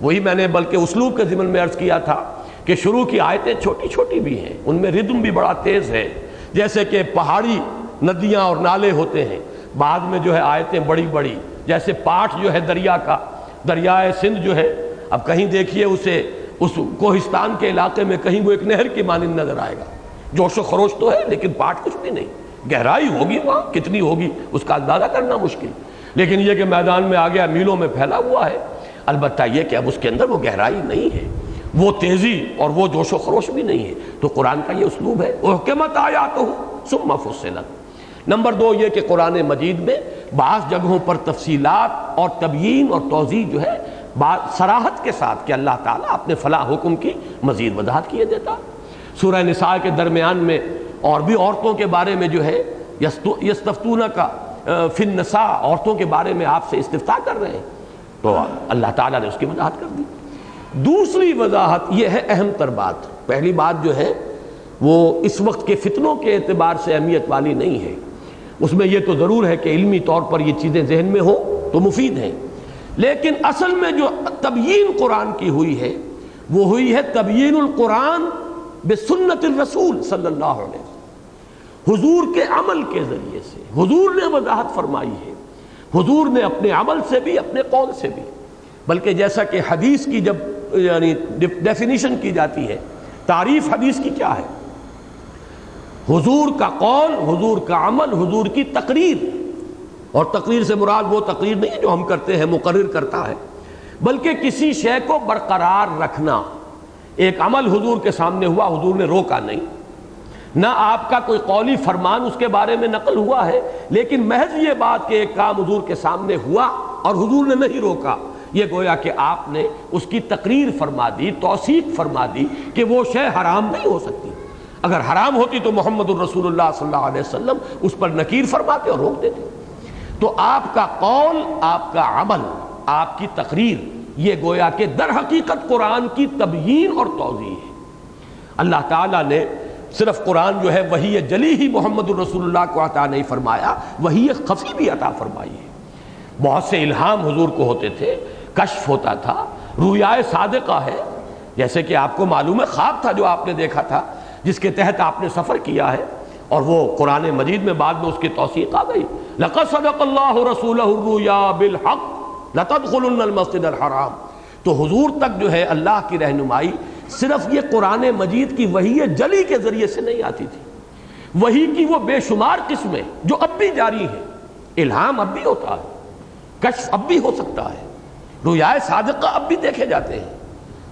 وہی میں نے بلکہ اسلوب کے ضمن میں عرض کیا تھا کہ شروع کی آیتیں چھوٹی چھوٹی بھی ہیں، ان میں ردم بھی بڑا تیز ہے، جیسے کہ پہاڑی ندیاں اور نالے ہوتے ہیں، بعد میں جو ہے آیتیں بڑی بڑی، جیسے پاٹ جو ہے دریا کا، دریائے سندھ جو ہے اب کہیں دیکھیے اسے اس کوہستان کے علاقے میں کہیں وہ ایک نہر کی مانند نظر آئے گا، جوش و خروش تو ہے لیکن پاٹ کچھ بھی نہیں، گہرائی ہوگی وہاں کتنی ہوگی اس کا اندازہ کرنا مشکل، لیکن یہ کہ میدان میں آ گیا، میلوں میں پھیلا ہوا ہے، البتہ یہ کہ اب اس کے اندر وہ گہرائی نہیں ہے، وہ تیزی اور وہ جوش و خروش بھی نہیں ہے۔ تو قرآن کا یہ اسلوب ہے، احکمت آیاتہ ثم فصلت۔ نمبر دو یہ کہ قرآن مجید میں بعض جگہوں پر تفصیلات اور تبیین اور توضیح جو ہے صراحت کے ساتھ کہ اللہ تعالیٰ اپنے فلاں حکم کی مزید وضاحت کیے دیتا۔ سورہ نساء کے درمیان میں اور بھی عورتوں کے بارے میں جو ہے یستفتونک فی النساء، عورتوں کے بارے میں آپ سے استفتاء کر رہے ہیں، تو اللہ تعالیٰ نے اس کی وضاحت کر دی۔ دوسری وضاحت یہ ہے اہم تر بات، پہلی بات جو ہے وہ اس وقت کے فتنوں کے اعتبار سے اہمیت والی نہیں ہے، اس میں یہ تو ضرور ہے کہ علمی طور پر یہ چیزیں ذہن میں ہو تو مفید ہیں، لیکن اصل میں جو تبیین قرآن کی ہوئی ہے وہ ہوئی ہے تبیین القرآن بسنت الرسول صلی اللہ علیہ وسلم، حضور کے عمل کے ذریعے سے حضور نے وضاحت فرمائی ہے، حضور نے اپنے عمل سے بھی اپنے قول سے بھی، بلکہ جیسا کہ حدیث کی جب یعنی ڈیفینیشن کی جاتی ہے، تعریف حدیث کی کیا ہے؟ حضور کا قول، حضور کا عمل، حضور کی تقریر، اور تقریر سے مراد وہ تقریر نہیں ہے جو ہم کرتے ہیں مقرر کرتا ہے، بلکہ کسی شے کو برقرار رکھنا۔ ایک عمل حضور کے سامنے ہوا، حضور نے روکا نہیں، نہ آپ کا کوئی قولی فرمان اس کے بارے میں نقل ہوا ہے، لیکن محض یہ بات کہ ایک کام حضور کے سامنے ہوا اور حضور نے نہیں روکا، یہ گویا کہ آپ نے اس کی تقریر فرما دی، توثیق فرما دی کہ وہ شے حرام نہیں ہو سکتی، اگر حرام ہوتی تو محمد الرسول اللہ صلی اللہ علیہ وسلم اس پر نکیر فرماتے اور روک دیتے۔ تو آپ کا قول، آپ کا عمل، آپ کی تقریر، یہ گویا کہ در حقیقت قرآن کی تبیین اور توضیح ہے۔ اللہ تعالیٰ نے صرف قرآن جو ہے وحی جلی ہی محمد الرسول اللہ کو عطا نہیں فرمایا، وحی خفی بھی عطا فرمائی ہے۔ بہت سے الہام حضور کو ہوتے تھے، کشف ہوتا تھا، رؤیا صادقہ ہے، جیسے کہ آپ کو معلوم ہے خواب تھا جو آپ نے دیکھا تھا، جس کے تحت آپ نے سفر کیا ہے، اور وہ قرآن مجید میں بعد میں اس کی توثیق آ گئی، لَقَدْ صَدَقَ اللَّهُ رَسُولَهُ الرُّؤْيَا بِالْحَقِّ لَتَدْخُلُنَّ الْمَسْجِدَ الْحَرَامَ۔ تو حضور تک جو ہے اللہ کی رہنمائی صرف یہ قرآن مجید کی وحی جلی کے ذریعے سے نہیں آتی تھی، وحی کی وہ بے شمار قسمیں جو اب بھی جاری ہیں، الہام اب بھی ہوتا ہے، کشف اب بھی ہو سکتا ہے، رؤیا صادقہ اب بھی دیکھے جاتے ہیں،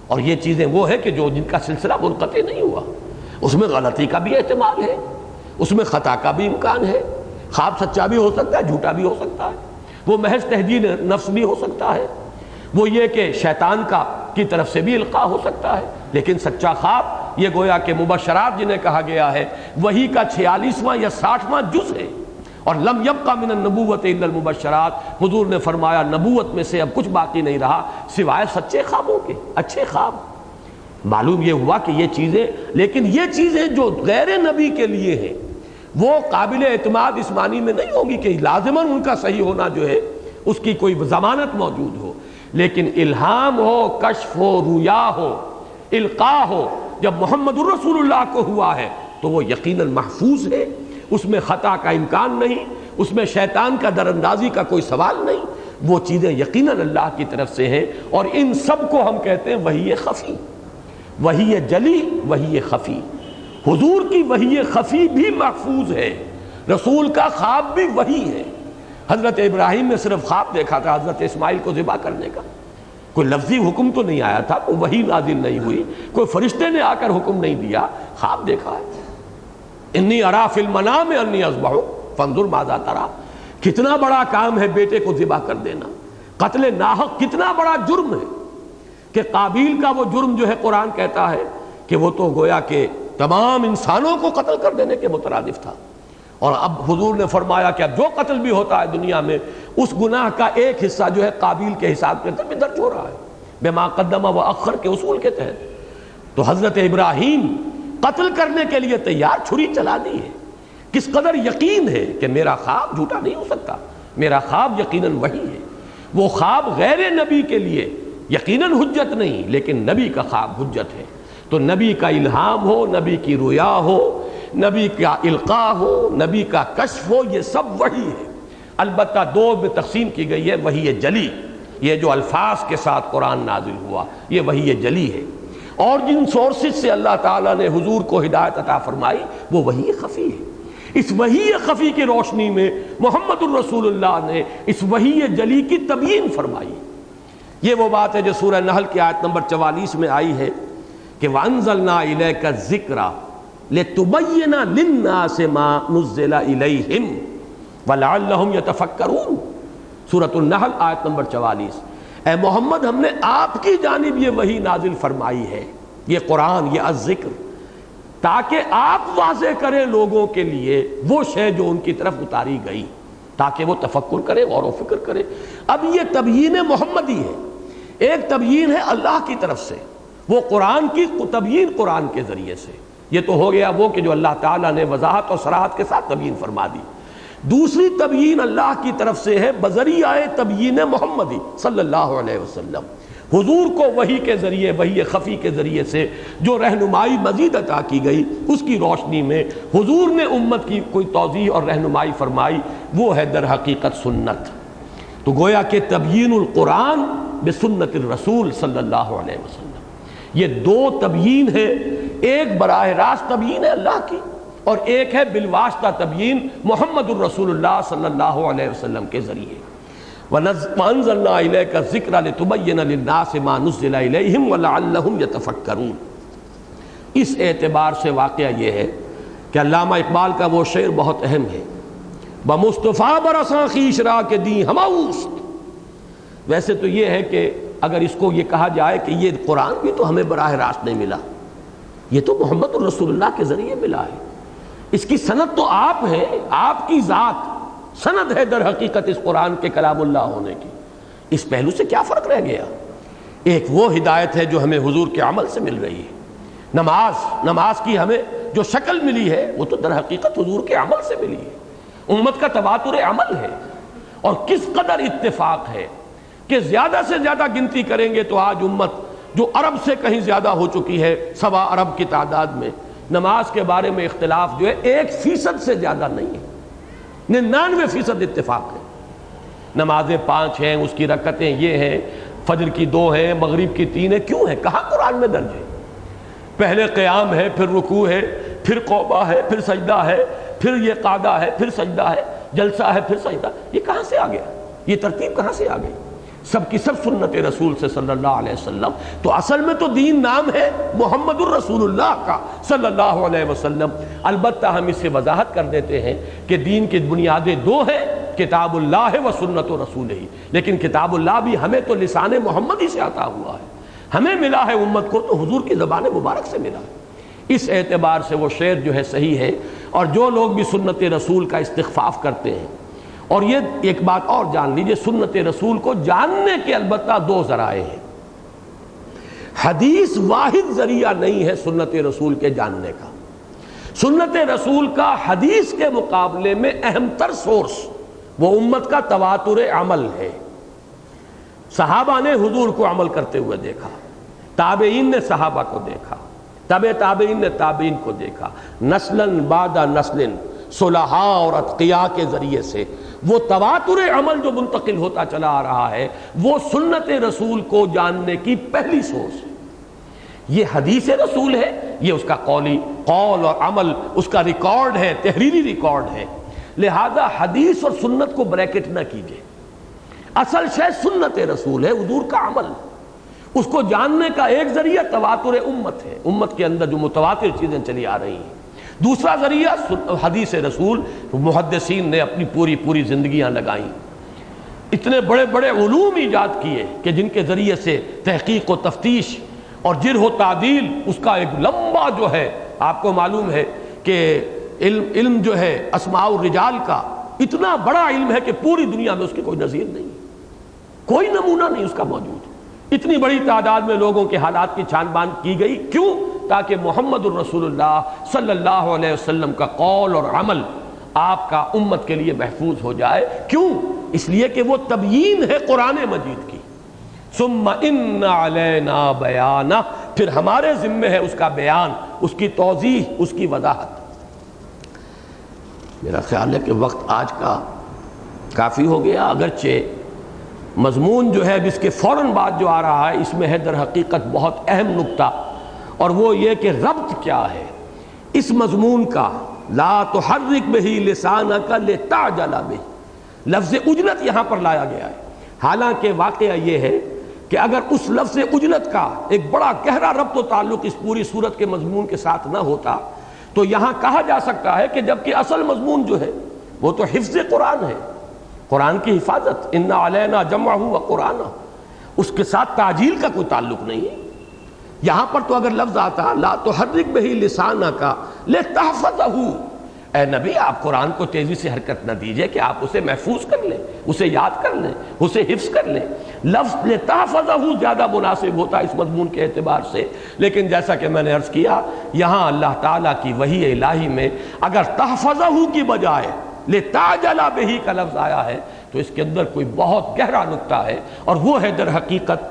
اور یہ چیزیں وہ ہے کہ جو جن کا سلسلہ منقطع نہیں ہوا، اس میں غلطی کا بھی احتمال ہے، اس میں خطا کا بھی امکان ہے، خواب سچا بھی ہو سکتا ہے، جھوٹا بھی ہو سکتا ہے، وہ محض تہجین نفس بھی ہو سکتا ہے، وہ یہ کہ شیطان کی طرف سے بھی القاء ہو سکتا ہے، لیکن سچا خواب یہ گویا کہ مبشرات جنہیں کہا گیا ہے وہی کا 46واں یا 60واں جز ہے، اور لم یبقى من النبوت الا المبشرات، حضور نے فرمایا نبوت میں سے اب کچھ باقی نہیں رہا سوائے سچے خوابوں کے، اچھے خواب۔ معلوم یہ ہوا کہ یہ چیزیں، لیکن یہ چیزیں جو غیر نبی کے لیے ہیں وہ قابل اعتماد اس معنی میں نہیں ہوگی کہ لازماً ان کا صحیح ہونا جو ہے اس کی کوئی ضمانت موجود ہو، لیکن الہام ہو، کشف ہو، رؤیا ہو، القاء ہو، جب محمد الرسول اللہ کو ہوا ہے تو وہ یقیناً محفوظ ہے، اس میں خطا کا امکان نہیں، اس میں شیطان کا در اندازی کا کوئی سوال نہیں، وہ چیزیں یقیناً اللہ کی طرف سے ہیں، اور ان سب کو ہم کہتے ہیں وحی خفی، وحی جلی، وحی خفی۔ حضور کی وحی خفی بھی محفوظ ہے، رسول کا خواب بھی وحی ہے۔ حضرت ابراہیم نے صرف خواب دیکھا تھا حضرت اسماعیل کو ذبح کرنے کا، کوئی لفظی حکم تو نہیں آیا تھا، کوئی وحی نازل نہیں ہوئی، کوئی فرشتے نے آ کر حکم نہیں دیا، خواب دیکھا ہے۔ انی ارا فی المنام انی اذبحک فانظر ماذا تری، کتنا بڑا کام ہے بیٹے کو ذبح کر دینا، قتل ناحق کتنا بڑا جرم ہے، کہ قابیل کا وہ جرم جو ہے قرآن کہتا ہے کہ وہ تو گویا کہ تمام انسانوں کو قتل کر دینے کے مترادف تھا، اور اب حضور نے فرمایا کہ اب جو قتل بھی ہوتا ہے دنیا میں اس گناہ کا ایک حصہ جو ہے قابیل کے حساب کے اندر بھی درج ہو رہا ہے، بما قدم و اخر کے اصول کے تحت۔ تو حضرت ابراہیم قتل کرنے کے لیے تیار، چھری چلا دی ہے، کس قدر یقین ہے کہ میرا خواب جھوٹا نہیں ہو سکتا، میرا خواب یقیناً وہی ہے۔ وہ خواب غیر نبی کے لیے یقیناً حجت نہیں، لیکن نبی کا خواب حجت ہے۔ تو نبی کا الہام ہو، نبی کی رؤیا ہو، نبی کا القاء ہو، نبی کا کشف ہو، یہ سب وحی ہے۔ البتہ دو میں تقسیم کی گئی ہے، وحی جلی یہ جو الفاظ کے ساتھ قرآن نازل ہوا یہ وحی جلی ہے، اور جن سورسز سے اللہ تعالیٰ نے حضور کو ہدایت عطا فرمائی وہ وحی خفی ہے۔ اس وحی خفی کی روشنی میں محمد الرسول اللہ نے اس وحی جلی کی تبیین فرمائی۔ یہ وہ بات ہے جو سورہ نحل کی آیت نمبر 44 میں آئی ہے کہ وَأَنزَلْنَا إِلَيْكَ الذِّكْرَ لِتُبَيِّنَ لِلنَّاسِ مَا نُزِّلَ إِلَيْهِمْ وَلَعَلَّهُمْ يَتَفَكَّرُونَ، سورۃ النحل آیت نمبر 44۔ اے محمد ہم نے آپ کی جانب یہ وحی نازل فرمائی ہے، یہ قرآن، یہ الذکر، تاکہ آپ واضح کریں لوگوں کے لیے وہ شے جو ان کی طرف اتاری گئی، تاکہ وہ تفکر کرے، غور و فکر کرے۔ اب یہ تبیین محمدی ہے، ایک تبیین ہے اللہ کی طرف سے، وہ قرآن کی تبیین قرآن کے ذریعے سے، یہ تو ہو گیا وہ کہ جو اللہ تعالیٰ نے وضاحت اور صراحت کے ساتھ تبیین فرما دی۔ دوسری تبیین اللہ کی طرف سے ہے بذریعہ تبیین محمدی صلی اللہ علیہ وسلم، حضور کو وحی کے ذریعے، وحی خفی کے ذریعے سے جو رہنمائی مزید عطا کی گئی، اس کی روشنی میں حضور نے امت کی کوئی توضیح اور رہنمائی فرمائی، وہ ہے در حقیقت سنت۔ تو گویا کہ تبیین القرآن بسنت الرسول صلی اللہ علیہ وسلم، یہ دو تبیین ہے، ایک براہ راست تبیین ہے اللہ کی، اور ایک ہے بالواسطہ تبیین محمد الرسول اللہ صلی اللہ علیہ وسلم کے ذریعے۔ وَأَنزَلْنَا إِلَيْكَ الذِّكْرَ لِتُبَيِّنَ لِلنَّاسِ مَا نُزِّلَ إِلَيْهِمْ وَلَعَلَّهُمْ يَتَفَكَّرُونَ۔ اس اعتبار سے واقعہ یہ ہے کہ علامہ اقبال کا وہ شعر بہت اہم ہے، بمصطفیٰ برساں خویش را کے دیں ہماؤست۔ ویسے تو یہ ہے کہ اگر اس کو یہ کہا جائے کہ یہ قرآن بھی تو ہمیں براہ راست نہیں ملا، یہ تو محمد الرسول اللہ کے ذریعے ملا ہے، اس کی سند تو آپ ہے، آپ کی ذات سند ہے در حقیقت اس قرآن کے کلام اللہ ہونے کی۔ اس پہلو سے کیا فرق رہ گیا؟ ایک وہ ہدایت ہے جو ہمیں حضور کے عمل سے مل رہی ہے، نماز کی ہمیں جو شکل ملی ہے وہ تو در حقیقت حضور کے عمل سے ملی ہے، امت کا تواتر عمل ہے۔ اور کس قدر اتفاق ہے کہ زیادہ سے زیادہ گنتی کریں گے تو آج امت جو عرب سے کہیں زیادہ ہو چکی ہے، 7 ارب کی تعداد میں، نماز کے بارے میں اختلاف جو ہے 1% سے زیادہ نہیں ہے، 99% اتفاق ہے۔ نمازیں 5 ہیں، اس کی رکعتیں یہ ہیں، فجر کی 2 ہیں، مغرب کی 3 ہیں، کیوں ہے؟ کہاں قرآن میں درج ہے؟ پہلے قیام ہے، پھر رکوع ہے، پھر قوبہ ہے، پھر سجدہ ہے، پھر یہ قعدہ ہے، پھر سجدہ ہے، جلسہ ہے، پھر سجدہ۔ یہ کہاں سے آ گیا؟ یہ ترتیب کہاں سے آ گئی؟ سب کی سب سنت رسول سے صلی اللہ علیہ وسلم۔ تو اصل میں تو دین نام ہے محمد الرسول اللہ کا صلی اللہ علیہ وسلم۔ البتہ ہم اس سے وضاحت کر دیتے ہیں کہ دین کی بنیادیں 2 ہیں، کتاب اللہ و سنت رسول ہی، لیکن کتاب اللہ بھی ہمیں تو لسان محمدی سے عطا ہوا ہے، ہمیں ملا ہے امت کو تو حضور کی زبان مبارک سے ملا ہے۔ اس اعتبار سے وہ شعر جو ہے صحیح ہے، اور جو لوگ بھی سنت رسول کا استخفاف کرتے ہیں، اور یہ ایک بات اور جان لیجئے، سنت رسول کو جاننے کے البتہ 2 ذرائع ہیں، حدیث واحد ذریعہ نہیں ہے سنت رسول کے جاننے کا۔ سنت رسول کا حدیث کے مقابلے میں اہم تر سورس وہ امت کا تواتر عمل ہے۔ صحابہ نے حضور کو عمل کرتے ہوئے دیکھا، تابعین نے صحابہ کو دیکھا، تابعین نے تابعین کو دیکھا، نسلاً بعد نسلاً صلحاء اور اتقیاء کے ذریعے سے وہ تواتر عمل جو منتقل ہوتا چلا آ رہا ہے، وہ سنت رسول کو جاننے کی پہلی سورس ہے۔ یہ حدیث رسول ہے، یہ اس کا قول اور عمل، اس کا ریکارڈ ہے، تحریری ریکارڈ ہے۔ لہذا حدیث اور سنت کو بریکٹ نہ کیجئے، اصل شے سنت رسول ہے، حضور کا عمل۔ اس کو جاننے کا ایک ذریعہ تواتر امت ہے، امت کے اندر جو متواتر چیزیں چلی آ رہی ہیں۔ دوسرا ذریعہ حدیث رسول، محدثین نے اپنی پوری زندگیاں لگائیں، اتنے بڑے بڑے علوم ایجاد کیے کہ جن کے ذریعے سے تحقیق و تفتیش اور جرح و تعدیل اس کا ایک لمبا جو ہے، آپ کو معلوم ہے کہ علم جو ہے اسماء الرجال کا اتنا بڑا علم ہے کہ پوری دنیا میں اس کی کوئی نظیر نہیں، کوئی نمونہ نہیں اس کا موجود۔ اتنی بڑی تعداد میں لوگوں کے حالات کی چھان بان کی گئی، کیوں؟ تاکہ محمد الرسول اللہ صلی اللہ علیہ وسلم کا قول اور عمل آپ کا امت کے لیے محفوظ ہو جائے۔ کیوں؟ اس لیے کہ وہ تبیین ہے قرآن مجید کی۔ ثم ان علینا بیانہ، پھر ہمارے ذمہ ہے اس کا بیان، اس کی توضیح، اس کی وضاحت۔ میرا خیال ہے کہ وقت آج کا کافی ہو گیا، اگرچہ مضمون جو ہے جس کے فوراً بعد جو آ رہا ہے اس میں ہے در حقیقت بہت اہم نکتہ، اور وہ یہ کہ ربط کیا ہے اس مضمون کا، لا تحرک بہ لسانک لتعجل بہ، لفظ اجلت یہاں پر لایا گیا ہے، حالانکہ واقعہ یہ ہے کہ اگر اس لفظ اجلت کا ایک بڑا گہرا ربط و تعلق اس پوری صورت کے مضمون کے ساتھ نہ ہوتا تو یہاں کہا جا سکتا ہے کہ جبکہ اصل مضمون جو ہے وہ تو حفظ قرآن ہے، قرآن کی حفاظت، ان علینا جمعہ و قرآن، اس کے ساتھ تعجیل کا کوئی تعلق نہیں ہے۔ یہاں پر تو اگر لفظ آتا لا تحرک بہ لسانک لتحفظہ، اے نبی آپ قرآن کو تیزی سے حرکت نہ دیجئے کہ آپ اسے محفوظ کر لیں، اسے یاد کر لیں، اسے حفظ کر لیں۔ لفظ لتحفظہ زیادہ مناسب ہوتا اس مضمون کے اعتبار سے، لیکن جیسا کہ میں نے عرض کیا یہاں اللہ تعالیٰ کی وحی الہی میں اگر تحفظہ کی بجائے لتعجل بہ کا لفظ آیا ہے تو اس کے اندر کوئی بہت گہرا نکتہ ہے، اور وہ ہے در حقیقت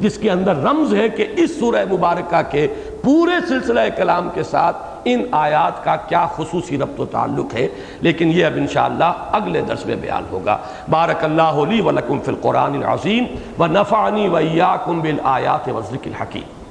جس کے اندر رمز ہے کہ اس سورہ مبارکہ کے پورے سلسلہ کلام کے ساتھ ان آیات کا کیا خصوصی ربط و تعلق ہے، لیکن یہ اب انشاءاللہ اگلے درس میں بیان ہوگا۔ بارک اللہ لی ولکم فی القرآن العظیم ونفعنی وإیاکم بالآیات والذکر الحکیم۔